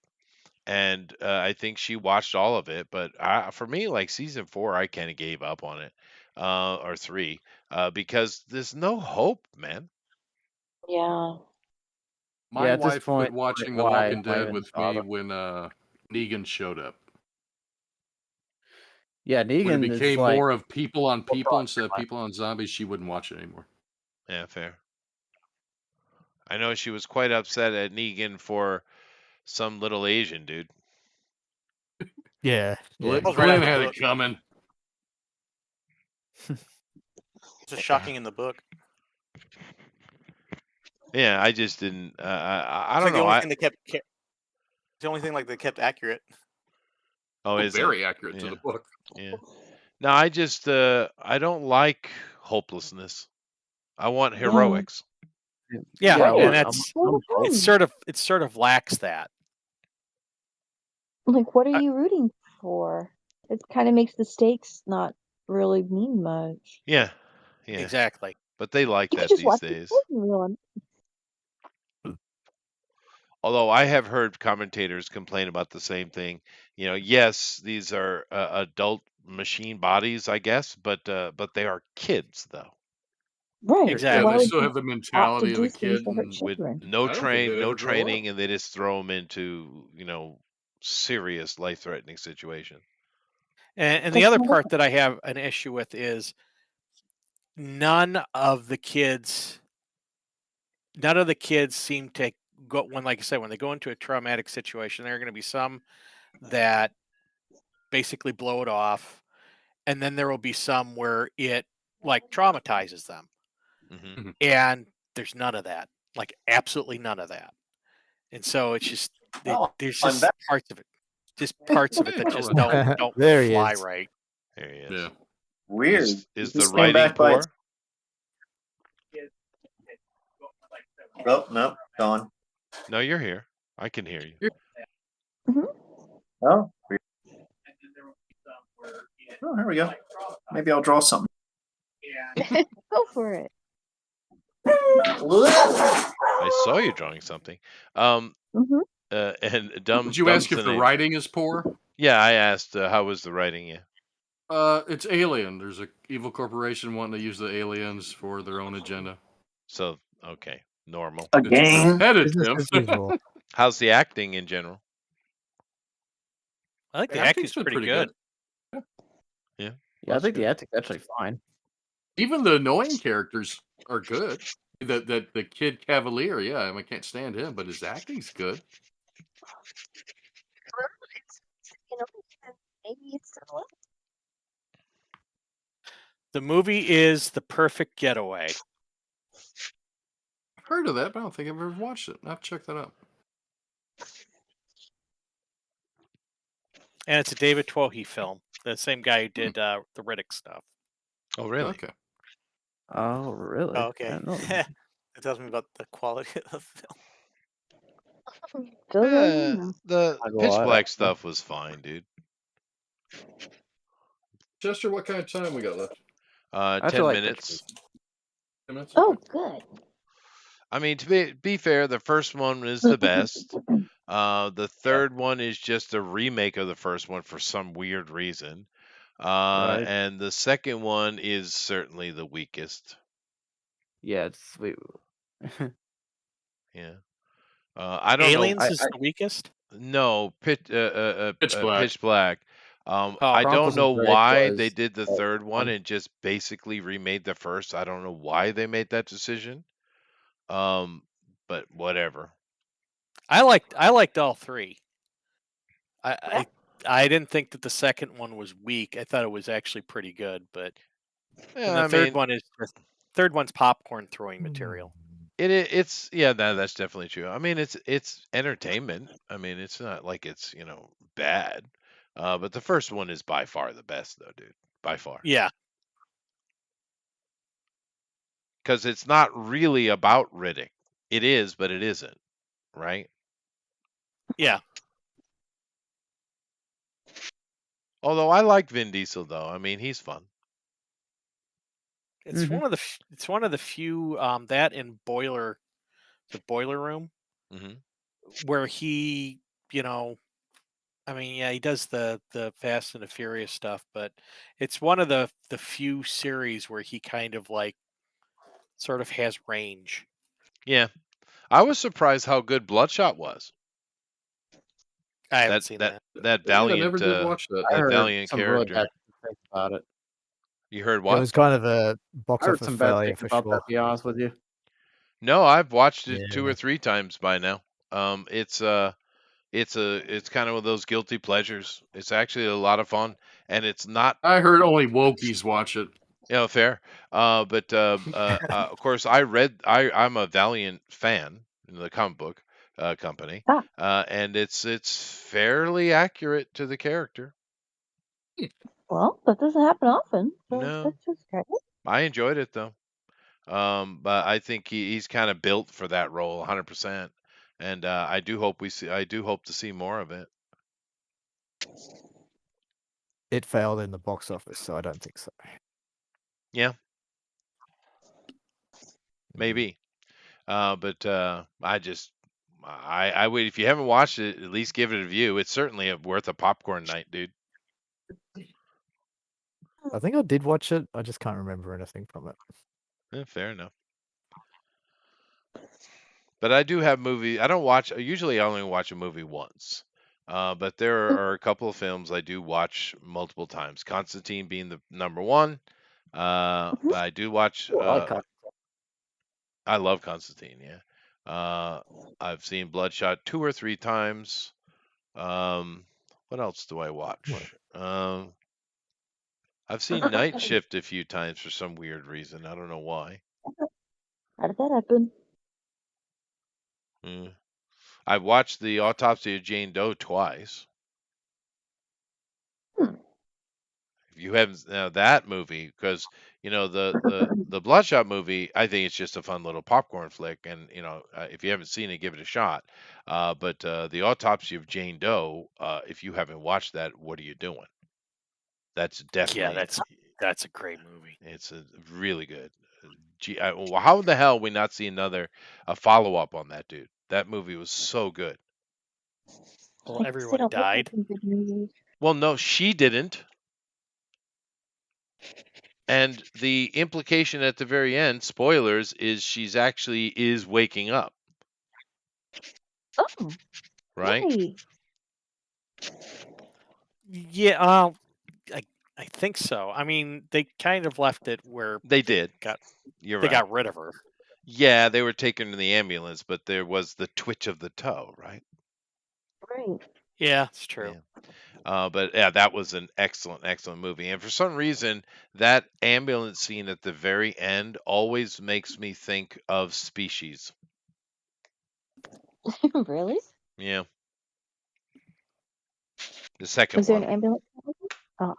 and I think she watched all of it. But for me, like season 4, I kind of gave up on it, or 3, because there's no hope, man. Yeah. My at this wife point, quit watching The why Walking am I Dead even with me when Negan showed up. Yeah, When it Negan is became like more of people on people instead of people on zombies, she wouldn't watch it anymore. Yeah, fair. I know she was quite upset at Negan for some little Asian dude. Yeah. Glenn was right out of the had book. it coming. It's just shocking in the book. Yeah, I just didn't. I It's don't like know. the only thing they kept. It's the only thing like they kept accurate. Oh, is very it? accurate to the book. Yeah. No, I just I don't like hopelessness. I want heroics. Yeah, Yeah, and look, that's I'm it sort of lacks that. Like, what are you rooting for? It kind of makes the stakes not really mean much. Yeah. Exactly. But they like You could that just these watch days. the one. Although I have heard commentators complain about the same thing. Yes, these are adult machine bodies, I guess, but they are kids though. Right. Exactly. Yeah, Why they would still you have the opt to mentality of do the things kid to hurt and With children? no I don't think they'd no ever grow up. training, and they just throw them into serious life-threatening situation. And the other part that I have an issue with is none of the kids seem to go like I said, when they go into a traumatic situation, there are going to be some that basically blow it off, and then there will be some where it like traumatizes them. Mm-hmm. And there's none of that, like absolutely none of that. And so it's just there's just parts of it that just don't There he fly is. right. There he is. Yeah. Weird. Is He the just came writing back by- poor? Oh, no, gone. No, you're here. I can hear you. Oh, weird. Oh, here we go. Maybe I'll draw something. Go for it. I saw you drawing something. And dumb. Did you ask if the writing is poor? Yeah, I asked how was the writing. Yeah. It's alien. There's a evil corporation wanting to use the aliens for their own agenda. So okay, normal. Again. How's the acting in general? I think the acting's pretty good. Yeah, I think the acting's actually fine. Even the annoying characters are good. The kid Cavalier, yeah, I can't stand him, but his acting's good. Maybe it's still up. The movie is The Perfect Getaway. I've heard of that, but I don't think I've ever watched it. I'll have to check that out. And it's a David Twohy film. The same guy who did the Riddick stuff. Oh, really? Okay. Oh, really? Oh, I okay. didn't know that. It tells me about the quality of the film. The I go Pitch out Black after. stuff was fine, dude. Chester, what kind of time we got left? I feel 10 like minutes. 10 minutes? Oh, Okay. good. I mean, to be fair, the first one is the best. The third one is just a remake of the first one for some weird reason. Right. And the second one is certainly the weakest. Yeah, it's sweet. Yeah. I don't Aliens know. is the weakest? No, Pitch Black. Pitch Black. Oh, I don't Chronicles know of Drake why was they did the third one fun. and just basically remade the first. I don't know why they made that decision. But whatever. I liked all three. I didn't think that the second one was weak. I thought it was actually pretty good, but and Yeah, the third one's popcorn throwing material. It's yeah, that's definitely true. I mean, it's entertainment. I mean, it's not like it's bad. But the first one is by far the best, though, dude. By far. Yeah. Because it's not really about Riddick. It is, but it isn't, right? Yeah. Although I like Vin Diesel, though. I mean, he's fun. It's one of the few that in the Boiler Room, where he, I mean, yeah, he does the Fast and the Furious stuff, but it's one of the few series where he kind of like sort of has range. Yeah, I was surprised how good Bloodshot was. I haven't seen that. That valiant. I never did watch that. I heard valiant some character. really bad things about it. You heard It what? was kind of a box I heard office some bad failure things for about sure. that, to be honest with you. No, I've watched it 2 Yeah. or 3 times by now. It's kind of one of those guilty pleasures. It's actually a lot of fun, and it's not. I heard only wokies watch it. Fair. But of course, I'm a Valiant fan in the comic book company, and it's fairly accurate to the character. Well, that doesn't happen often. So No. that's just great. I enjoyed it though. But I think he's kind of built for that role 100%. And I do hope to see more of it. It failed in the box office, so I don't think so. Yeah. Maybe. But I would, if you haven't watched it, at least give it a view. It's certainly worth a popcorn night, dude. I think I did watch it. I just can't remember anything from it. Yeah, fair enough. But I do have movies. I don't watch. Usually, I only watch a movie once. But there are a couple of films I do watch multiple times. Constantine being the number one. But I do watch. I love Constantine. Yeah. I've seen Bloodshot 2 or 3 times. What else do I watch? I've seen Night Shift a few times for some weird reason. I don't know why. How did that happen? I've watched The Autopsy of Jane Doe twice. If you haven't, that movie, because the Bloodshot movie, I think it's just a fun little popcorn flick, and if you haven't seen it, give it a shot. But The Autopsy of Jane Doe, if you haven't watched that, what are you doing? That's definitely that's a great movie. It's a really good. How the hell we not see a follow up on that, dude? That movie was so good. Well, everyone died. Well, no, she didn't. And the implication at the very end, spoilers, is she's actually is waking up. Oh. Right? Yay. Yeah. I think so. I mean, they kind of left it where They did. got You're they right. got rid of her. Yeah, they were taken to the ambulance, but there was the twitch of the toe, right? Right. Yeah, it's true. Yeah. But yeah, that was an excellent movie. And for some reason, that ambulance scene at the very end always makes me think of Species. Really? Yeah. The second Was there an one. ambulance? Oh,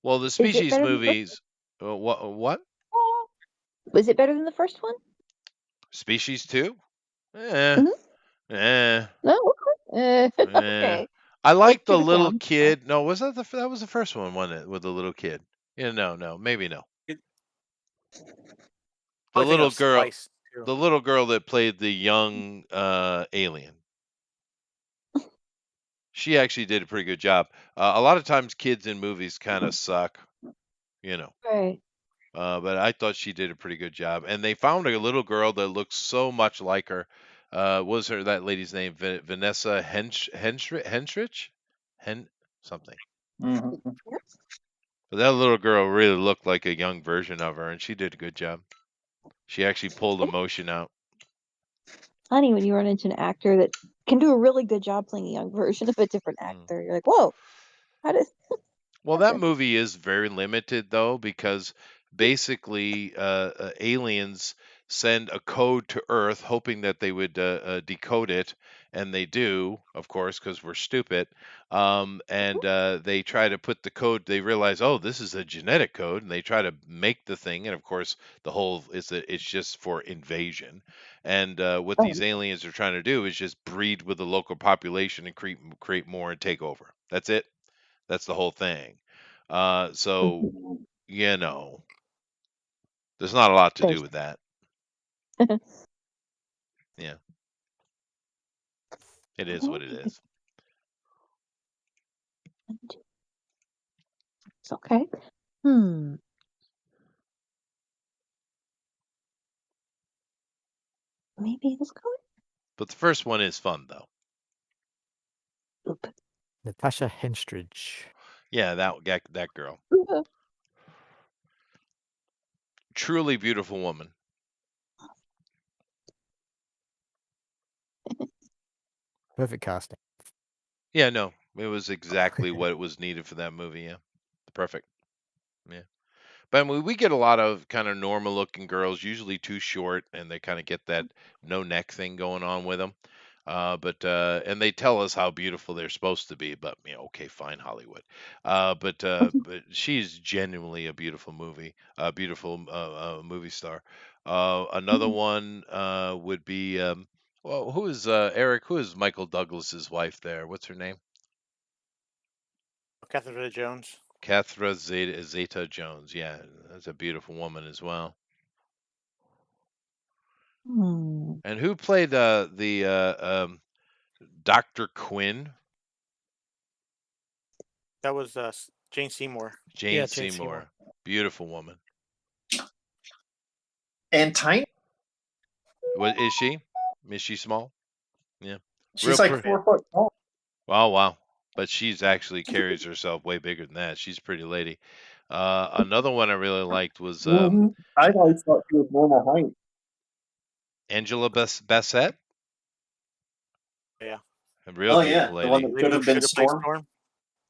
Well, the is it Species better than the first movies. What? one? Was it better than the first one? Species 2? Eh. Mhm. Eh. No. Eh. Okay. I like the Give it little down. kid. No, was that that was the first one, wasn't it? With the little kid. Yeah, no, maybe no. It- The I think little of girl, Splice, too. the little girl that played the young alien. She actually did a pretty good job. A lot of times, kids in movies kind of suck, you know. Right. But I thought she did a pretty good job. And they found a little girl that looked so much like her. What was that lady's name? Vanessa Henrich? Something. Mhm. But that little girl really looked like a young version of her, and she did a good job. She actually pulled emotion out. Funny when you run into an actor that can do a really good job playing a young version of a different actor. You're like, whoa, how does Well, that movie is very limited though, because basically aliens send a code to Earth hoping that they would decode it, and they do, of course, because we're stupid. And they try to put the code. They realize, oh, this is a genetic code, and they try to make the thing. And of course, the whole is that it's just for invasion. And what Oh, these aliens are trying to do is just breed with the local population and create more and take over. That's it. That's the whole thing. So, mhm. you know, there's not a lot to do There's with that. Yeah, it is what it is. It's okay. Hmm. Maybe let's go. But the first one is fun, though. Oop. Natasha Henstridge. Yeah, that girl. Truly beautiful woman. Perfect casting. Yeah, no, it was exactly what it was needed for that movie. Yeah, perfect. Yeah. But I mean, we get a lot of kind of normal looking girls, usually too short, and they kind of get that no neck thing going on with them. And they tell us how beautiful they're supposed to be, but okay, fine, Hollywood. But she's genuinely a beautiful movie star. Another one would be well, who is Eric? Who is Michael Douglas's wife there? What's her name? Catherine Zeta-Jones. Catherine Zeta-Jones. Yeah, that's a beautiful woman as well. Hmm. And who played the Dr. Quinn? That was Jane Seymour. Jane Yeah, Jane Seymour. Beautiful woman. And tiny. What is she? Is she small? Yeah. She's like 4 foot tall. Oh wow. But she's actually carries herself way bigger than that. She's a pretty lady. Another one I really liked was I always thought she was normal height. Angela Bassett. Yeah. A real beautiful yeah, lady. the one that could have been Storm.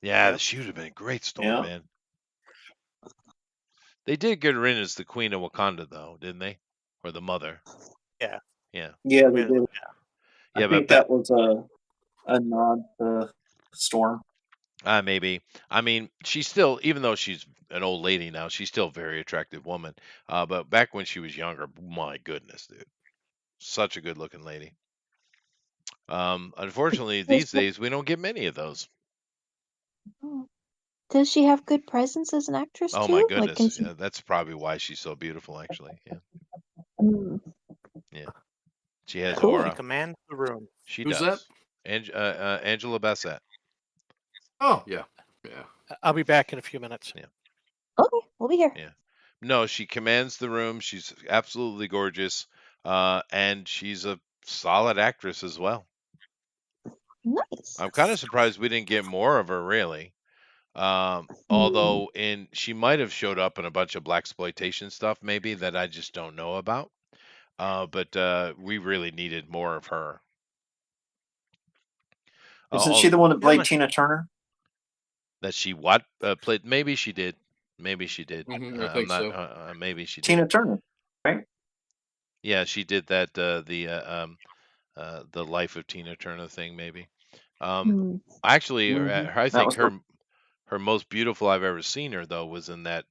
Yeah, Yep. she would have been a great Storm, man. They did get her in as the Queen of Wakanda, though, didn't they? Or the Mother? Yeah. Yeah. Yeah, they did. Yeah, I think that was a nod to Storm. Maybe. I mean, she's still, even though she's an old lady now, she's still a very attractive woman. But back when she was younger, my goodness, dude, such a good-looking lady. Unfortunately, these days we don't get many of those. Does she have good presence as an actress Oh too? my Like, goodness, yeah, that's probably why she's so beautiful. Actually, yeah, yeah, she has Cool. aura. She commands the room. She Who's does. that? Angela Bassett. Oh yeah, yeah. I'll be back in a few minutes. Yeah. Okay, we'll be here. Yeah. No, she commands the room. She's absolutely gorgeous, and she's a solid actress as well. Nice. I'm kind of surprised we didn't get more of her, really. Although she might have showed up in a bunch of blaxploitation stuff, maybe that I just don't know about. But we really needed more of her. Isn't she the one that Yeah, played Tina Turner? That she what played? Maybe she did. Maybe she did. I I'm think not. so. Maybe she did. Tina Turner, right? Yeah, she did that. The Life of Tina Turner thing, maybe. Actually, I That think was her. her most beautiful I've ever seen her though was in that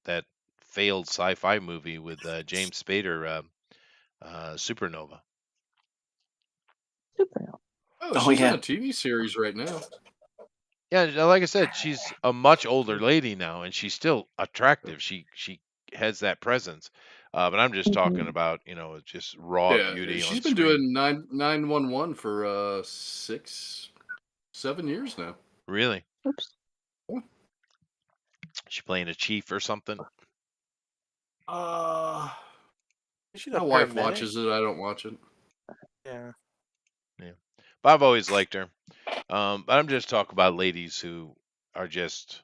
failed sci-fi movie with James Spader, Supernova. Supernova. Oh, Oh, she's yeah. in a TV series right now. Yeah, like I said, she's a much older lady now, and she's still attractive. She has that presence. But I'm just talking about just raw Yeah, beauty she's on been screen. doing 911 for 6-7 years now. Really? Oops. She playing a chief or something? She's My a wife paramedic. watches it. I don't watch it. Yeah. Yeah. But I've always liked her. But I'm just talking about ladies who are just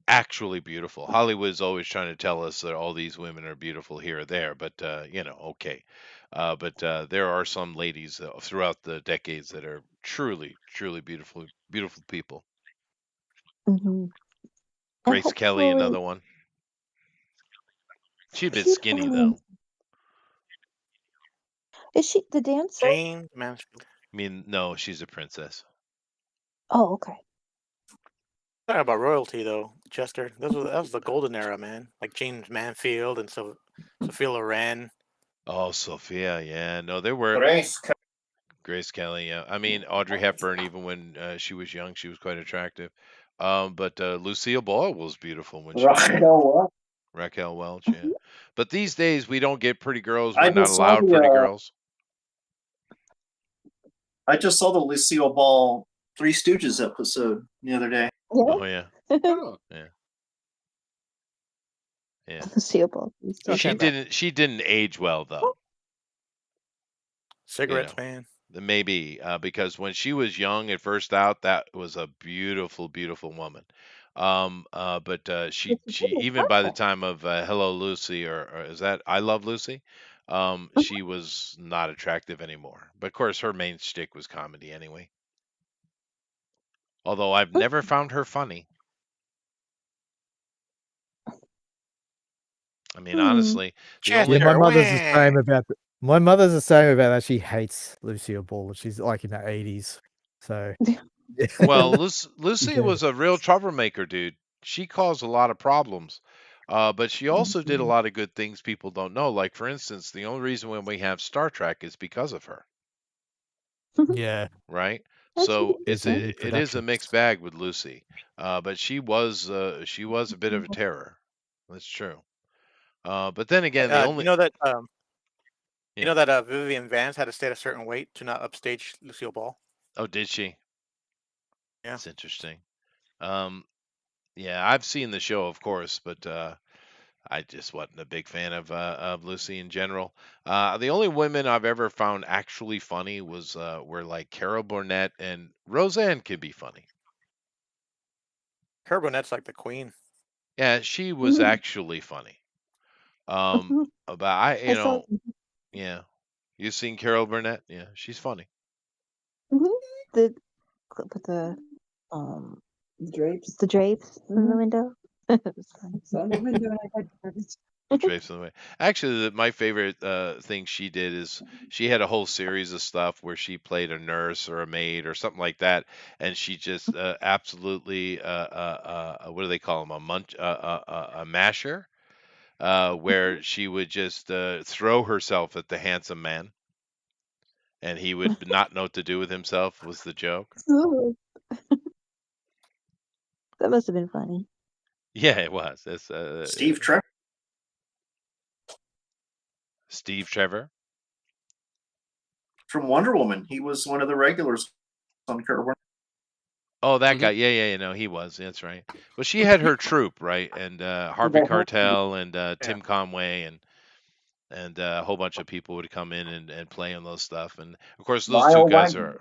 actually beautiful. Hollywood's always trying to tell us that all these women are beautiful here or there, but okay. But there are some ladies throughout the decades that are truly, truly beautiful, beautiful people. And Grace Kelly, hopefully, another one. She's a bit she skinny probably though. is she the dancer? Jane Mansfield. I mean, no, she's a princess. Oh, okay. Talking about royalty though, Chester. That was the golden era, man. Like James Mansfield and Sophia Loren. Oh, Sophia, yeah. No, there were Grace Kelly, yeah. I mean, Audrey Hepburn, even when she was young, she was quite attractive. But Lucille Ball was beautiful when she was young. Raquel Welch, yeah. But these days, we don't get pretty girls. We're I not just saw allowed pretty girls. the Lucille Ball Three Stooges episode the other day. Oh yeah, Oh, yeah, yeah. Lucille Ball. She didn't age well though. Cigarettes, man. Maybe because when she was young at first out, that was a beautiful, beautiful woman. But she even by the time of Hello Lucy or is that I Love Lucy, she was not attractive anymore. But of course, her main shtick was comedy anyway. Although I've never found her funny. I mean, honestly, the Chester, only Yeah, my mother's the wah! same about my mother's the same about that. She hates Lucille Ball. She's like in her 80s. So well, Lucy Yeah. was a real troublemaker, dude. She caused a lot of problems. But she also did a lot of good things people don't know. Like, for instance, the only reason when we have Star Trek is because of her, Yeah. right? That's So interesting. it is a mixed bag with Lucy. But she was a bit of a terror. That's true. But then again, the only You know that yeah. Vivian Vance had to stay at a certain weight to not upstage Lucille Ball. Oh, did she? Yeah. That's interesting. Um, yeah, I've seen the show, of course, but I just wasn't a big fan of Lucy in general. The only women I've ever found actually funny were like Carol Burnett and Roseanne can be funny. Carol Burnett's like the queen. Yeah, she was actually funny. But I saw yeah. You seen Carol Burnett? Yeah, she's funny. the clip with the Drapes. the drapes in the window. It was funny. So in the window, I got nervous. Drapes in the way. Actually, my favorite thing she did is she had a whole series of stuff where she played a nurse or a maid or something like that, and she just absolutely what do they call them, a masher, where she would just throw herself at the handsome man, and he would not know what to do with himself. Was the joke? That must have been funny. Yeah, it was. It's Steve Trevor. Steve Trevor. From Wonder Woman. He was one of the regulars on Carol Burnett. Oh, that guy. Yeah, no, he was. That's right. Well, she had her troupe, right? And Harvey Keitel and Tim Conway and a whole bunch of people would come in and play on those stuff. And of course, those two Lyle guys Wagner. are,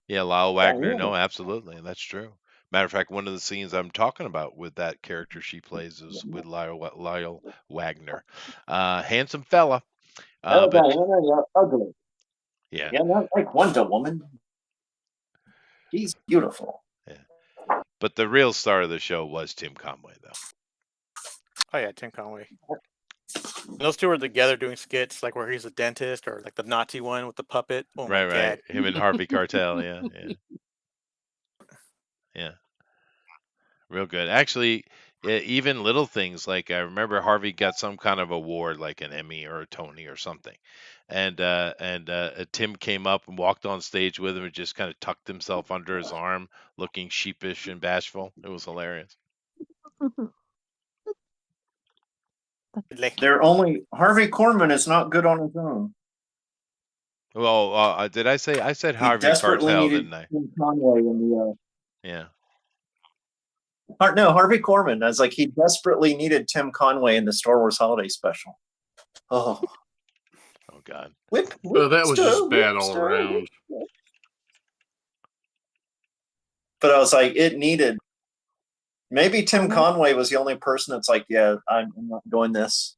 yeah, Lyle Wagner. No, absolutely, that's true. Matter of fact, one of the scenes I'm talking about with that character she plays is with Lyle Wagner. Handsome fella. But you're ugly. yeah. You're not like Wonder Woman. She's beautiful. Yeah. But the real star of the show was Tim Conway, though. Oh yeah, Tim Conway. And those two are together doing skits, like where he's a dentist, or like the Nazi one with the puppet. Oh my Right. god. Him and Harvey Keitel, yeah. Real good. Actually, even little things like I remember Harvey got some kind of award, like an Emmy or a Tony or something, and Tim came up and walked on stage with him and just kind of tucked himself under his arm, looking sheepish and bashful. It was hilarious. They're only Harvey Korman is not good on his own. Well, did I say I said He Harvey desperately Keitel, needed didn't I? Tim Conway in the. Yeah. No, Harvey Korman. I was like, he desperately needed Tim Conway in the Star Wars Holiday Special. Oh God. Well, that was just bad all around. But I was like, it needed. Maybe Tim Conway was the only person that's like, yeah, I'm not doing this.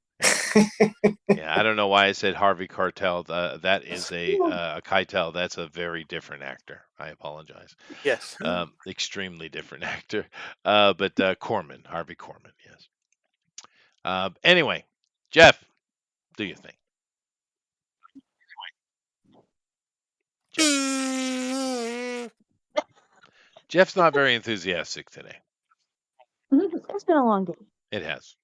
Yeah, I don't know why I said Harvey Keitel. That is a Keitel. That's a very different actor. I apologize. Yes. Extremely different actor. But Corman, Harvey Korman, yes. Anyway, Jeff, do you think? Jeff's not very enthusiastic today. It's been a long day. It has.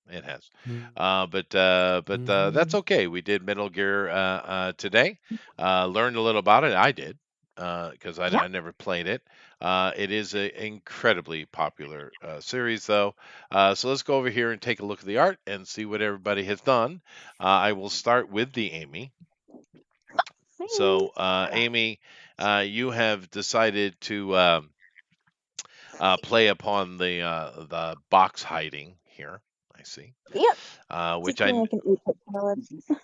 But that's okay. We did Metal Gear today. Learned a little about it. I did because I never played it. It is an incredibly popular series, though. So let's go over here and take a look at the art and see what everybody has done. I will start with the Amy. So Amy, you have decided to play upon the box hiding here. I see. Yep. Which I can eat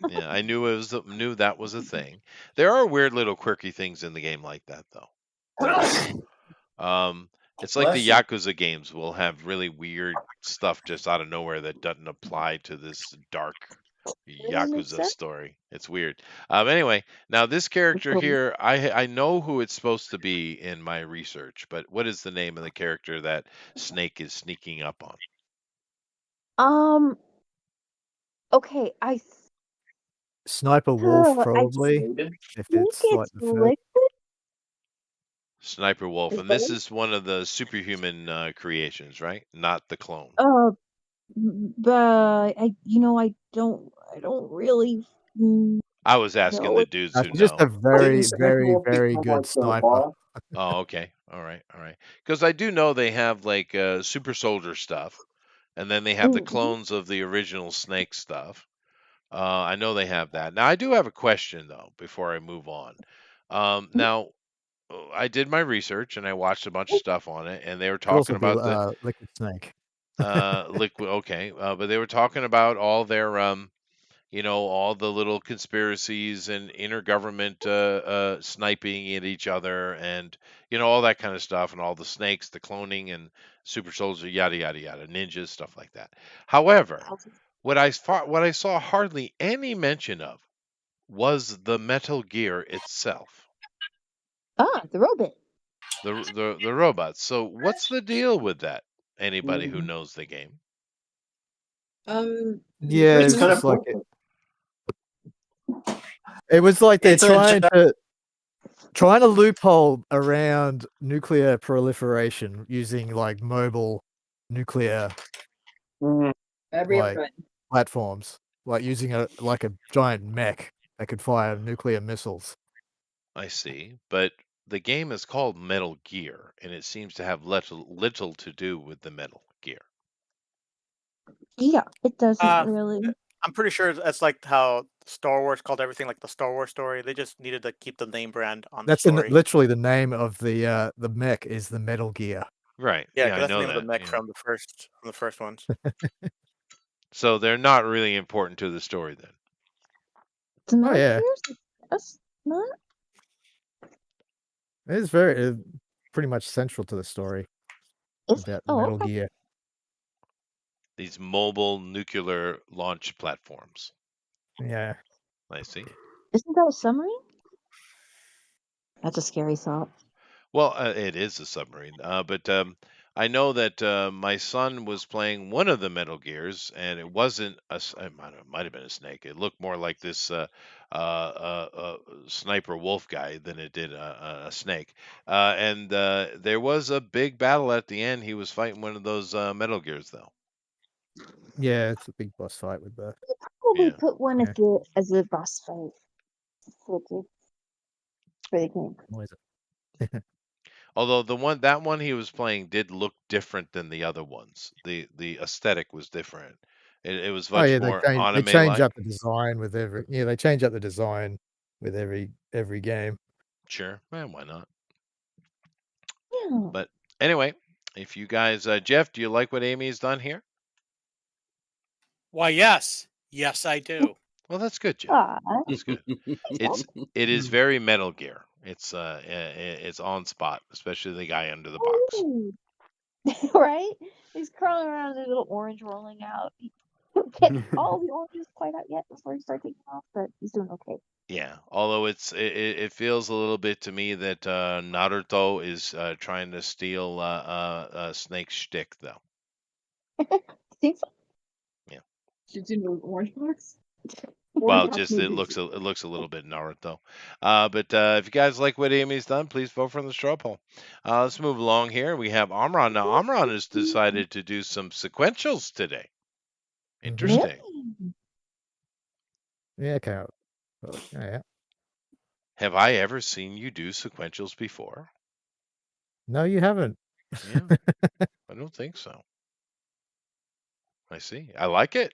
yeah, I knew that was a thing. There are weird little quirky things in the game like that, though. It's like the Yakuza games will have really weird stuff just out of nowhere that doesn't apply to this dark Yakuza story. It's weird. Anyway, now this character here, I know who it's supposed to be in my research, but what is the name of the character that Snake is sneaking up on? Okay, Sniper Wolf, probably. If it's like the Liquid. Sniper Wolf, and this is one of the superhuman creations, right? Not the clone. But I don't really. I was asking the dudes who know. Just a very, very, very good sniper. Oh, okay. All right. Because I do know they have like super soldier stuff, and then they have the clones of the original Snake stuff. I know they have that. Now I do have a question though before I move on. Now I did my research and I watched a bunch of stuff on it, and they were talking about the Liquid Snake. liquid. Okay, but they were talking about all their all the little conspiracies and intergovernment sniping at each other, and all that kind of stuff, and all the snakes, the cloning, and super soldier, yada yada yada, ninjas, stuff like that. However, what I saw hardly any mention of was the Metal Gear itself. The robot. The robots. So what's the deal with that? Anybody who knows the game? Yeah, it's kind of like it was like they're trying to loophole around nuclear proliferation using like mobile nuclear platforms, like using a giant mech that could fire nuclear missiles. I see, but the game is called Metal Gear, and it seems to have little to do with the Metal Gear. Yeah, it doesn't really. I'm pretty sure that's like how Star Wars called everything like the Star Wars story. They just needed to keep the name brand on the story. Literally the name of the mech is the Metal Gear. Right. Yeah, I that's know the name that. of the mech from the first ones. So they're not really important to the story then. Oh yeah, that's not. It's very pretty much central to the story. about the Metal okay. Gear. These mobile nuclear launch platforms. Yeah. I see. Isn't that a submarine? That's a scary thought. Well, it is a submarine, but I know that my son was playing one of the Metal Gears, and it wasn't it might have been a snake. It looked more like this sniper wolf guy than it did a snake. And there was a big battle at the end. He was fighting one of those Metal Gears, though. Yeah, it's a big boss fight with the. You probably Yeah. put one Yeah. as a boss fight for the game. What is it? Although that one he was playing did look different than the other ones. The aesthetic was different. It was Oh much yeah, more they change anime-like. up the design with every. Yeah, they change up the design with every game. Sure, why not? Yeah. But anyway, if you guys, Jeff, do you like what Amy's done here? Why, yes. Yes, I do. Well, that's good, Jeff. Aw. That's good. It is very Metal Gear. It's on spot, especially the guy under the box. Ooh. Right? He's crawling around with a little orange rolling out. He can't get all the oranges quite out yet before he starts taking off, but he's doing okay. Yeah, although it feels a little bit to me that Naruto is trying to steal Snake's shtick, though. Seems Yeah. Shoots into an orange box. Well, Orange box just it movies. looks a little bit Naruto. But if you guys like what Amy's done, please vote for the straw poll. Let's move along here. We have Amron. Now, Amron has decided to do some sequentials today. Interesting. Yeah, okay. Well, yeah. Have I ever seen you do sequentials before? No, you haven't. Yeah, I don't think so. I see. I like it.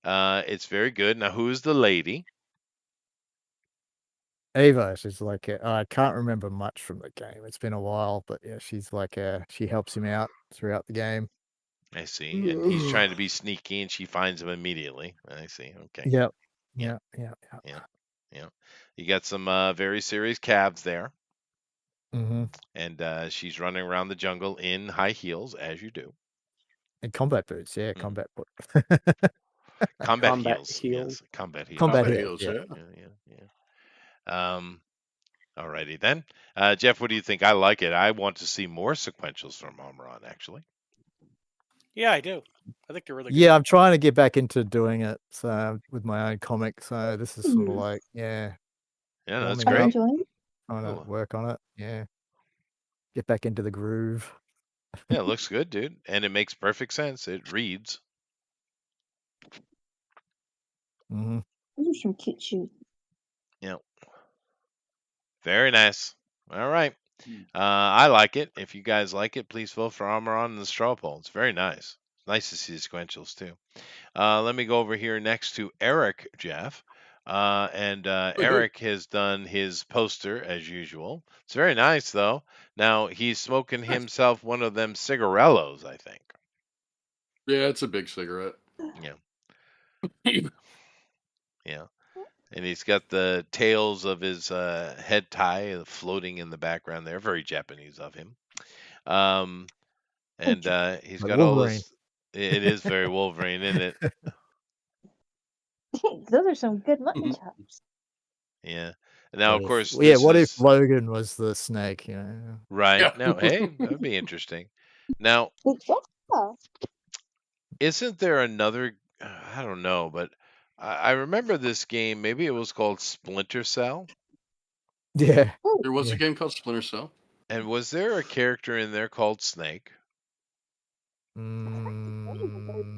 It's very good. Now, who is the lady? Ava, she's like I can't remember much from the game. It's been a while, but yeah, she's like she helps him out throughout the game. I see. And he's trying to be sneaky, and she finds him immediately. I see. Okay. Yep. Yeah. Yeah. You got some very serious calves there, Mm-hmm. and she's running around the jungle in high heels, as you do. And combat boots, yeah, combat boot. Combat Combat heels. heels. Yes, combat heels. Combat Combat heels, heels, yeah. Yeah. Alrighty then. Jeff, what do you think? I like it. I want to see more sequentials from Amron, actually. Yeah, I do. I think they're really good. Yeah, I'm trying to get back into doing it with my own comic. So this is sort of like, yeah. Yeah, no, that's Are you great. enjoying it? Trying Cool. to work on it. Yeah. Get back into the groove. Yeah, it looks good, dude. And it makes perfect sense. It reads. Mm-hmm. Those are some cute shoes. Yeah. Very nice. All right. I like it. If you guys like it, please vote for Armoron in the straw poll. It's very nice. It's nice to see the sequentials too. Let me go over here next to Eric, Jeff. And Eric has done his poster as usual. It's very nice though. Now he's smoking himself one of them cigarellos, I think. Yeah, it's a big cigarette. Yeah. Yeah. And he's got the tails of his head tie floating in the background there. Very Japanese of him. And he's Like got all Wolverine. this. It is very Wolverine, isn't it? Those are some good mutton chops. Yeah. Now, of course, Yeah, this what is if Logan was the snake? You know? right. Yeah. Now, hey, that would be interesting. Now, Yeah. isn't there another? I don't know, but I remember this game. Maybe it was called Splinter Cell. Yeah. There was Yeah. a game called Splinter Cell. And was there a character in there called Snake?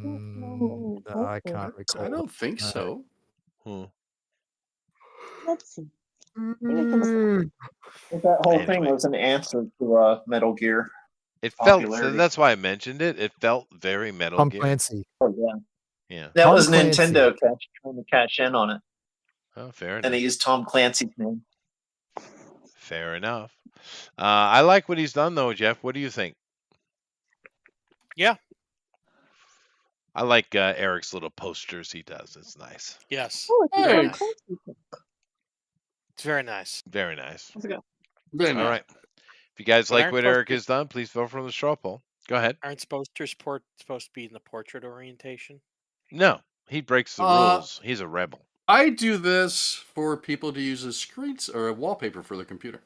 No, I can't recall. I don't think No. so. Let's see. Maybe we can look That whole thing Anyway. was an answer to Metal Gear. It felt. Popularity. That's why I mentioned it. It felt very Metal Tom Gear. Clancy. Oh yeah, Yeah. that Tom was Clancy. Nintendo trying to cash in on it, Oh, fair and they enough. used Tom Clancy's name. Fair enough. I like what he's done, though, Jeff. What do you think? Yeah. I like Eric's little posters he does. It's nice. Yes. Oh, it's a Hey. Tom Clancy book. It's very nice. Very nice. Let's go. Very All nice. right. If you guys But like Iron what Plus Eric is- has done, please vote for the straw poll. Go ahead. Aren't posters supposed to be in the portrait orientation? No, he breaks the rules. He's a rebel. I do this for people to use as screens or a wallpaper for their computer.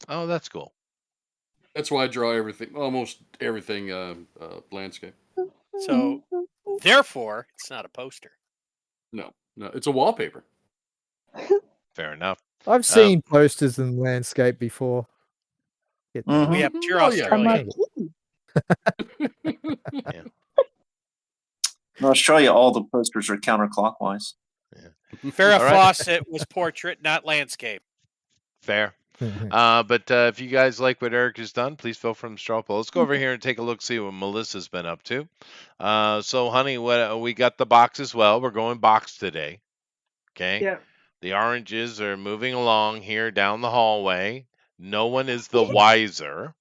Oh, that's cool. That's why I draw everything, almost everything, landscape. So, therefore, it's not a poster. No, it's a wallpaper. Fair enough. I've seen posters in landscape before. Get that. We have pure Oh, yeah. Australia. Yeah. In Australia, all the posters are counterclockwise. Farrah All right. Fawcett was portrait, not landscape. Fair. But if you guys like what Eric has done, please feel free to straw poll. Let's go over here and take a look, see what Melissa's been up to. So, honey, what we got the box as well. We're going box today. Okay. Yeah. The oranges are moving along here down the hallway. No one is the wiser.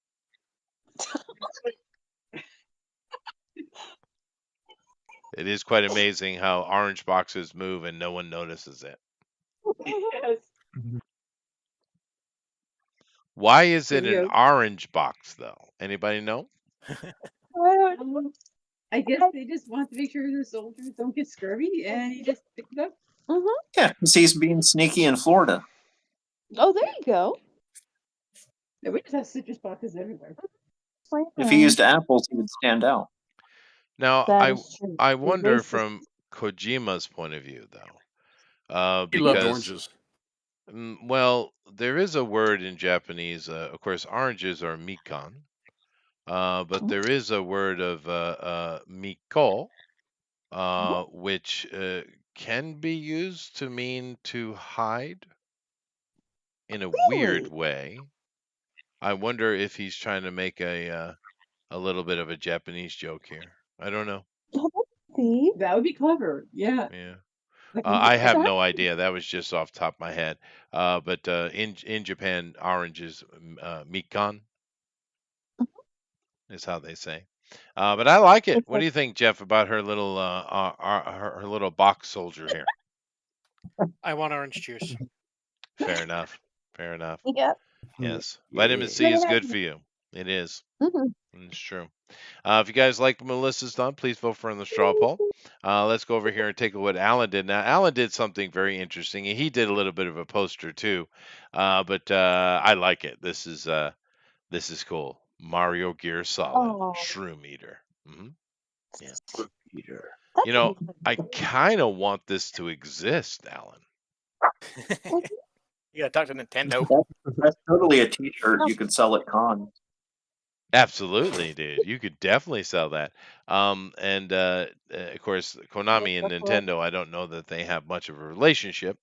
It is quite amazing how orange boxes move and no one notices it. Yes. Why is it There an you go. orange box, though? Anybody know? I guess they just want to make sure the soldiers don't get scurvy, and he just picked it up. Yeah, because he's being sneaky in Florida. Oh, there you go. Yeah, we just have citrus boxes everywhere. If he used apples, he would stand out. Now, That is true. I You're wonder racist. from Kojima's point of view, though, He loved because oranges. well, there is a word in Japanese. Of course, oranges are mikan, but there is a word of miko, which can be used to mean to hide in a weird Really? way. I wonder if he's trying to make a little bit of a Japanese joke here. I don't know. See? That would be clever. Yeah. Yeah. Like, I have no Exactly. idea. That was just off the top of my head. But in Japan, orange is mikan is how they say. But I like it. It's What do like, you think, Jeff, about her little her little box soldier here? I want orange juice. Fair enough. Fair enough. yep. Yes, vitamin C is good for you. It is. Mhm. It's true. If you guys like what Melissa's done, please vote for her in the straw poll. Let's go over here and take a look at what Alan did. Now, Alan did something very interesting, and he did a little bit of a poster too. But I like it. This is cool. Mario Gear Solid Oh, Shroom Eater. hmm Yeah. that's You know, a good I one. kind of want this to exist, Alan. You gotta talk to Nintendo. That's totally a T-shirt you could sell at cons. Absolutely, dude. You could definitely sell that. And of course, Konami and Nintendo, I don't know that they have much of a relationship.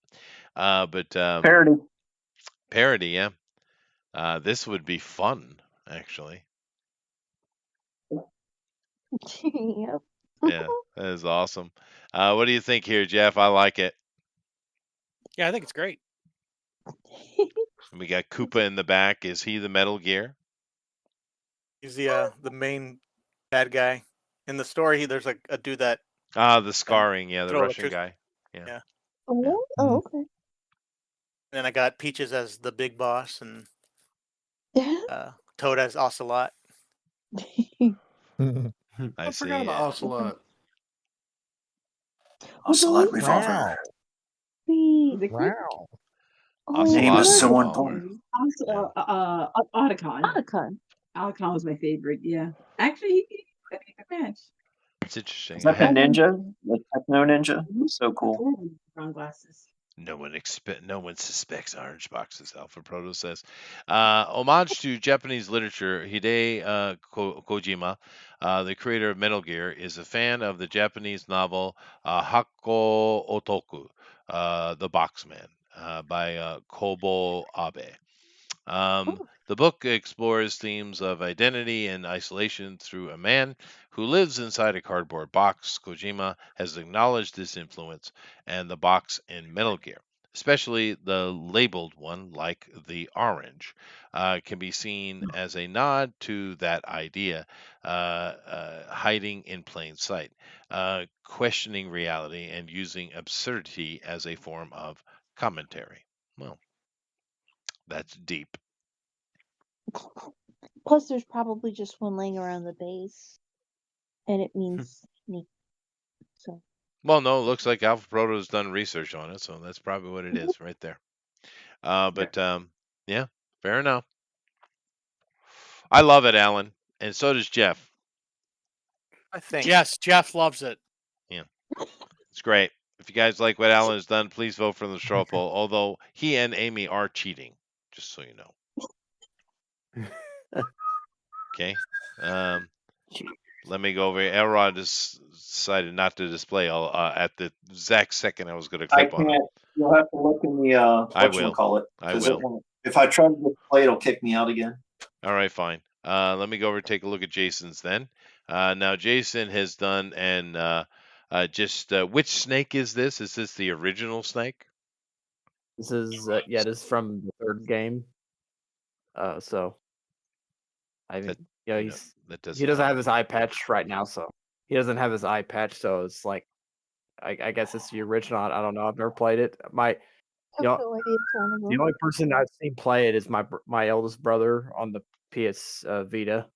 But Parody. parody, yeah. This would be fun, actually. Yep. Yeah, that is awesome. What do you think here, Jeff? I like it. Yeah, I think it's great. We got Koopa in the back. Is he the Metal Gear? He's the main bad guy in the story. There's like a dude that The scarring, yeah, the throw Russian electric- guy. Yeah. Yeah. Oh, oh, okay. And then I got Peaches as the big boss and Toad as Ocelot. I I see. forgot about Ocelot. Ocelot revolver. Wow. Oh, Name is so Ocelot important. Otacon. Otacon. Otacon was my favorite. Yeah. Actually, that'd be a good match. It's interesting. Is that the ninja? The techno ninja? So cool. Brown glasses. No one suspects orange boxes, Alpha Proto says. Homage to Japanese literature, Kojima, the creator of Metal Gear, is a fan of the Japanese novel Hakko Otoku, The Boxman, by Kobo Abe. The book explores themes of identity and isolation through a man who lives inside a cardboard box. Kojima has acknowledged this influence and the box in Metal Gear, especially the labeled one, like the orange, can be seen as a nod to that idea, hiding in plain sight, questioning reality, and using absurdity as a form of commentary. Well, that's deep. Plus, there's probably just one laying around the base, and it means sneak. So. Well, no, it looks like Alpha Proto's done research on it, so that's probably what it is right there. But yeah, fair enough. I love it, Alan, and so does Jeff. I think. Yes, Jeff loves it. Yeah, it's great. If you guys like what Alan has done, please vote for the straw poll. Although he and Amy are cheating, just so you know. Okay. Let me go over here. Elrod decided not to display at the exact second I was going to I clip on him. can't. You'll have to look in the I will. whatchamacallit, I 'cause it will. won't. If I try to display, it'll kick me out again. All right, fine. Let me go over and take a look at Jason's then. Now Jason has done and which snake is this? Is this the original snake? This is this is from the third game. So I mean, he doesn't have his eye patch right now, so he doesn't have his eye patch. So it's like, I guess it's the original. I don't know. I've never played it. The only person I've seen play it is my eldest brother on the PS Vita.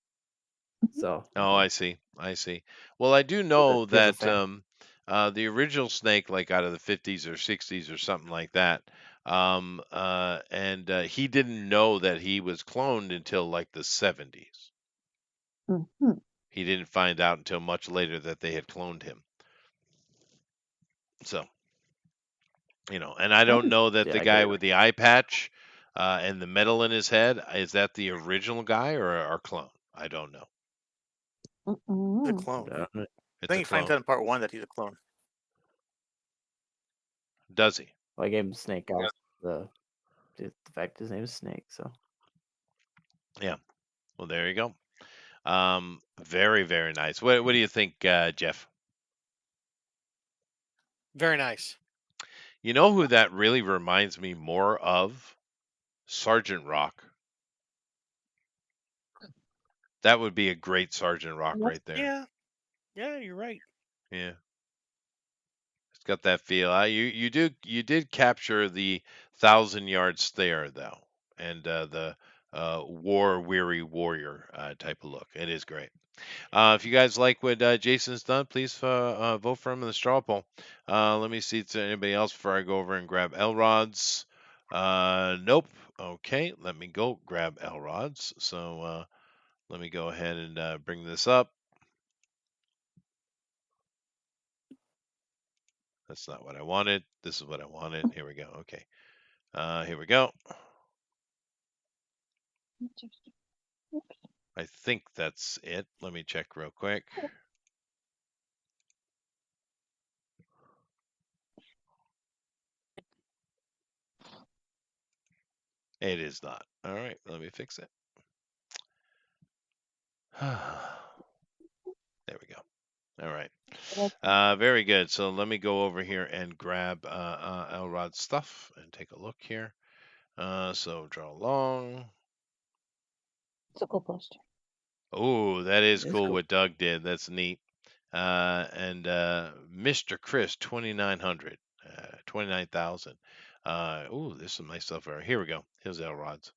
So. Oh, I see. Well, I do know He has a that fan. the original snake, like out of the 50s or 60s or something like that, and he didn't know that he was cloned until like the 70s. Mm-hmm. He didn't find out until much later that they had cloned him. So, and I don't know that the guy with the eye patch and the metal in his head, is that the original guy or our clone? I don't know. The clone. I think he finds out in part 1 that he's a clone. Does he? Well, I gave him Snake Eyes. The fact his name is Snake, so. Yeah. Well, there you go. Very, very nice. What do you think, Jeff? Very nice. You know who that really reminds me more of? Sergeant Rock. That would be a great Sergeant Rock right there. Yeah, you're right. Yeah. It's got that feel. You did capture the 1,000-yard stare though, and the war-weary warrior type of look. It is great. If you guys like what Jason's done, please vote for him in the straw poll. Let me see if there's anybody else before I go over and grab Elrod's. Nope. Okay, let me go grab Elrod's. So let me go ahead and bring this up. That's not what I wanted. This is what I wanted. Here we go. Okay. Here we go. I think that's it. Let me check real quick. It is not. All right, let me fix it. There we go. All right. Very good. So let me go over here and grab Elrod's stuff and take a look here. So draw long. It's a cool poster. Oh, that is cool what Doug did. That's neat. And Mr. Chris, 2,900, 29,000. Oh, there's some nice stuff right here. We go. Here's Elrod's.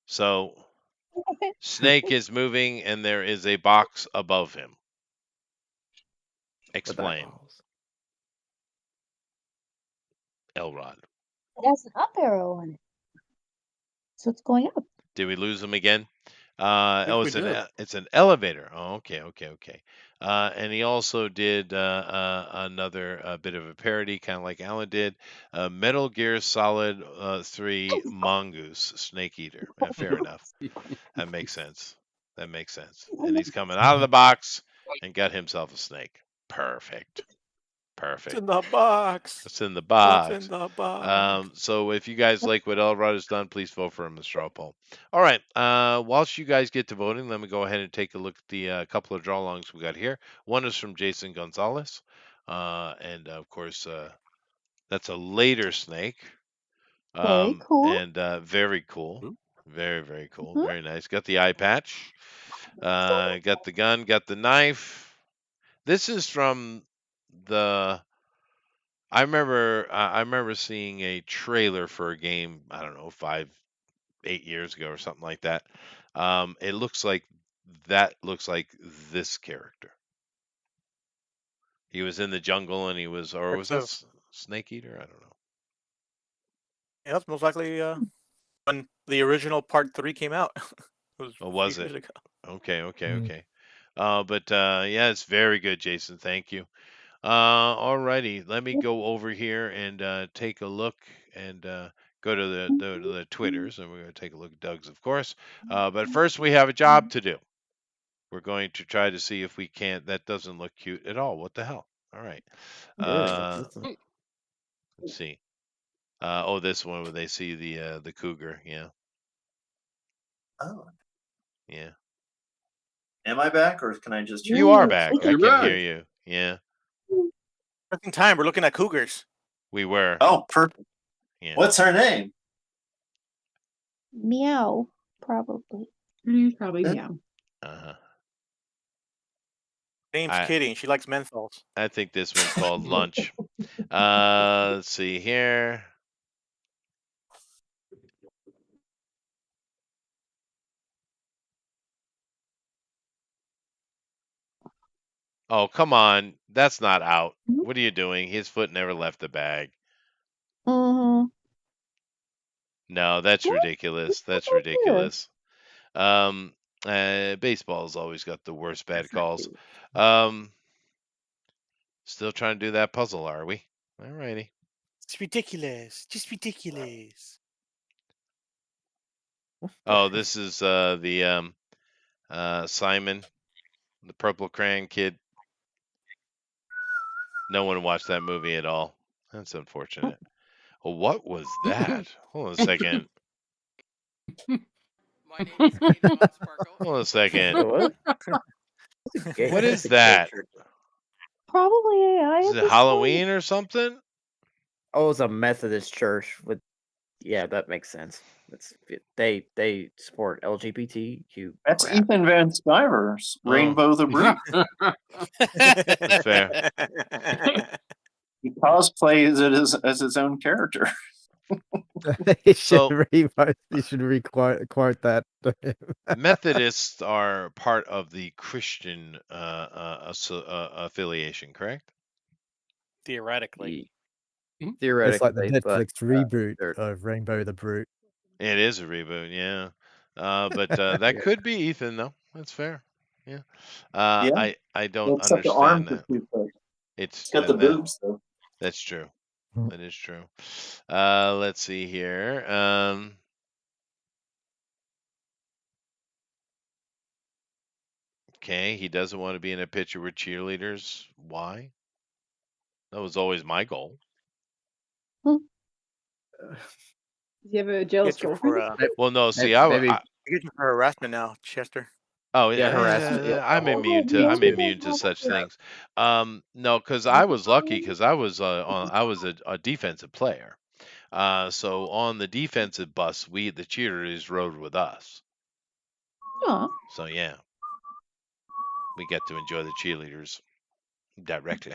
So Snake is moving, and there is a box above him. Explain. Elrod. It has an up arrow on it, so it's going up. Did we lose him again? It's an elevator. Oh, okay. And he also did another bit of a parody, kind of like Alan did. Metal Gear Solid 3 Mongoose Snake Eater. Fair enough. That makes sense. And he's coming out of the box and got himself a snake. Perfect. It's in the box. It's in the box. It's in the box. So if you guys like what Elrod has done, please vote for him in the straw poll. All right. Whilst you guys get to voting, let me go ahead and take a look at the couple of draw longs we got here. One is from Jason Gonzalez. And of course, that's a later snake. Very cool. And very cool. Very, very cool. Mm-hmm. Very nice. Got the eye patch. Got the gun. Got the knife. This is from the I remember seeing a trailer for a game. I don't know, 8 years ago or something like that. It looks like this character. He was in the jungle and he was, or was that Snake Eater? I don't know. Yeah, that's most likely when the original Part 3 came out. Was it? Ago. Okay. But yeah, it's very good, Jason. Thank you. Alrighty, let me go over here and take a look and go to the Twitters, and we're going to take a look at Doug's, of course. But first, we have a job to do. We're going to try to see if we can't. That doesn't look cute at all. What the hell? All right. Let's see. Oh, this one where they see the cougar. Yeah. Oh. Yeah. Am I back, or can I just hear You are back. I can hear you. Yeah. Perfect time. We're looking at cougars. We were. Oh, perfect. Yeah. What's her name? Meow, probably. Her name's probably Meow. Uh-huh. Name's Kitty, and she likes menthols. I think this one's called Lunch. Let's see here. Oh, come on. That's not out. What are you doing? His foot never left the bag. Mm-hmm. No, that's ridiculous. That's ridiculous. Baseball's always got the worst bad calls. Still trying to do that puzzle, are we? All righty. It's ridiculous. Just ridiculous. Oh, this is the Simon, the Purple Crayon Kid. No one watched that movie at all. That's unfortunate. Well, what was that? Hold on a second. My name is Kate Sparkle. Hold on a second. What? What is that? Probably AI. Is it Halloween or something? Oh, it's a Methodist church with. Yeah, that makes sense. They support LGBTQ. That's crap. Ethan Van Sciver's Rainbow the Brute. That's fair. He cosplays it as his own character. You should quote that. Methodists are part of the Christian affiliation, correct? Theoretically. Theoretically, It's like the Netflix reboot they're- of Rainbow the Brute. It is a reboot, yeah. But that could be Ethan, though. That's fair. Yeah. Yeah. I don't Except the arms understand are that. too thick. It's got the boobs though. That's true. That is true. Let's see here. Okay, he doesn't want to be in a picture with cheerleaders. Why? That was always my goal. Do you have a jealous girlfriend? Well, no. See, I get you for harassment now, Chester. Oh Yeah, yeah, harassment, yeah. I'm immune to such things. No, because I was lucky because I was a defensive player. So on the defensive bus, the cheerleaders rode with us. Aw. So yeah, we get to enjoy the cheerleaders directly.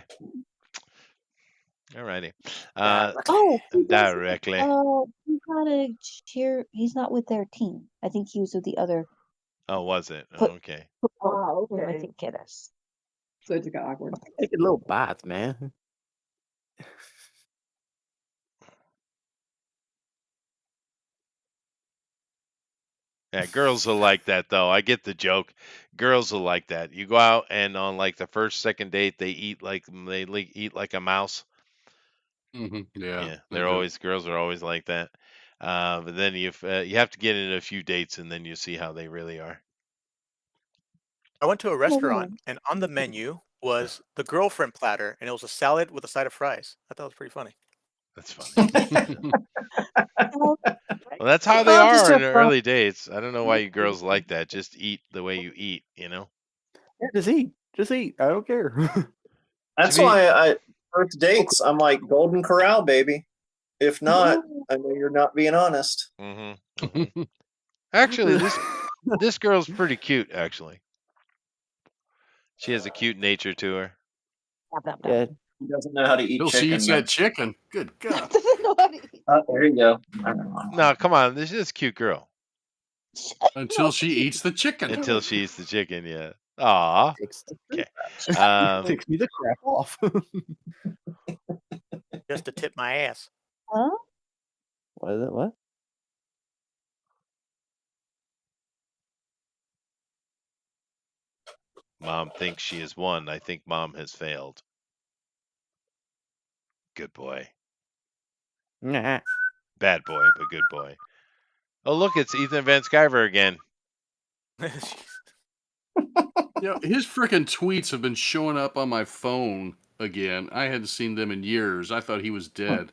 Alrighty. Directly. He's not a cheer. He's not with their team. I think he was with the other. Oh, was it? Put- Okay. Oh, okay. I think it is. So it just got awkward. Take a little bath, man. Yeah, girls will like that though. I get the joke. Girls will like that. You go out and on like the first, second date, they eat like a mouse. Mm-hmm. Yeah. Girls are always like that. But then you have to get in a few dates and then you see how they really are. I went to a restaurant and on the menu was the girlfriend platter, and it was a salad with a side of fries. I thought it was pretty funny. That's funny. Well, that's how they are in the early dates. I don't know why you girls like that. Just eat the way you eat, you know? Yeah, just eat. I don't care. That's why first dates, I'm like Golden Corral, baby. If not, I know you're not being honest. Mm-hmm. Actually, this girl's pretty cute. Actually, she has a cute nature to her. Yeah, He doesn't know how to eat Till chicken. she eats that chicken. Good God. There you go. No, come on. This is a cute girl. Until she eats the chicken. Until she eats the chicken, yeah. Aw. Okay. Takes me the crap off. Just to tip my ass. Huh? What is it? What? Mom thinks she has won. I think Mom has failed. Good boy. Nah. Bad boy, but good boy. Oh, look, it's Ethan Van Sciver again. His freaking tweets have been showing up on my phone again. I hadn't seen them in years. I thought he was dead.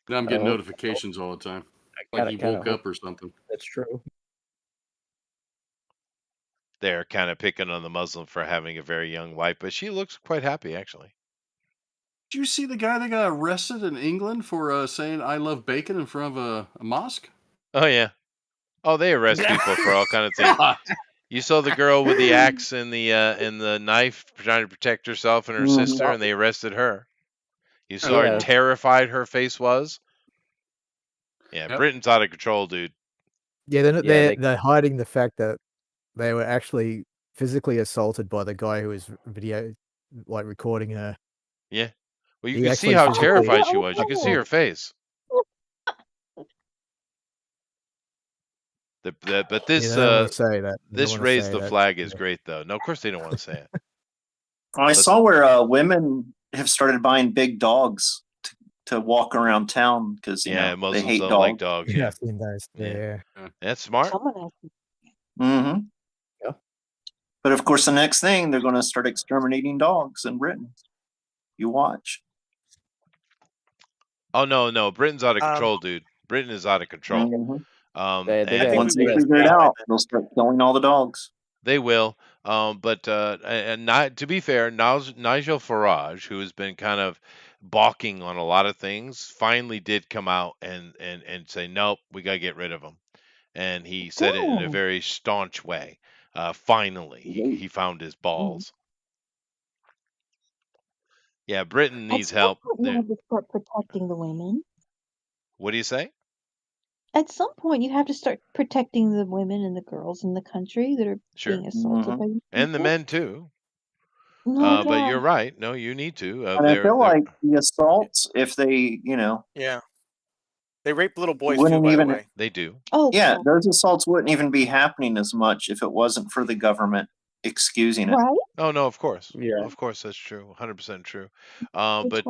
Now I'm getting notifications all the time. Like he woke up or something. That's true. They're kind of picking on the Muslim for having a very young wife, but she looks quite happy, actually. Did you see the guy that got arrested in England for saying "I love bacon" in front of a mosque? Oh yeah. Oh, they arrest people for all kind of things. You saw the girl with the axe and the knife trying to protect herself and her sister, and they arrested her. You saw how terrified her face was. Yeah, Britain's out of control, dude. Yeah, they're hiding the fact that they were actually physically assaulted by the guy who was recording her. Yeah. Well, you can see how terrified she was. You can see her face. But this say that. This raise the flag is great, though. No, of course they don't want to say it. I saw where women have started buying big dogs to walk around town because Muslims they hate don't dogs. like dogs. Yeah, I've seen those. Yeah. That's smart. Mm-hmm. Yeah. But of course, the next thing they're going to start exterminating dogs in Britain. You watch. Oh no, Britain's out of control, dude. Britain is out of control. Mm-hmm. And once they figure it out, they'll start killing all the dogs. They will. But not to be fair, Nigel Farage, who has been kind of balking on a lot of things, finally did come out and say, nope, we got to get rid of them. And he said it in a very staunch way. Finally, he found his balls. Yeah, Britain needs help. You have to start protecting the women. What do you say? At some point, you have to start protecting the women and the girls in the country that are being assaulted by you. And the men too. No, but you're right. No, you need to. And I feel like the assaults, if they, yeah, they rape little boys too. By the way, they do. Oh, yeah, those assaults wouldn't even be happening as much if it wasn't for the government excusing it. Right? Oh no, of course. Yeah, of course that's true. 100% true. But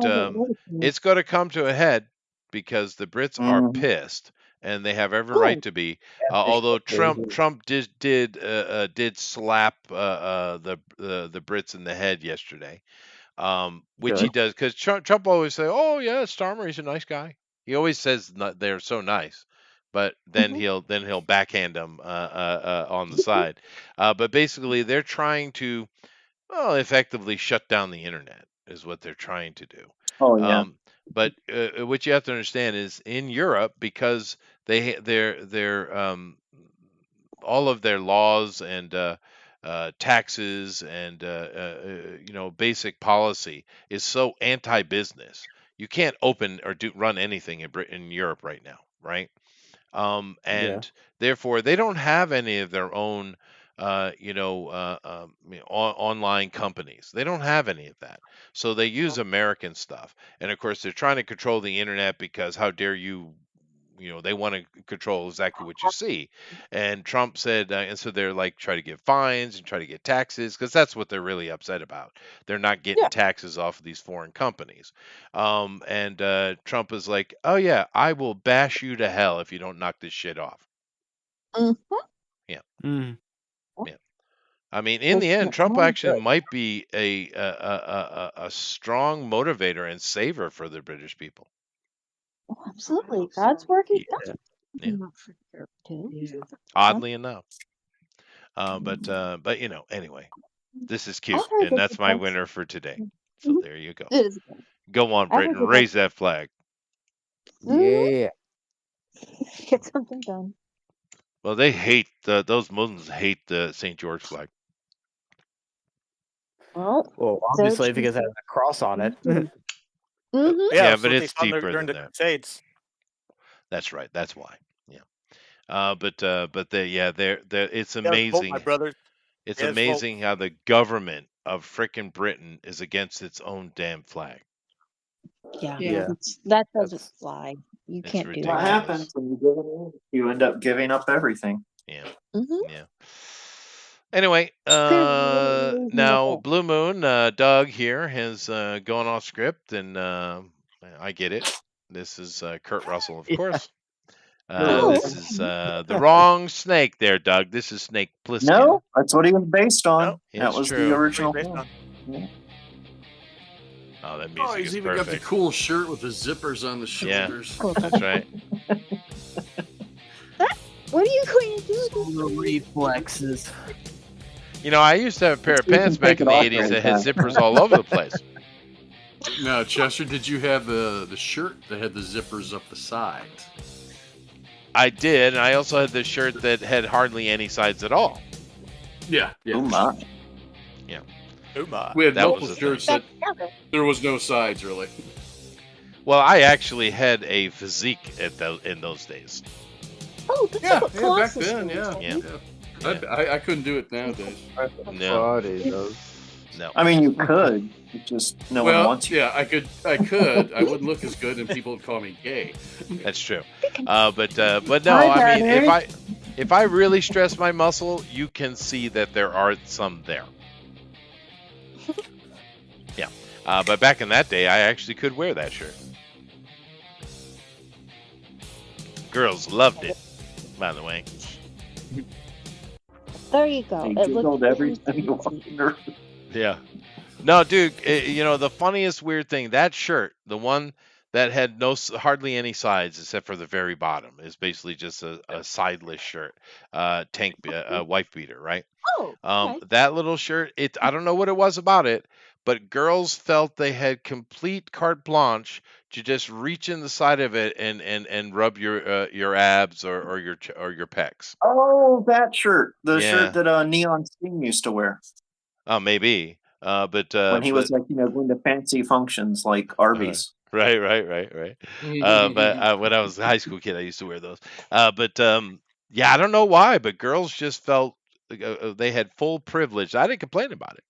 it's going to come to a head because the Brits are pissed, and they have every right to be. Although Trump did slap the Brits in the head yesterday, which he does because Trump always say, "Oh yeah, Starmer, he's a nice guy." He always says they're so nice, but then he'll backhand them on the side. But basically, they're trying to effectively shut down the internet is what they're trying to do. Oh yeah. But what you have to understand is in Europe, because they're all of their laws and taxes and basic policy is so anti-business. You can't open or run anything in Europe right now, right? And therefore they don't have any of their own online companies. They don't have any of that. So they use American stuff. And of course they're trying to control the internet because how dare you, they want to control exactly what you see. And Trump said, and so they're like try to get fines and try to get taxes because that's what they're really upset about. They're not getting taxes off of these foreign companies. And Trump is like, oh yeah, I will bash you to hell if you don't knock this shit off. Yeah. Yeah. I mean, in the end, Trump actually might be a strong motivator and saver for the British people. Oh, absolutely. That's working. Oddly enough. But anyway, this is cute, and that's my winner for today. So there you go. Go on, Britain, raise that flag. Yeah. Get something done. Well, they hate those Muslims hate the St. George flag. Well, obviously because it has a cross on it. Mm-hmm. Yeah, but it's deeper during than the that. Crusades. That's right. That's why. Yeah. But it's You gotta vote, amazing. my brothers. It's Yes, vote. amazing how the government of frickin' Britain is against its own damn flag. Yeah, Yeah. that doesn't fly. You It's can't do What ridiculous. that. happens when you give in? You end up giving up everything. Yeah. Mm-hmm. Yeah. Anyway, now Blue Moon, Doug here has gone off script, and I get it. This is Kurt Russell, of course. This is the wrong snake there, Doug. This is Snake Plissken. No, that's what he was based on. Nope. That It's was true. the original Based film. on. Yeah. Oh, that music Oh, he's is even perfect. got the cool shirt with the zippers on the shoulders. That's right. What are you going to do with The reflexes. You know, I used to have a pair of You can pants back take in it the off 80s that had anytime. zippers all over the place. Now, Chester, did you have the shirt that had the zippers up the sides? I did, and I also had the shirt that had hardly any sides at all. Yeah. Oh my. Yeah. Oh my. We had That was multiple the shirts thing. that there was no sides, really. Well, I actually had a physique in those days. Oh, that's Yeah, what back Colossus then, was, yeah. Yeah. I couldn't do it nowadays. No. No. I mean, you could. It just no one Well, wants you. yeah, I could. I wouldn't look as good, and people would call me gay. That's true. But no, Hi, I mean, Daddy. if I really stress my muscle, you can see that there are some there. Yeah. But back in that day, I actually could wear that shirt. Girls loved it, by the way. There you go. They It giggled looked every time you walked in the room. Yeah. No, dude, you know, the funniest weird thing, that shirt, the one that had hardly any sides except for the very bottom, is basically just a sideless shirt, wife beater, right? Oh, okay. That little shirt, I don't know what it was about it, but girls felt they had complete carte blanche to just reach in the side of it and rub your abs or your pecs. Oh, that shirt. The Yeah. shirt that Neon Sting used to wear. Oh, maybe. But when he was like, going to fancy functions like Arby's. Right. But when I was a high school kid, I used to wear those. Yeah, I don't know why, but girls just felt they had full privilege. I didn't complain about it.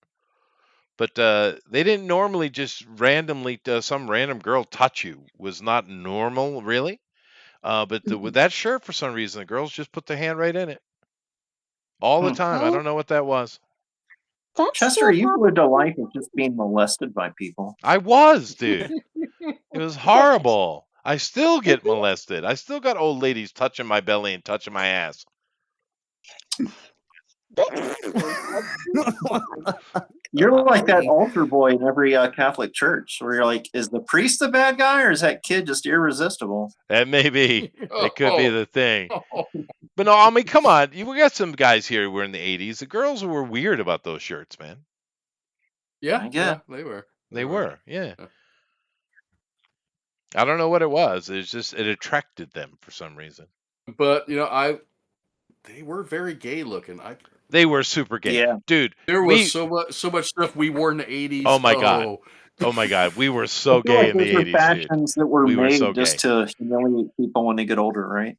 But they didn't normally just randomly, some random girl touch you was not normal, really. But with that shirt, for some reason, the girls just put their hand right in it all the time. I don't know what that was. Chester, you lived a life of just being molested by people. I was, dude. It was horrible. I still get molested. I still got old ladies touching my belly and touching my ass. You're like that altar boy in every Catholic church where you're like, is the priest the bad guy or is that kid just irresistible? That may be. It could be the thing. But no, I mean, come on. We got some guys here who were in the 80s. The girls were weird about those shirts, man. Yeah, they were. They were, yeah. I don't know what it was. It's just it attracted them for some reason. But they were very gay looking. They were super gay, dude. There was so much stuff we wore in the 80s. Oh my god! Oh my god! We were so gay in the 80s, fashions dude. That were we made were so just gay. to humiliate people when they get older, right?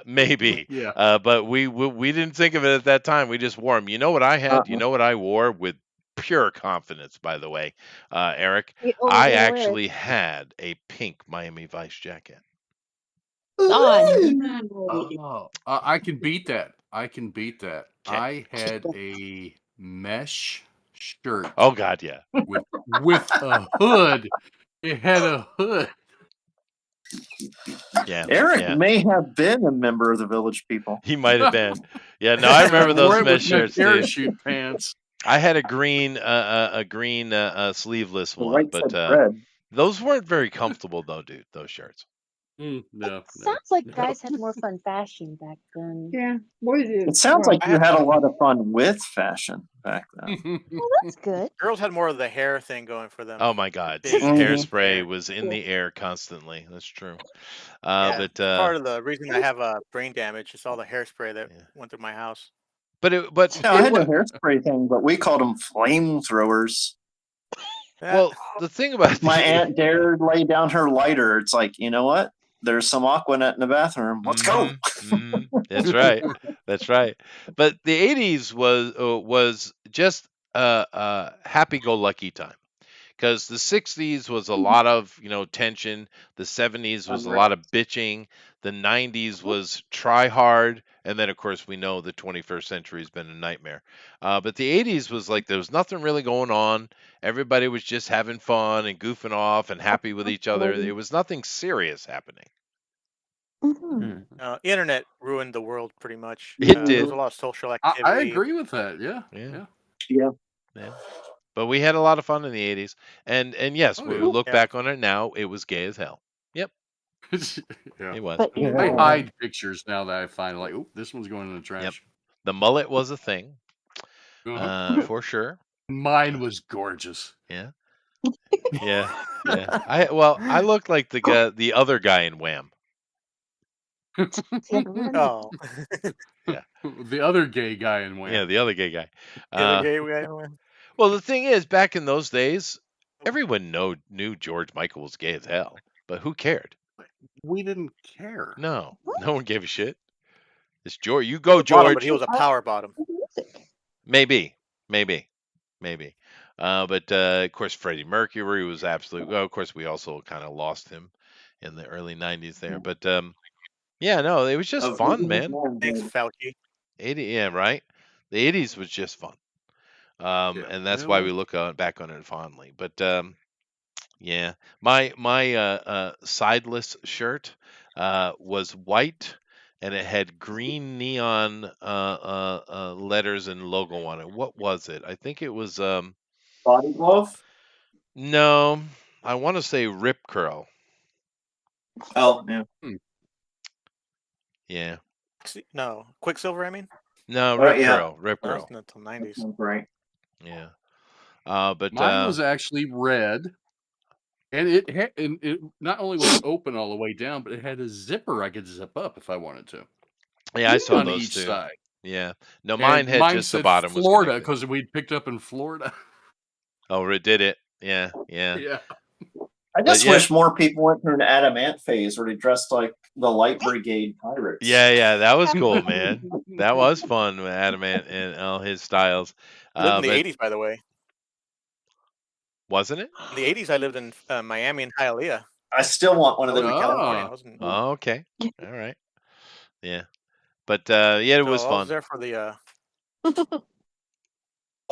Maybe. Yeah. But we didn't think of it at that time. We just wore them. You know what I had? You know what I wore with pure confidence, by the way, Eric? I actually had a pink Miami Vice jacket. I can beat that. Okay. I had a mesh shirt. Oh god, yeah. With a hood. It had a hood. Yeah. Eric may have been a member of the Village People. He might have been. Yeah, no, I remember those mesh shirts. Parachute pants. I had a green sleeveless one, right but those weren't very comfortable though, dude. Those shirts. No. Sounds like guys had more fun fashion back then. Yeah, boys did. It sounds like you had a lot of fun with fashion back then. Well, that's good. Girls had more of the hair thing going for them. Oh my god, hairspray was in the air constantly. That's true. But part of the reason I have brain damage is all the hairspray that went through my house. But I had the hairspray thing, but we called them flamethrowers. Well, the thing about my aunt dared lay down her lighter. It's like, you know what? There's some Aquanet in the bathroom. Let's go. That's right. That's right. But the 80s was just a happy-go-lucky time. Because the 60s was a lot of, tension. The 70s was a lot of bitching. The 90s was try hard. And then, of course, we know the 21st century has been a nightmare. But the 80s was like there was nothing really going on. Everybody was just having fun and goofing off and happy with each other. There was nothing serious happening. Internet ruined the world pretty much. It did. There was a lot of social activity. I agree with that. Yeah. But we had a lot of fun in the 80s. And yes, when we look back on it now, it was gay as hell. Yep. Yeah. It was. I hide pictures now that I find like, oh, this one's going in the trash. Yep. The mullet was a thing. For sure. Mine was gorgeous. Yeah. Yeah. I looked like the other guy in Wham. Oh. Yeah. The other gay guy in Wham. Yeah, the other gay guy. The other gay guy in Wham. Well, the thing is, back in those days, everyone knew George Michael was gay as hell, but who cared? We didn't care. No one gave a shit. It's George. You go, George. Bottom, but he was a power bottom. Maybe. But of course, Freddie Mercury was absolute. Well, of course, we also kind of lost him in the early '90s there. But yeah, no, it was just fun, man. Thanks, Fauci. 80, yeah, right. The 80s was just fun. And that's why we look back on it fondly. But yeah, my sideless shirt was white, and it had green neon letters and logo on it. What was it? I think it was Body Glove. No, I want to say Rip Curl. Oh yeah. Yeah. No, Quicksilver. I mean. No, Rip Curl. Rip That Curl. wasn't until '90s. Right. Yeah. But mine was actually red, and it not only was it open all the way down, but it had a zipper I could zip up if I wanted to. Yeah, I saw on those each too. side. Yeah. No, mine had just the said bottom. Florida because we'd picked up in Florida. Oh, it did it. Yeah. Yeah. I just wish more people went through an adamant phase where they dressed like the Light Brigade pirates. Yeah, that was cool, man. That was fun with Adamant and all his styles. Lived in the '80s, by the way. Wasn't it? In the '80s, I lived in Miami and Hialeah. I still want one of them. California. Oh, okay. All right. Yeah. But yeah, it was fun. I was there for the all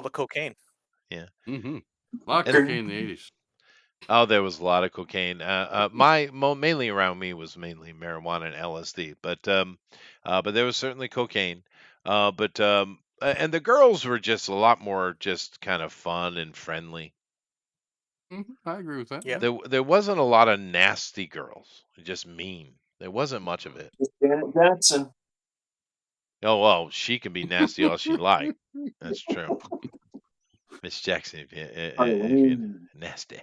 the cocaine. Yeah. Mm-hmm. A lot of cocaine in the '80s. Oh, there was a lot of cocaine. Mainly around me was mainly marijuana and LSD, but there was certainly cocaine. And the girls were just a lot more just kind of fun and friendly. I agree with that. Yeah. There wasn't a lot of nasty girls, just mean. There wasn't much of it. Janet Jackson. Oh well, she can be nasty all she like. That's true. Miss Jackson, if you're nasty.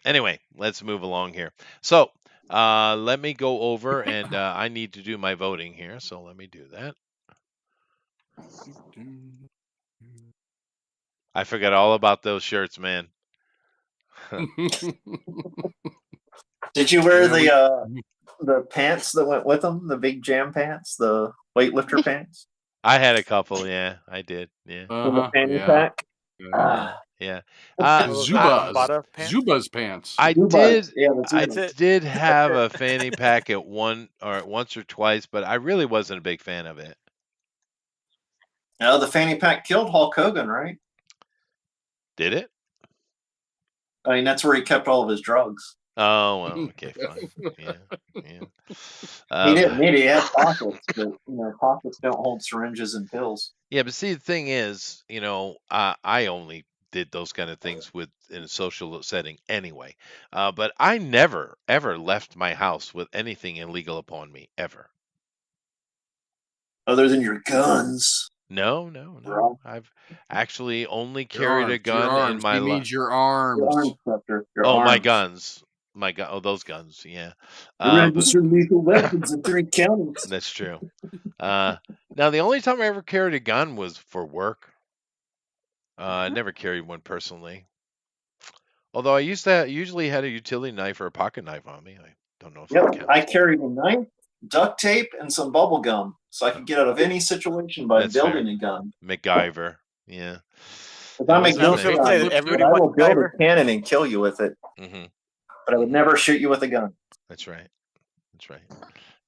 Anyway, let's move along here. So let me go over, and I need to do my voting here. So let me do that. I forgot all about those shirts, man. Did you wear the pants that went with them? The big jam pants, the weightlifter pants? I had a couple, yeah, I did, yeah. The fanny pack. Yeah. Zuba's pants. I did have a fanny pack at once or twice, but I really wasn't a big fan of it. No, the fanny pack killed Hulk Hogan, right? Did it? I mean, that's where he kept all of his drugs. Oh, well, okay, fine. Yeah. He didn't need it. He had pockets, but pockets don't hold syringes and pills. Yeah, but see, the thing is, I only did those kind of things in a social setting anyway. But I never, ever left my house with anything illegal upon me, ever. Other than your guns. No. I've actually only carried a gun in my life. He means your arms. My guns. My God, oh, those guns, yeah. Registered lethal weapons in 3 counties. That's true. Now, the only time I ever carried a gun was for work. I never carried one personally. Although I usually had a utility knife or a pocket knife on me. I don't know if that counts. I carried a knife, duct tape, and some bubble gum, so I could get out of any situation by building a gun. MacGyver, yeah. If I'm a gangster, I will build a cannon and kill you with it. But I would never shoot you with a gun. That's right. That's right.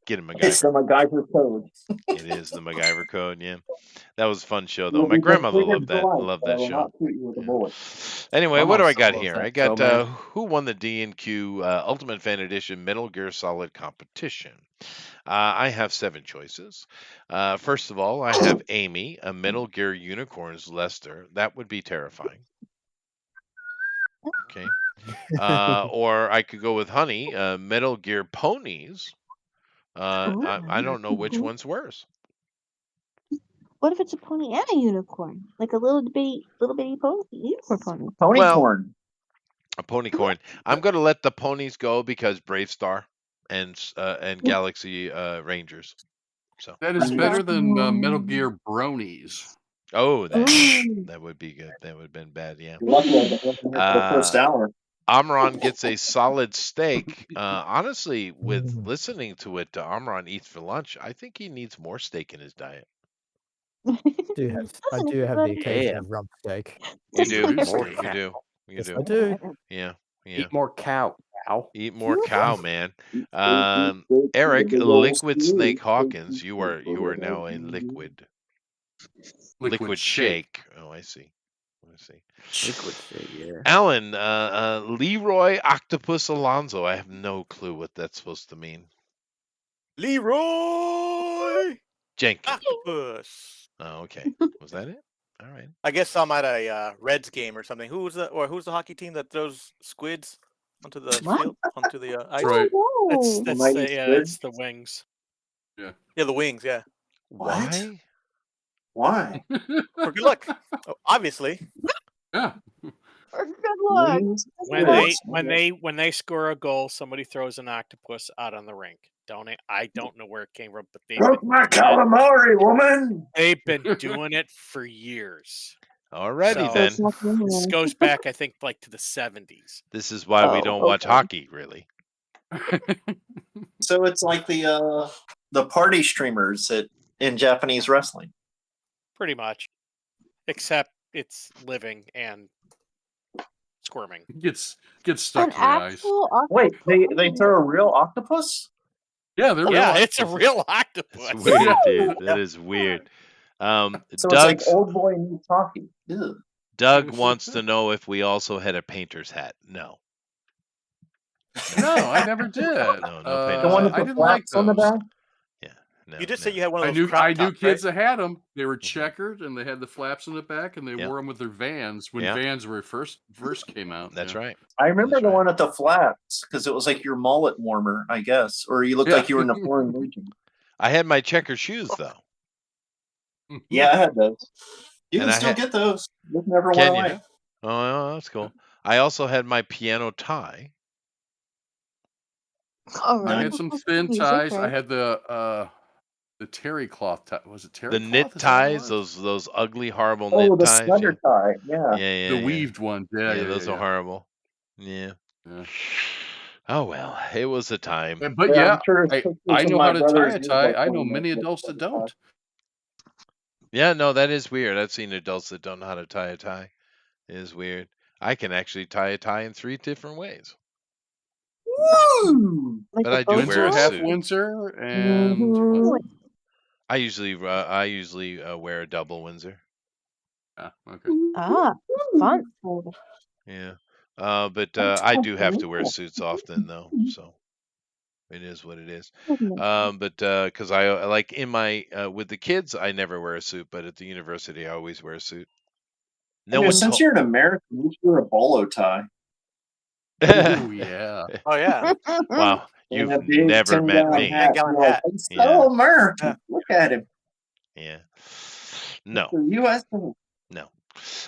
Get him, MacGyver. It's the MacGyver code. It is the MacGyver code, yeah. That was a fun show, though. My grandmother loved that show. Anyway, what do I got here? I got who won the D&Q Ultimate Fan Edition Metal Gear Solid competition. I have 7 choices. First of all, I have Amy, a Metal Gear Unicorns Lester. That would be terrifying. Okay. Or I could go with Honey, Metal Gear Ponies. I don't know which one's worse. What if it's a pony and a unicorn? Like a little bitty pony, unicorn pony. Ponycorn. A ponycorn. I'm going to let the ponies go because Brave Star and Galaxy Rangers. So that is better than Metal Gear Bronies. Oh, that would be good. That would have been bad, yeah. The first hour. Amron gets a solid steak. Honestly, with listening to what Amron eats for lunch, I think he needs more steak in his diet. I do have the occasion of rump steak. You do. You do. Yes, I do. Yeah. Eat more cow. Eat more cow, man. Eric, Liquid Snake Hawkins, you are now a liquid shake. Oh, I see. Liquid shake, yeah. Alan, Leroy Octopus Alonso. I have no clue what that's supposed to mean. Leroy Jenkins. Octopus. Oh, okay. Was that it? All right. I guess I'm at a Reds game or something. Who's the hockey team that throws squids onto the field, onto the ice? Right. That's the Wings. Yeah. Yeah, the Wings. Yeah. Why? Why? For good luck. Oh, obviously. Yeah. For good luck. When they score a goal, somebody throws an octopus out on the rink. I don't know where it came from, but my calamari, woman. They've been doing it for years. Alrighty then. This goes back, I think, like to the 70s. This is why we don't watch hockey, really. So it's like the party streamers in Japanese wrestling. Pretty much, except it's living and squirming. Gets stuck in the ice. Wait, they throw a real octopus? Yeah, they're real it's a real octopus. It's weird, dude. That is weird. So it's like old boy needs hockey. Ew. Doug wants to know if we also had a painter's hat. No. No, I never did. No painter's The one hat. with the flaps on the back? No, you did say you had one of I those. knew kids that had them. They were checkered and they had the flaps in the back, and they wore them with their Vans when Vans were first came out. That's right. I remember the one with the flaps because it was like your mullet warmer, I guess, or you looked like you were in a foreign region. I had my checker shoes though. Yeah, I had those. You can still get those. They never went away. Oh, that's cool. I also had my piano tie. I had some thin ties. I had the terry cloth tie. Was it terry cloth? The knit ties, those ugly, horrible knit ties. Oh, the sweater tie. Yeah. Yeah. The weaved one. Yeah, those are horrible. Yeah. Oh well, it was a time. But I know how to tie a tie. I know many adults that don't. Yeah, no, that is weird. I've seen adults that don't know how to tie a tie. It is weird. I can actually tie a tie in 3 different ways. Woo! But I do wear a half suit. Windsor, and I usually wear a double Windsor. Okay. Fun. Yeah. But I do have to wear suits often though, so it is what it is. But because I like in my with the kids, I never wear a suit, but at the university, I always wear a suit. Since you're an American, you should wear a bolo tie. Oh yeah. Oh yeah. Wow. You've never met me. It's so American. Look at him. Yeah. No. U.S. No.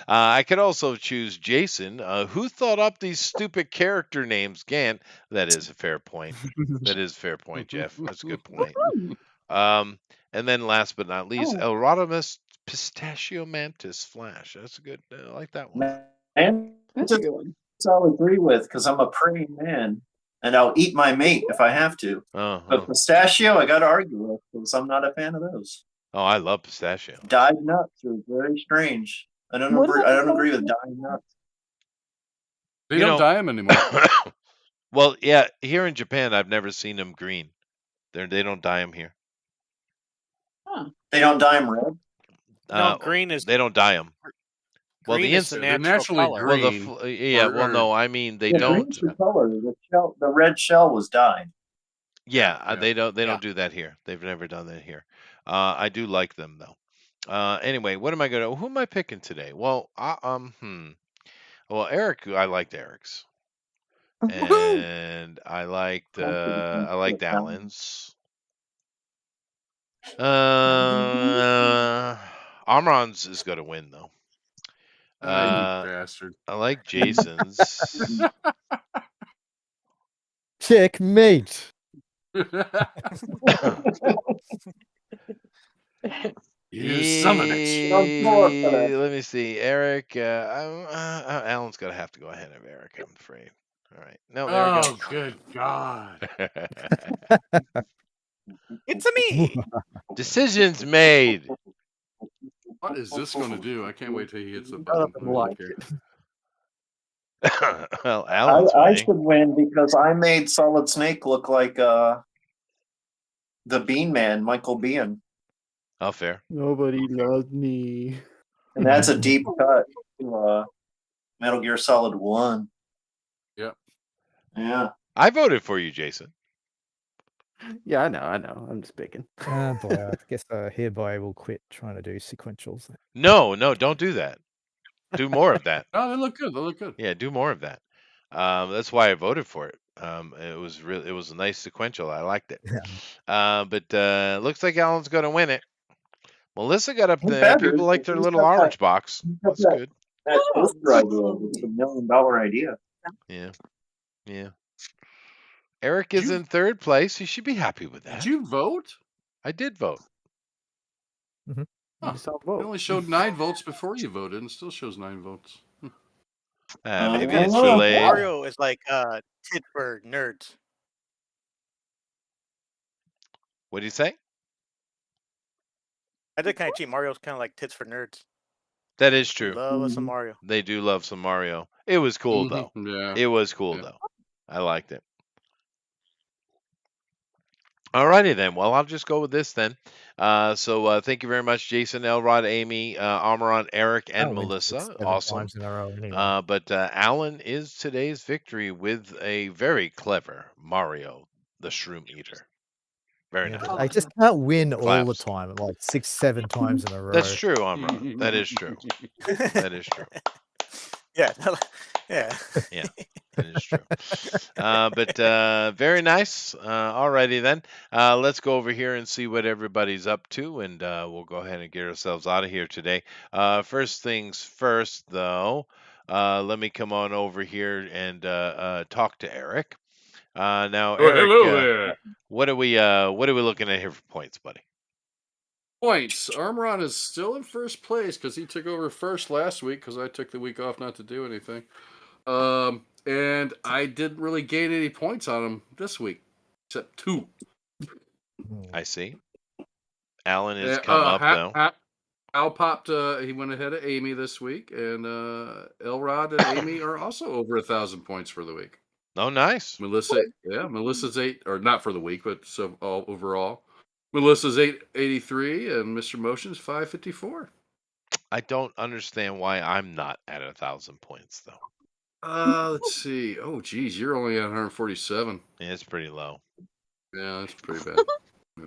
I could also choose Jason. Who thought up these stupid character names? Gant. That is a fair point. That is a fair point, Jeff. That's a good point. And then last but not least, Oh. Elrodimus Pistachio Mantis Flash. That's a good. I like that one. Man, That's a good one. I'll agree with because I'm a praying man and I'll eat my mate if I have to. But pistachio, I got to argue with because I'm not a fan of those. Oh, I love pistachio. Dyed nuts are very strange. I don't agree with dyed nuts. They don't dye them anymore. Well, yeah, here in Japan, I've never seen them green. They don't dye them here. Huh. They don't dye them red. No, green is. They don't dye them. Well, Green is the natural naturally color. green. Well, well, no, I mean they the don't. green's the color. The red shell was dyed. Yeah, they don't do that here. They've never done that here. I do like them though. Anyway, what am I gonna? Who am I picking today? Well, well, Eric. I liked Eric's, and I liked Alan's. Amron's is gonna win though. You bastard. I like Jason's. Checkmate. You son of a bitch. Let me see. Eric, Alan's going to have to go ahead of Eric, I'm afraid. All right. No, there we go. Oh, good God. It's a me. Decisions made. What is this going to do? I can't wait till he hits the button. Well, Alan's I winning. should win because I made Solid Snake look like the Bean Man, Michael Biehn. Oh, fair. Nobody loves me. And that's a deep cut to Metal Gear Solid 1. Yep. Yeah. I voted for you, Jason. Yeah, I know. I'm just picking. Oh boy, I guess hereby will quit trying to do sequentials. No, don't do that. Do more of that. Oh, they look good. Yeah, do more of that. That's why I voted for it. It was a nice sequential. I liked it. But looks like Alan's going to win it. Melissa got up there. People like their little orange box. That's good. That poster idea. It's $1 million idea. Yeah. Eric is in third place. You should be happy with that. Did you vote? I did vote. Mm-hmm. Huh. It only showed 9 votes before you voted, and it still shows 9 votes. Maybe it's delayed. Mario is like tit for nerds. What do you say? I did kind of cheat. Mario's kind of like tits for nerds. That is true. Love some Mario. They do love some Mario. It was cool though. Yeah. It was cool though. I liked it. Alrighty then. Well, I'll just go with this then. So thank you very much, Jason, Elrod, Amy, Amaron, Eric, and Melissa. Awesome. Times in a row anyway. But Alan is today's victory with a very clever Mario, the Shroom Eater. Very nice. I just can't win all the time, like 6, 7 times in a row. That's true, Amaron. That is true. That is true. Yeah. Yeah. Yeah. That is true. But very nice. Alrighty then. Let's go over here and see what everybody's up to, and we'll go ahead and get ourselves out of here today. First things first, though, let me come on over here and talk to Eric. Now, Eric, hello there. What are we looking at here for points, buddy? Points. Armoron is still in first place because he took over first last week because I took the week off not to do anything. And I didn't really gain any points on him this week, except 2. I see. Alan has come up though. Al popped. He went ahead of Amy this week, and Elrod and Amy are also over 1,000 points for the week. Oh, nice. Melissa's 8, or not for the week, but so all overall. Melissa's 883, and Mr. Motion's 554. I don't understand why I'm not at 1,000 points though. Let's see. Oh, geez, you're only at 147. Yeah, it's pretty low. Yeah, that's pretty bad.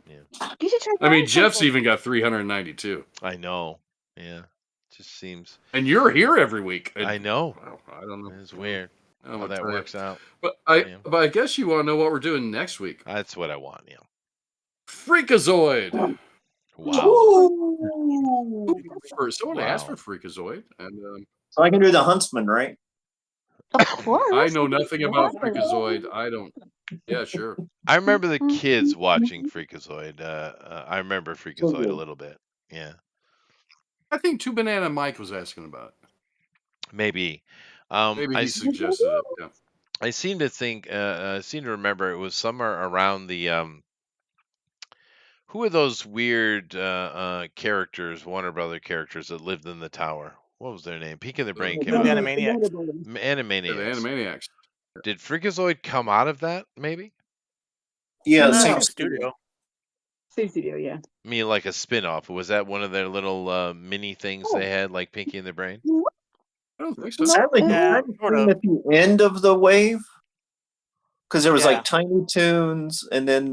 Yeah. You should try. I mean, Jeff's even got 392. I know. Yeah, just seems. And you're here every week. I know. Well, I don't know. It's weird how that works out. But I guess you want to know what we're doing next week. That's what I want. Yeah. Freakazoid. Wow. asked for Freakazoid, and so I can do the Huntsman, right? Of course. I know nothing about Freakazoid. I don't. Yeah, sure. I remember the kids watching Freakazoid. I remember Freakazoid a little bit. Yeah. I think Two Banana Mike was asking about it. Maybe. Maybe he suggested it. Yeah. I seem to think. I seem to remember it was somewhere around the. Who are those weird characters, Warner Brother characters that lived in the tower? What was their name? Pinky and the Brain came out. Animaniacs. Animaniacs. Yeah, the Animaniacs. Did Freakazoid come out of that? Maybe. Yeah, Same studio. Same studio, yeah. I mean, like a spin-off. Was that one of their little mini things they had, like Pinky and the Brain? I don't think so. Sadly, Yeah, sort of. at the end of the wave, because there was like Tiny Toons, and then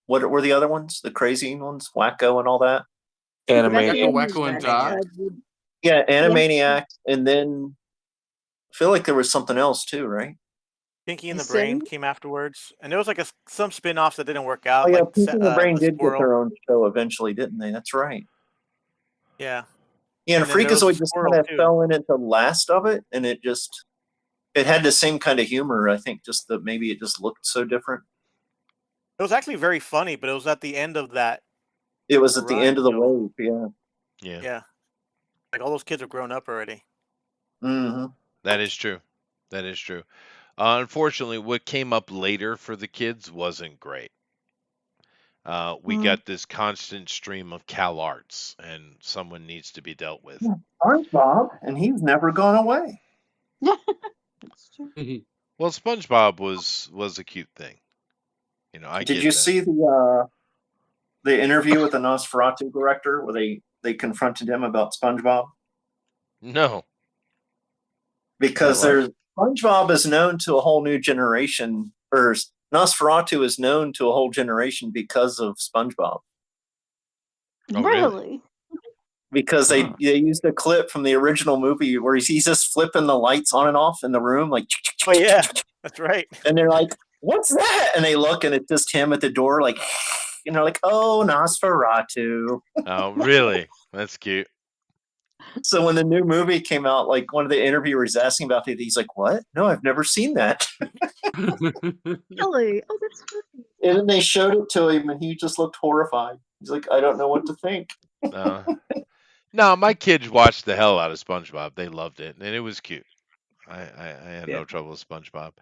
what were the other ones? The crazy ones, Wacko and all that. Wacko and Doc. Yeah, Animaniacs, and then I feel like there was something else too, right? Pinky and the Brain came afterwards, and there was like some spin-offs that didn't work out. Oh yeah, like Pinky and the Brain did Squirrel. get their own show eventually, didn't they? That's right. Yeah. Yeah, and And then there was Freakazoid a just squirrel, kind of too. fell in at the last of it, and it had the same kind of humor. I think just that maybe it just looked so different. It was actually very funny, but it was at the end of that. It was at the end of the run, wave, yeah. Yeah. Like all those kids are grown up already. Mm-hmm. That is true. That is true. Unfortunately, what came up later for the kids wasn't great. We got this constant stream of Cal Arts, and someone needs to be dealt with. SpongeBob, and he's never gone away. That's true. Well, SpongeBob was a cute thing. You know, Did you see the interview with the Nosferatu director where they confronted him about SpongeBob? No. Because SpongeBob is known to a whole new generation, or Nosferatu is known to a whole generation because of SpongeBob. Oh, really? Because they used a clip from the original movie where he's just flipping the lights on and off in the room, like. Oh yeah, that's right. And they're like, "What's that?" And they look, and it's just him at the door, like, and they're like, "Oh, Nosferatu." Oh, really? That's cute. So when the new movie came out, like one of the interviewers asking about it, he's like, "What? No, I've never seen that." Really? Oh, that's funny. And then they showed it to him, and he just looked horrified. He's like, "I don't know what to think." No, my kids watched the hell out of SpongeBob. They loved it, and it was cute. I had no trouble with SpongeBob.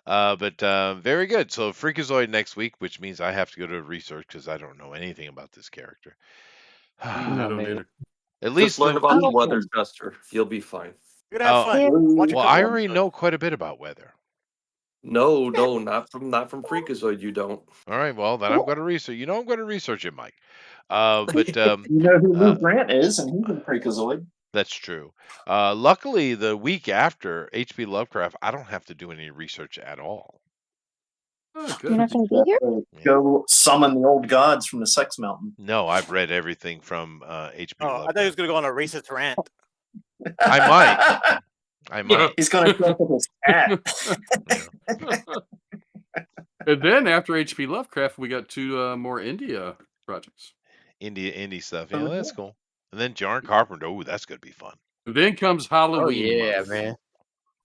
But very good. So Freakazoid next week, which means I have to go to research because I don't know anything about this character. I don't either. At least learn about the weather, Duster. You'll be fine. You're gonna have fun. Well, I already know quite a bit about weather. No, not from Freakazoid. You don't. All right, well then I'm going to research. You know, I'm going to research it, Mike. But you know who Lou Grant is, and he's in Freakazoid. That's true. Luckily, the week after H.P. Lovecraft, I don't have to do any research at all. Oh, good. You're not going to be here? Go summon the old gods from the Sex Mountain. No, I've read everything from H.P. Oh, Lovecraft. I thought he was gonna go on a racist rant. I might. He's going to show up with his cat. And then after H.P. Lovecraft, we got two more India projects. Indie stuff. Yeah, that's cool. And then John Carpenter. Oh, that's going to be fun. And then comes Halloween. Oh, yeah, month. man.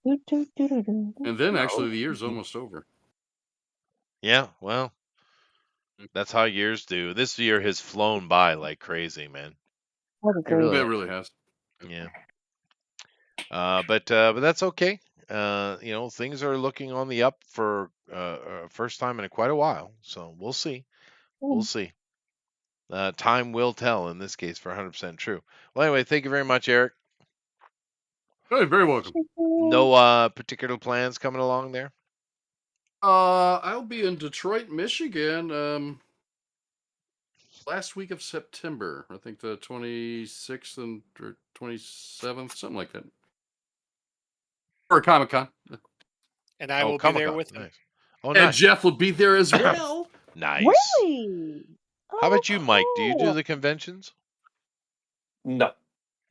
And then actually the year's almost over. Yeah, well, that's how years do. This year has flown by like crazy, man. It really has. Yeah. But that's okay. You know, things are looking on the up for first time in quite a while. So we'll see. We'll see. Time will tell in this case for 100% true. Well, anyway, thank you very much, Eric. Oh, very welcome. No particular plans coming along there? I'll be in Detroit, Michigan, last week of September. I think the 26th or 27th, something like that. For Comic-Con. And I will be there with him. Nice. Oh, and nice. Jeff will be there as well. Nice. Really? How about you, Mike? Do you do the conventions? No.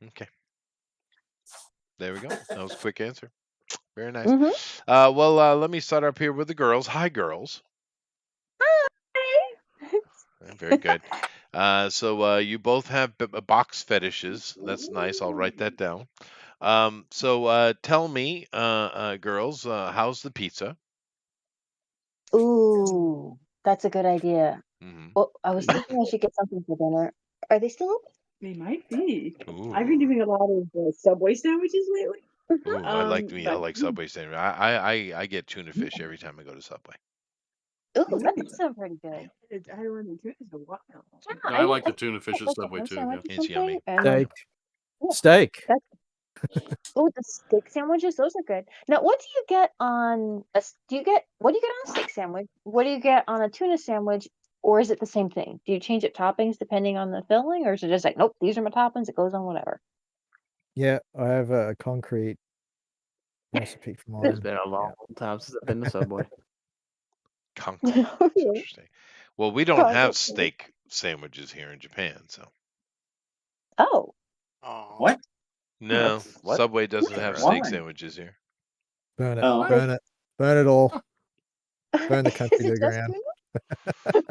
Okay. There we go. That was a quick answer. Very nice. Mm-hmm. Well, let me start up here with the girls. Hi, girls. Hi. Very good. So you both have box fetishes. That's nice. I'll write that down. So tell me, girls, how's the pizza? Ooh, that's a good idea. Mm-hmm. Well, I was thinking I should get something for dinner. Are they still open? They might be. Ooh. I've been doing a lot of Subway sandwiches lately. Ooh, I like But Subway sandwich. I get tuna fish every time I go to Subway. Ooh, that does sound pretty good. I haven't had tuna in a while. Yeah, No, I like the tuna fish at like a Subway ham too. sandwich Yeah. or It's something, yummy. and Steak. yeah, Steak. that's oh, the steak sandwiches, those are good. Now, what do you get on what do you get on a steak sandwich? What do you get on a tuna sandwich? Or is it the same thing? Do you change up toppings depending on the filling, or is it just like, nope, these are my toppings, it goes on whatever? Yeah, I have a concrete recipe for mine. It's been a long time since I've been to Subway. Concrete. That's interesting. Well, we don't have steak sandwiches here in Japan, so. Oh. What? No, What? Subway doesn't have steak sandwiches here. Burn it. Oh. Burn it. Burn it all. Burn the country Is to it the just ground. tuna?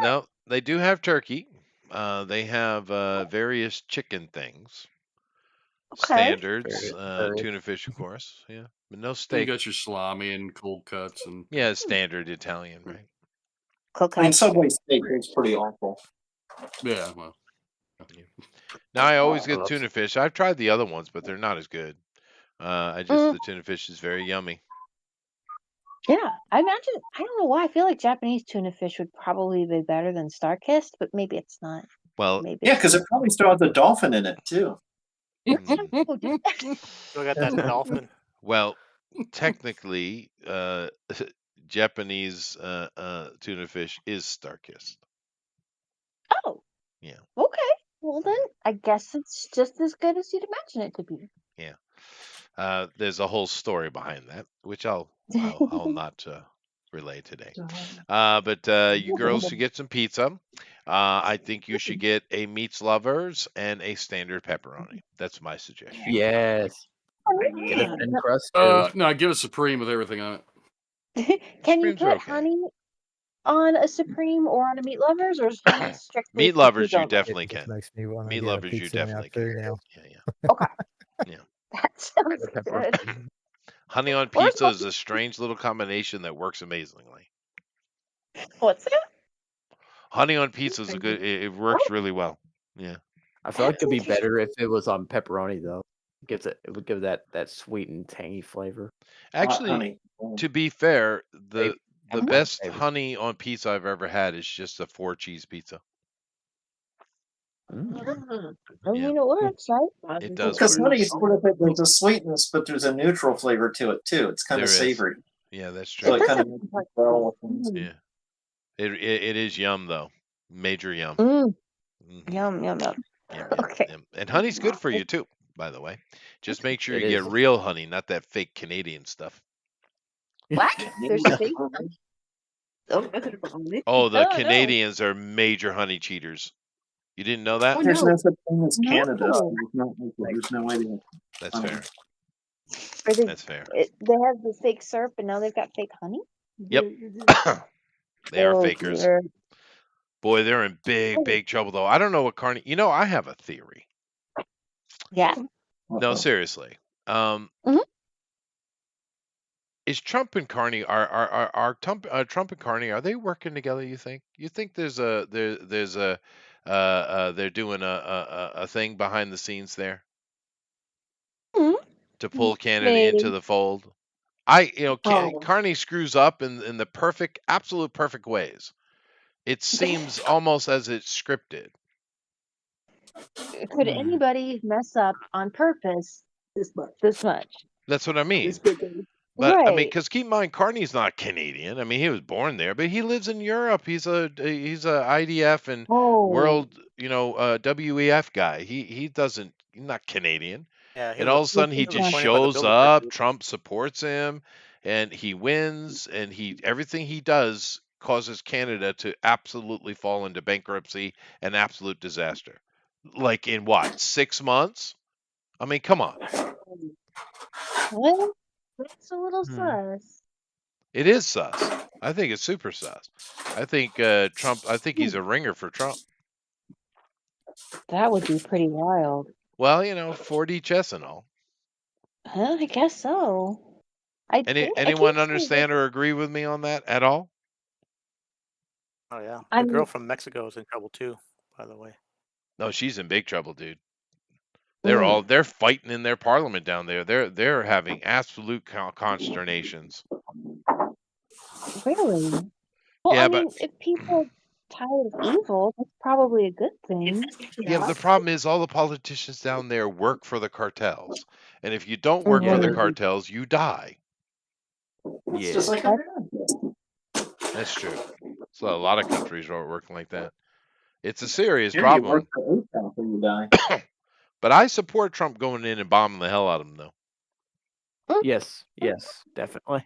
No, they do have turkey. They have various chicken things. Okay. Standards, Very- tuna fish, of course. Yeah, but no You steak. got your salami and cold cuts and Yeah, standard Italian, right? I mean, Subway steak is pretty awful. yeah. Well, Now I always I get love tuna fish. I've tried the other ones, but they're not as good. The tuna fish is very yummy. Yeah, I imagine. I don't know why. I feel like Japanese tuna fish would probably be better than Star-Kissed, but maybe it's not. Well, Maybe Yeah, because it probably still has a dolphin in it too. Still got that dolphin. Well, technically, Japanese tuna fish is Star-Kissed. Oh, Yeah, okay. Well then, I guess it's just as good as you'd imagine it to be. yeah. There's a whole story behind that, which I'll not relay today. But you girls should get some pizza. I think you should get a meats lovers and a standard pepperoni. That's my suggestion. Yes. Get a thin crust too. no, give us Supreme with everything on it. Can you Supremes are put okay. honey on a Supreme or on a meat lovers, or is honey strictly Meat for lovers, foods you only? definitely It just can. makes me want to Meat get a lovers, you pizza now definitely too can. now. Yeah. Okay. Yeah. That sounds The pepper. good. Honey on Or pizza is a strange little combination that works amazingly. what's that? Honey on pizza is a good. It works really well. Yeah. I feel like it'd be better if it was on pepperoni though. It would give that sweet and tangy flavor. Actually, honey. to be fair, the Flavor. best Flavor. honey on pizza I've ever had is just a 4-cheese pizza. I mean, it works, right? It does Because work. honey sort of there's a sweetness, but there's a neutral flavor to it too. It's kind There of is. savory. Yeah, that's So true. it kind of makes it well with things. Yeah. It is yum though. Major yum. Mm. Mhm. Yum, yum, yum. Yum, Okay. yum. And honey's good for you too, by the way. Just make sure It you is. get real honey, not that fake Canadian stuff. What? There's fake honey? Oh, the Oh, no. Canadians are major honey cheaters. You didn't know that? Oh, There's no. no such thing as Canada. No. So there's no way to. That's fair. Are they, That's fair. they have the fake syrup, and now they've got fake honey? Yep. They are Oh, fakers. dear. Boy, they're in big trouble though. I don't know what Carney. I have a theory. Yeah. No, seriously. Mhm. Is Trump and Carney are Trump and Carney, are they working together? You think? You think there's a they're doing a thing behind the scenes there Mhm. to pull Canada Maybe. into the fold? Carney screws up in the absolute perfect ways. It seems almost as it's scripted. Could anybody mess up on purpose this much? That's what I mean. This big. But I mean, Right. because keep in mind, Carney's not Canadian. I mean, he was born there, but he lives in Europe. He's a IDF and Oh. world, WEF guy. He's not Canadian. Yeah, And all of a sudden, he was just appointed by the shows Bilderberg up. Group. Trump supports him, and he wins. And everything he does causes Canada to absolutely fall into bankruptcy and absolute disaster. Like in what, 6 months? I mean, come on. Well, that's a little sus. It is sus. I think it's super sus. I think Trump. I think he's a ringer for Trump. That would be pretty wild. Well, 4D chess and all. Huh? I guess so. Anyone understand or agree with me on that at all? Oh yeah, the girl from Mexico is in trouble too. By the way. No, she's in big trouble, dude. They're fighting in their parliament down there. They're having absolute consternations. Really? Well, Yeah, I mean, if people are tired of evil, that's probably a good thing. Yeah, but the problem is all the politicians down there work for the cartels, and if you don't work for the cartels, you die. It's just like America. That's true. So a lot of countries are working like that. It's a serious Here problem. you work for OPEC when you die. But I support Trump going in and bombing the hell out of them, though. Yes, definitely.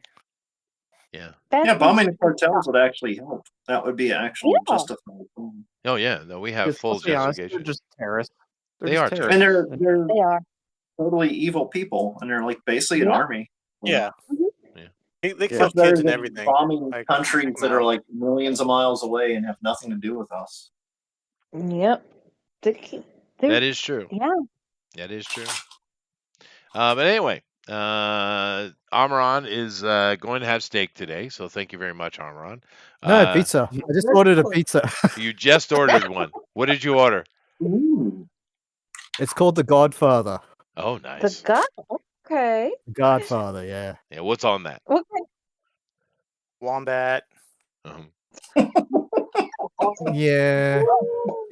Yeah. Yeah, bombing the cartels would actually help. That would be actually justified. Oh yeah, no, we have full justification. They're just terrorists. They are terrorists. And they're they are totally evil people, and they're like basically an army. Yeah. Yeah. They kill kids and everything. Bombing countries that are like millions of miles away and have nothing to do with us. Yep. That is true. Yeah. That is true. But anyway, Amaran is going to have steak today, so thank you very much, Amaran. No, pizza. I just ordered a pizza. You just ordered one. What did you order? Ooh. It's called The Godfather. Oh, nice. The God. Okay. The Godfather, yeah. Yeah, what's on that? Okay. Wombat. Yeah.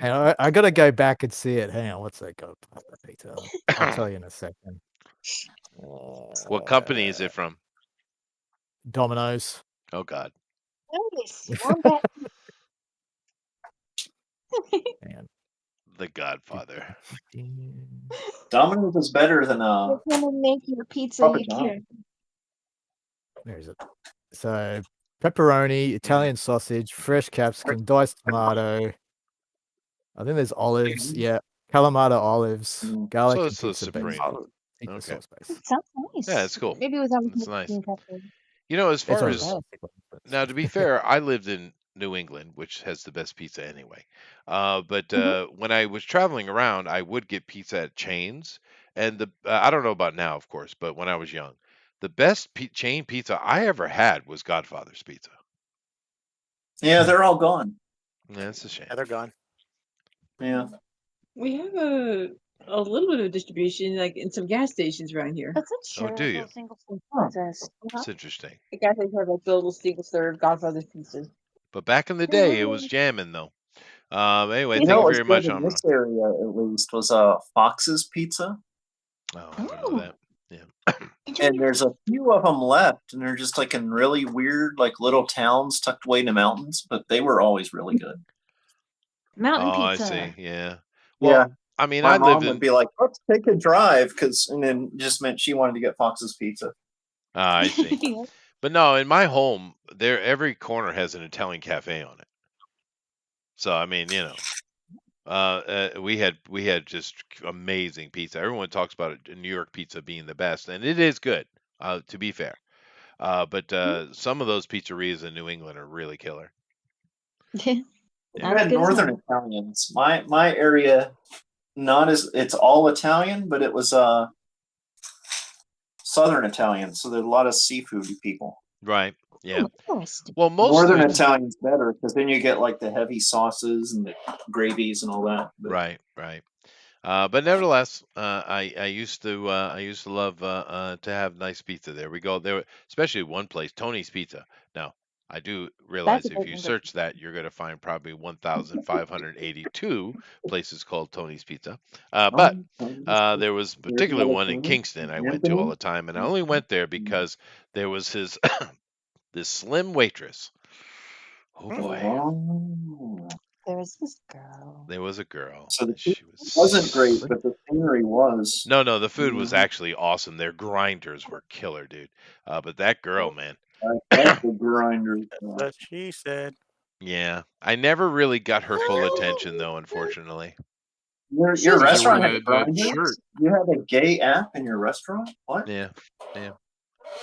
And I got to go back and see it. Hang on, what's that Godfather pizza? I'll tell you in a second. What company is it from? Domino's. Oh God. Nice. Wombat. Man. The Godfather. Domino's is better than You're gonna make your pizza. Papa You John. can't. Where is it? So pepperoni, Italian sausage, fresh capsicum, diced tomato. I think there's olives. Yeah, Kalamata olives, garlic, So and it's a pizza base. supreme. Pizza Okay. sauce base. Sounds nice. Yeah, it's cool. Maybe it was on It's nice. pepper. As far It's as all now, to be fair, I lived in New England, which has the best pizza anyway. But when I was traveling around, I would get pizza at chains, and I don't know about now, of course, but when I was young, the best chain pizza I ever had was Godfather's Pizza. Yeah, they're all gone. Yeah, that's a shame. Yeah, they're gone. Yeah. We have a little bit of distribution, like in some gas stations around here. That's it. Oh, do you? Single pizzas. That's interesting. The gas stations have like the little single serve Godfather's pizzas. But back in the day, it was jamming though. Anyway, You thank know you what's very much, good in Amra. this area at least was Fox's Pizza. Oh, I don't know that. Yeah. And there's a few of them left, and they're just like in really weird, like little towns tucked away in the mountains. But they were always really good. Mountain pizza. pizza. I see. Yeah. Well, Yeah. I mean, My I mom lived would in. be like, "Let's take a drive," and then just meant she wanted to get Fox's Pizza. I see. But no, in my home, every corner has an Italian cafe on it. So I mean, we had just amazing pizza. Everyone talks about it, New York pizza being the best, and it is good. To be fair, but some of those pizzerias in New England are really killer. We had Northern Italians. My area, it's all Italian, but it was Southern Italian, so there's a lot of seafoody people. Right. Yeah. Well, most Northern Italian's better because then you get like the heavy sauces and the gravies and all that. But Right. But nevertheless, I used to love to have nice pizza there. We go there, especially one place, Tony's Pizza. Now, I do realize if you search that, you're going to find probably 1,582 places called Tony's Pizza. But there was a particular one in Kingston I went to all the time, and I only went there because there was his this slim waitress. Oh boy. There was this girl. There was a girl. So the food wasn't great, but the scenery was. No, the food was actually awesome. Their grinders were killer, dude. But that girl, man. That's the grinder. What she said. Yeah, I never really got her full attention, though. Unfortunately. Your restaurant had grinders? You have a gay app in your restaurant? What? Yeah. I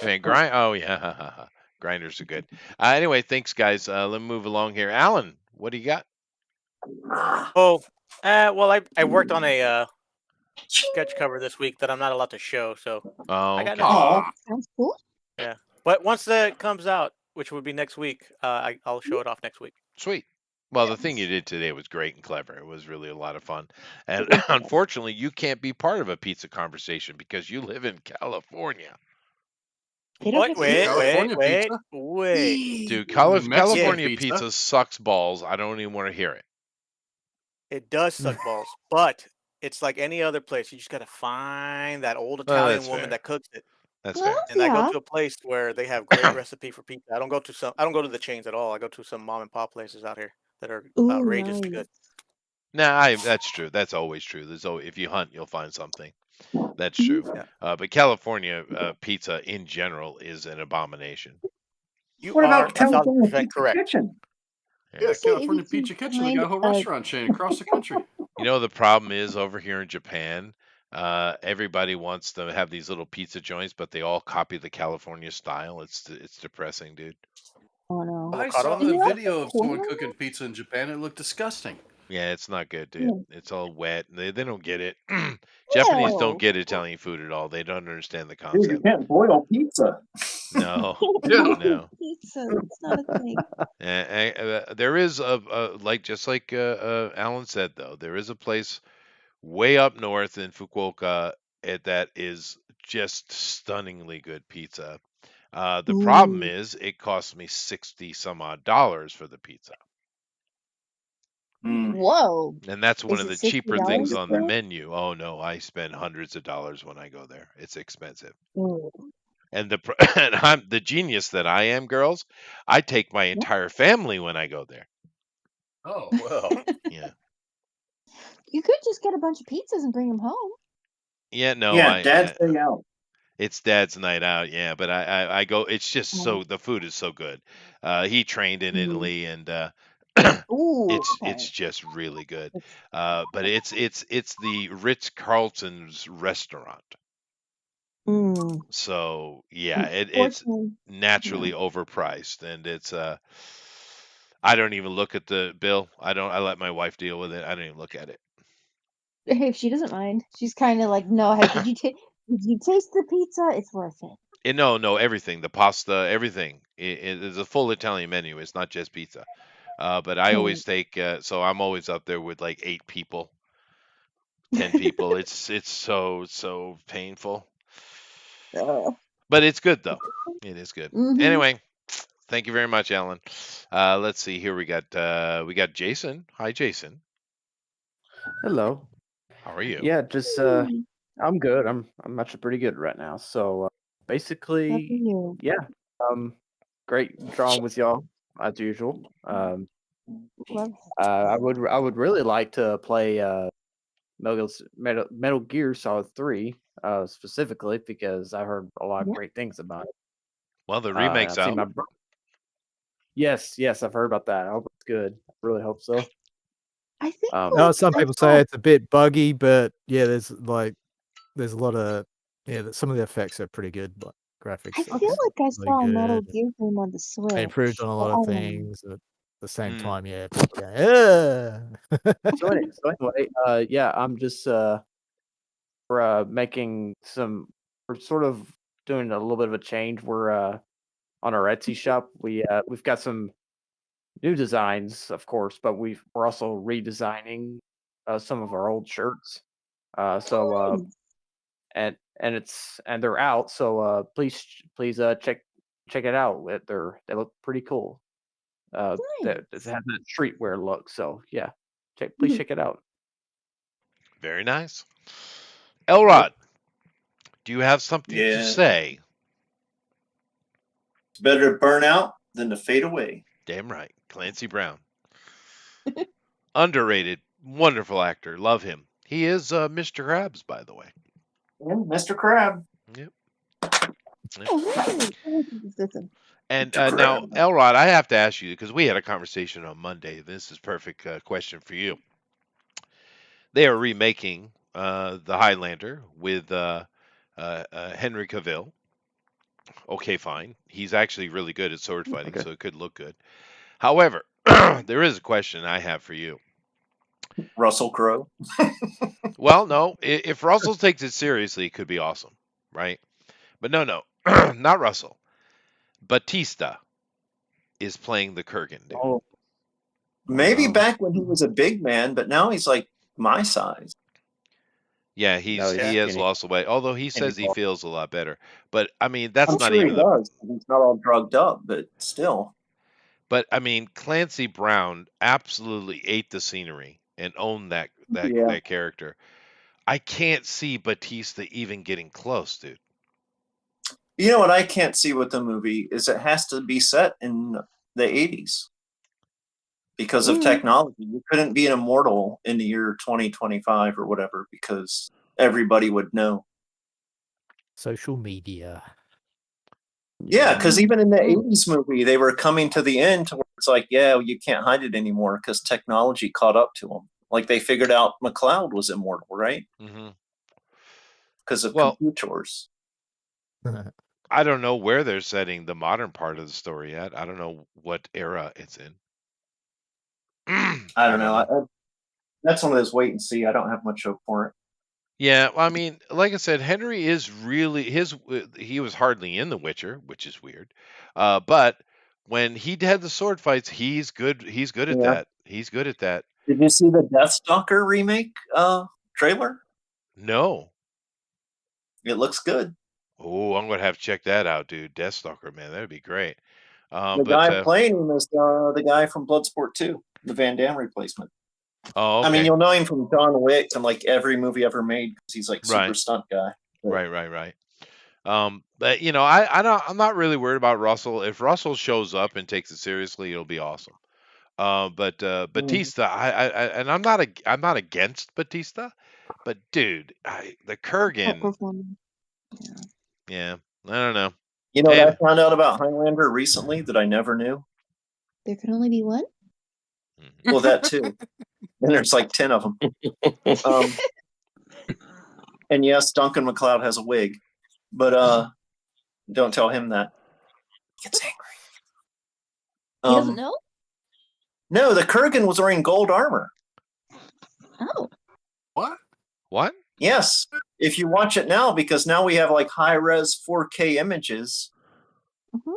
mean, Oh yeah, grinders are good. Anyway, thanks, guys. Let me move along here. Alan, what do you got? Oh, Well, I worked on a sketch cover this week that I'm not allowed to show, so I got nothing. Oh, Sounds cool. Yeah, but once that comes out, which would be next week, I'll show it off next week. Sweet. Well, the thing you did today was great and clever. It was really a lot of fun. And unfortunately, you can't be part of a pizza conversation because you live in California. They don't have pizza. California Wait. Dude, Mexican California pizza. pizza sucks balls. I don't even want to hear it. It does suck balls, but it's like any other place. You just gotta find that old Well, Italian that's woman fair. that cooks it. That's Well, fair. And I go yeah. to a place where they have great recipe for pizza. I don't go to the chains at all. I go to some mom and pop places out here that are Ooh, outrageously nice. good. Nah, that's true. That's always true. There's always, if you hunt, you'll find something. That's true. Yeah. But California pizza in general is an abomination. You what are about California 1,000% Pizza correct. Kitchen? Yeah, Say, if California you Pizza can Kitchen. They got a whole find restaurant chain across the country. You know, the problem is over here in Japan, everybody wants to have these little pizza joints, but they all copy the California style. It's depressing, dude. Oh no. I Avocado saw toast? a You know video of someone what's cooking pizza in Japan. It looked disgusting. Yeah, it's not good, dude. cool? It's all wet. They don't get it. Japanese don't No. get Italian food at all. They don't understand the Dude, you concept. can't boil pizza. No, Yeah. no. Pizza. It's not a thing. There is like just like Alan said though, there is a place way up north in Fukuoka that is just stunningly good pizza. The problem Ooh. is it costs me 60 some odd dollars for the pizza. Whoa. And that's one Is of it the cheaper things $60 on the though? menu. Oh no, I spend hundreds of dollars when I go there. It's expensive. Ooh. And and I'm the genius that I am, girls. I take my entire family when I go there. Oh well. Yeah. You could just get a bunch of pizzas and bring them home. Yeah, no, Yeah, Dad's day out. it's Dad's night out, yeah, but I go. It's just Oh. the food is so good. He trained in Mm. Italy, and Ooh. it's Okay. just really good. It's- But it's the Ritz Carlton's restaurant. Mm. So yeah, it's Unfortunately, naturally overpriced, and it's I don't even look at the bill. I let my wife deal with it. I don't even look at it. if she doesn't mind, she's kind of like, no. Hey, did you taste the pizza? It's worth it. No, everything, the pasta, everything. It is a full Italian menu. It's not just pizza. But I Oh. always take so I'm always up there with like 8 people, 10 people. It's so painful. But it's good though. It is good. Mhm. Anyway, thank you very much, Alan. Let's see here. We got Jason. Hi, Jason. Hello. How are you? Yeah, just I'm good. I'm actually pretty good right now. So Lucky basically, you. yeah, great drawing with y'all as usual. Love. I would really like to play Metal Gear Solid 3 specifically because I heard a lot of Yeah. great things about it. Well, the And remake's I've seen out. my yes, I've heard about that. I hope it's good. I really hope so. I think No, some people say it's a bit buggy, but yeah, there's a lot of some of the effects are pretty good, but graphics. I feel like I saw a Metal good. Gear game on the Switch. They improved on a but lot I of don't know. things at the same Hmm. time. Yeah. Yeah. So anyway, yeah, I'm just we're making some. We're sort of doing a little bit of a change. We're on our Etsy shop. We've got some new designs, of course, but we're also redesigning some of our old shirts. So and they're out. So please check it out. They look pretty cool. That has that streetwear look. So yeah, please check it out. Very nice. Elrod, do you have something to Yeah. say? It's better to burn out than to fade away. Damn right. Clancy Brown. Underrated. Wonderful actor. Love him. He is Mr. Krabs, by the way. Yeah, Mr. Crab. Yep. Oh, And Mr. now, Crab. Elrod, I have to ask you because we had a conversation on Monday. This is perfect question for you. They are remaking the Highlander with Henry Cavill. Okay, fine. He's actually really good at sword fighting, Okay. so it could look good. However, there is a question I have for you. Russell Crowe. Well, no, if Russell takes it seriously, it could be awesome, right? But no, not Russell. Batista is playing the Kurgan dude. Oh, maybe back when he was a big man, but now he's like my size. Yeah, he has lost the weight. Although he says he feels a lot better. But I mean, that's I'm not sure even he does. He's not all drugged up, but still. But I mean, Clancy Brown absolutely ate the scenery and owned that character. I can't see Batista even getting close, dude. You know what I can't see with the movie is it has to be set in the 80s because of technology. You couldn't be an immortal in the year 2025 or whatever because everybody would know. Social media. Yeah, because even in the 80s movie, they were coming to the end to where it's like, yeah, you can't hide it anymore because technology caught up to them. Like they figured out McLeod was immortal, right? Because of computers. I don't know where they're setting the modern part of the story at. I don't know what era it's in. I don't know. That's one of those wait and see. I don't have much hope for it. Yeah, well, I mean, like I said, Henry is really he was hardly in The Witcher, which is weird. But when he had the sword fights, he's good. He's good at that. He's good at that. Did you see the Deathstalker remake trailer? No. It looks good. Oh, I'm gonna have to check that out, dude. Deathstalker, man, that'd be great. The guy playing him is the guy from Bloodsport 2, the Van Damme replacement. Oh, okay. I mean, you'll know him from John Wick and like every movie ever made because he's like super stunt guy. But. Right. But you know, I'm not really worried about Russell. If Russell shows up and takes it seriously, it'll be awesome. But Batista, and I'm not against Batista, but dude, the Kurgan. Yeah, I don't know. You know what I found out about Highlander recently that I never knew? There can only be one? Well, that too. And there's like 10 of them. And yes, Duncan MacLeod has a wig, but don't tell him that. He gets angry. He doesn't know? No, the Kurgan was wearing gold armor. Oh. What? Yes. If you watch it now, because now we have like high-res 4K images,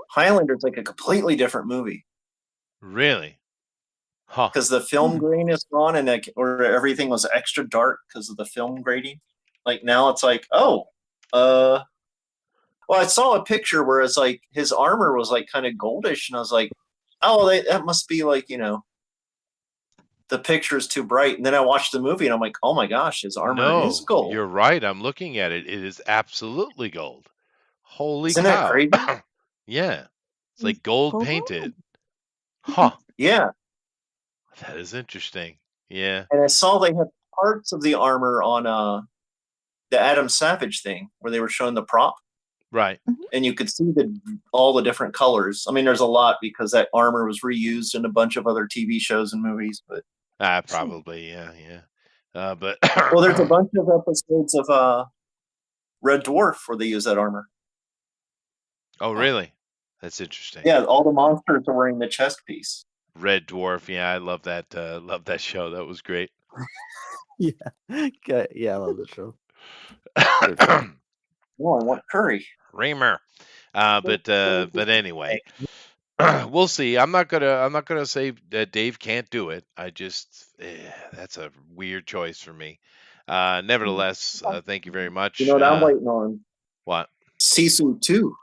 Highlander's like a completely different movie. Really? Huh. Because the film grain is gone and or everything was extra dark because of the film grading. Like now it's like, well, I saw a picture where it's like his armor was like kind of goldish, and I was like, oh, that must be like, you know, the picture is too bright. And then I watched the movie and I'm like, oh my gosh, his armor is gold. You're right. I'm looking at it. It is absolutely gold. Holy Isn't cow. that crazy? Yeah. It's like gold painted. Huh. Yeah. That is interesting. Yeah. And I saw they had parts of the armor on the Adam Savage thing where they were showing the prop. Right. And you could see all the different colors. I mean, there's a lot because that armor was reused in a bunch of other TV shows and movies, but probably, yeah. But well, there's a bunch of episodes of Red Dwarf where they use that armor. Oh, really? That's interesting. Yeah, all the monsters are wearing the chest piece. Red Dwarf, yeah, I love that. Love that show. That was great. Yeah, I love the show. Oh, I want curry. Reamer. But anyway, we'll see. I'm not gonna say that Dave can't do it. I just that's a weird choice for me. Nevertheless, thank you very much. You know what I'm waiting on? What? Sisu 2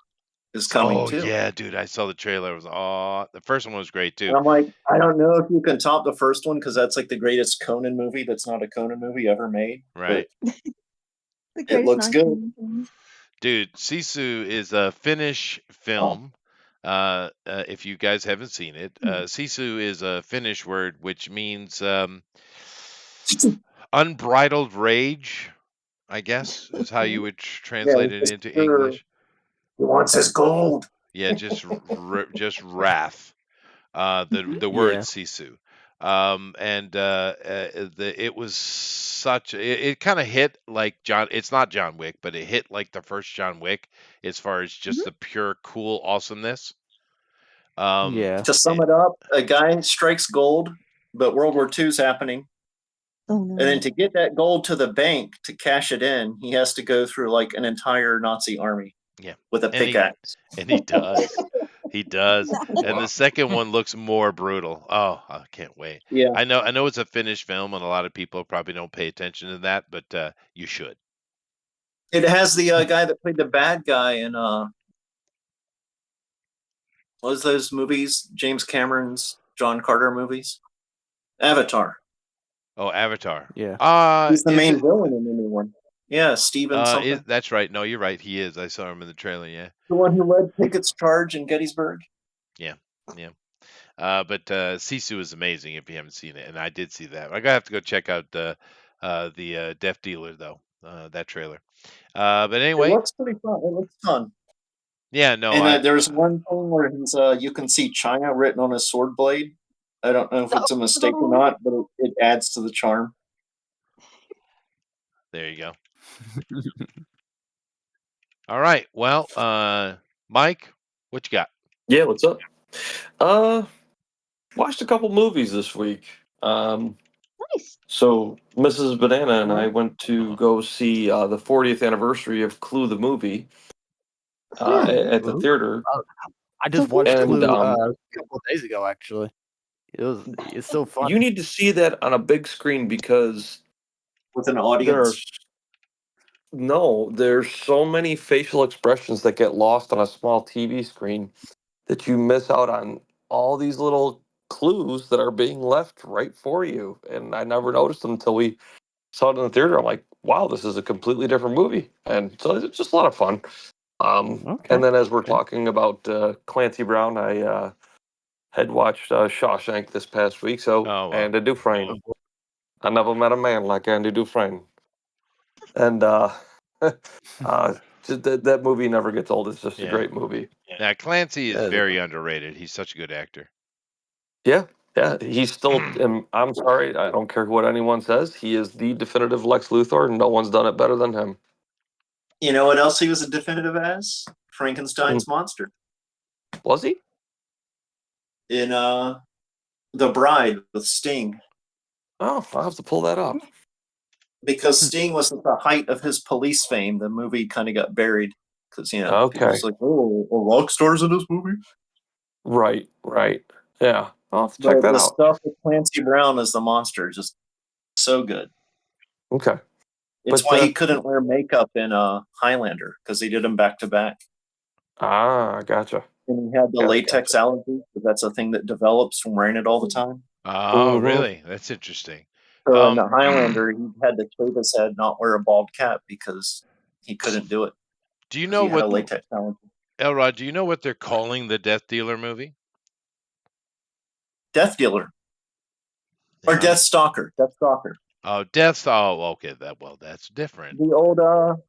is coming too. Oh yeah, dude! I saw the trailer. It was the first one was great too. And I'm like, I don't know if you can top the first one because that's like the greatest Conan movie that's not a Conan movie ever made. Right. It looks good. Dude, Sisu is a Finnish film. If you guys haven't seen it, Sisu is a Finnish word which means unbridled rage, I guess, is how you would translate it into English. He wants his gold. Yeah, just wrath. The word Sisu. It was such it kind of hit like it's not John Wick, but it hit like the first John Wick as far as just the pure cool awesomeness. To sum it up, a guy strikes gold, but World War II is happening, Oh no. And then to get that gold to the bank to cash it in, he has to go through like an entire Nazi army. Yeah. With a pickaxe. And he does. He does. Nice. And the second one looks more brutal. Oh, I can't wait. Yeah. I know it's a finished film and a lot of people probably don't pay attention to that, but you should. It has the guy that played the bad guy in what was those movies? James Cameron's John Carter movies? Avatar. Oh, Avatar. Yeah. He's the main villain in the new one. Yeah, Steven something. That's right. No, you're right. He is. I saw him in the trailer, yeah. The one who led Pickett's charge in Gettysburg? Yeah. But Sisu is amazing if you haven't seen it, and I did see that. I gotta have to go check out the Death Dealer though, that trailer. But anyway, it looks pretty fun. It looks fun. Yeah, no. And there's one thing where he's you can see China written on his sword blade. I don't know if it's a mistake or not, but it adds to the charm. There you go. All right. Well, Mike, what you got? Yeah, what's up? Watched a couple movies this week. Nice. So Mrs. Banana and I went to go see the 40th anniversary of Clue the movie at the theater. I just watched And, Clue a couple of days ago. Actually, it's so fun. You need to see that on a big screen because with an audience. There's so many facial expressions that get lost on a small TV screen that you miss out on all these little clues that are being left right for you. And I never noticed them until we saw it in the theater. I'm like, wow, this is a completely different movie. And so it's just a lot of fun. And then as we're talking about Clancy Brown, I had watched Shawshank this past week. So Andy Dufresne. I never met a man like Andy Dufresne. And that movie never gets old. It's just a great movie. Yeah, Clancy is very underrated. He's such a good actor. Yeah, he's still. I'm sorry, I don't care what anyone says. He is the definitive Lex Luthor, and no one's done it better than him. You know what else he was a definitive as? Frankenstein's monster. Was he? In The Bride with Sting. Oh, I'll have to pull that up. Because Sting was at the height of his police fame, the movie kind of got buried. Because, people was like, oh, a rock star's in this movie? Right. Yeah, I'll have to check that the out. stuff with Clancy Brown as the monster is just so good. Okay. It's why he couldn't wear makeup in Highlander, because he did them back to back. Ah, gotcha. And he had the latex allergy, but that's a thing that develops from wearing it all the time. Oh, really? That's interesting. So in the Highlander, he had to shave his head, not wear a bald cap because he couldn't do it. Do you know he had a what latex allergy. Elrod? Do you know what they're calling the Death Dealer movie? Death Dealer or Death Stalker? Death Stalker. Oh, Death. Oh, okay. That's different. The old.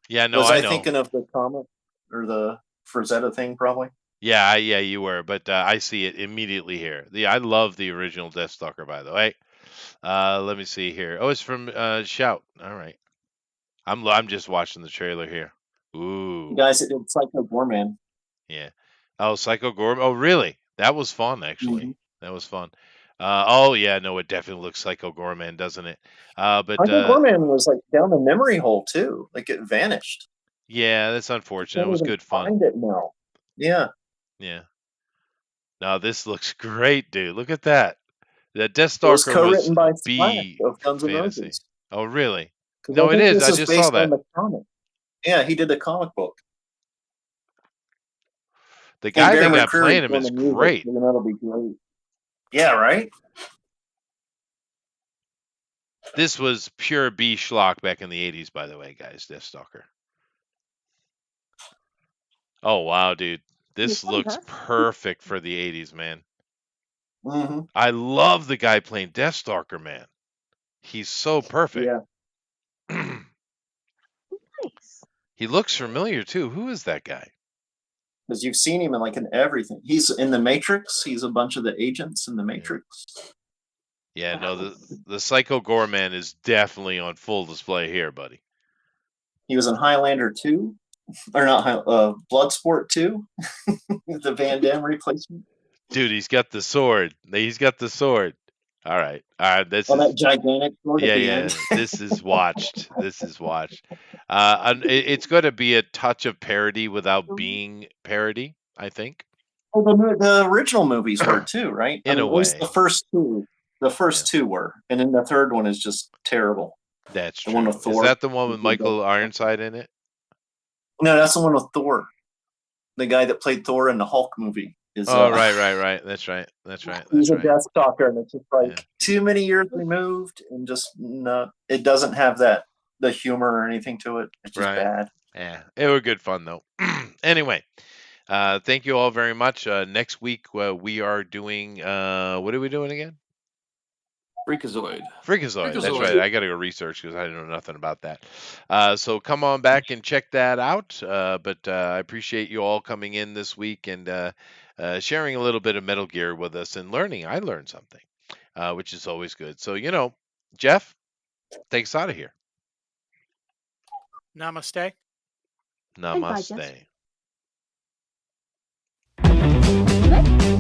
Yeah, no, was I know. thinking of the comic or the Frazetta thing? Probably. Yeah, you were, but I see it immediately here. I love the original Death Stalker, by the way. Let me see here. Oh, it's from Shout. All right. I'm just watching the trailer here. Ooh. Guys, it did Psycho Gorman. Yeah. Oh, Psycho Gorman. Oh, really? That was fun, actually. Mm-hmm. That was fun. Oh, yeah. No, it definitely looks Psycho Gorman, doesn't it? But Psycho Gorman was like down the memory hole too. Like it vanished. Yeah, that's unfortunate. It was good fun. Find it now. Yeah. Yeah. Now this looks great, dude. Look at that. The Death Stalker was co-written by B of Guns N' fantasy. Roses. Oh, really? No, it is. I just saw that. Yeah, he did a comic book. The guy that got playing him is great. That'll be great. Yeah, right? This was pure B schlock back in the 80s, by the way, guys. Death Stalker. Oh, wow, dude. This looks perfect for the 80s, man. Mm-hmm. I love the guy playing Death Stalker, man. He's so perfect. Yeah. Nice. He looks familiar, too. Who is that guy? Because you've seen him in everything. He's in The Matrix. He's a bunch of the agents in The Matrix. Yeah, no, the Psycho Gorman is definitely on full display here, buddy. He was in Highlander 2. Or not, Bloodsport 2. The Van Damme replacement. Dude, he's got the sword. All right. This Oh, is that gigantic sword at the end. This is watched. This is watched. It's going to be a touch of parody without being parody, I think. Well, the original movies were too, right? In a at least way. the first two. The first two were, and then the third one is just terrible. That's the true. one with Thor. Is that the one with Michael Ironside in it? No, that's the one with Thor. The guy that played Thor in the Hulk movie is. Oh, right. That's right. He's a death stalker, and it's just like too many years removed, and just no. It doesn't have the humor or anything to it. It's just bad. Yeah, it was good fun though. Anyway, thank you all very much. Next week we are doing what are we doing again? Freakazoid. That's right. I got to go research because I know nothing about that. So come on back and check that out. But I appreciate you all coming in this week and sharing a little bit of Metal Gear with us and learning. I learned something, which is always good. So, Jeff, take us out of here. Namaste. Namaste. Bye, Jeff.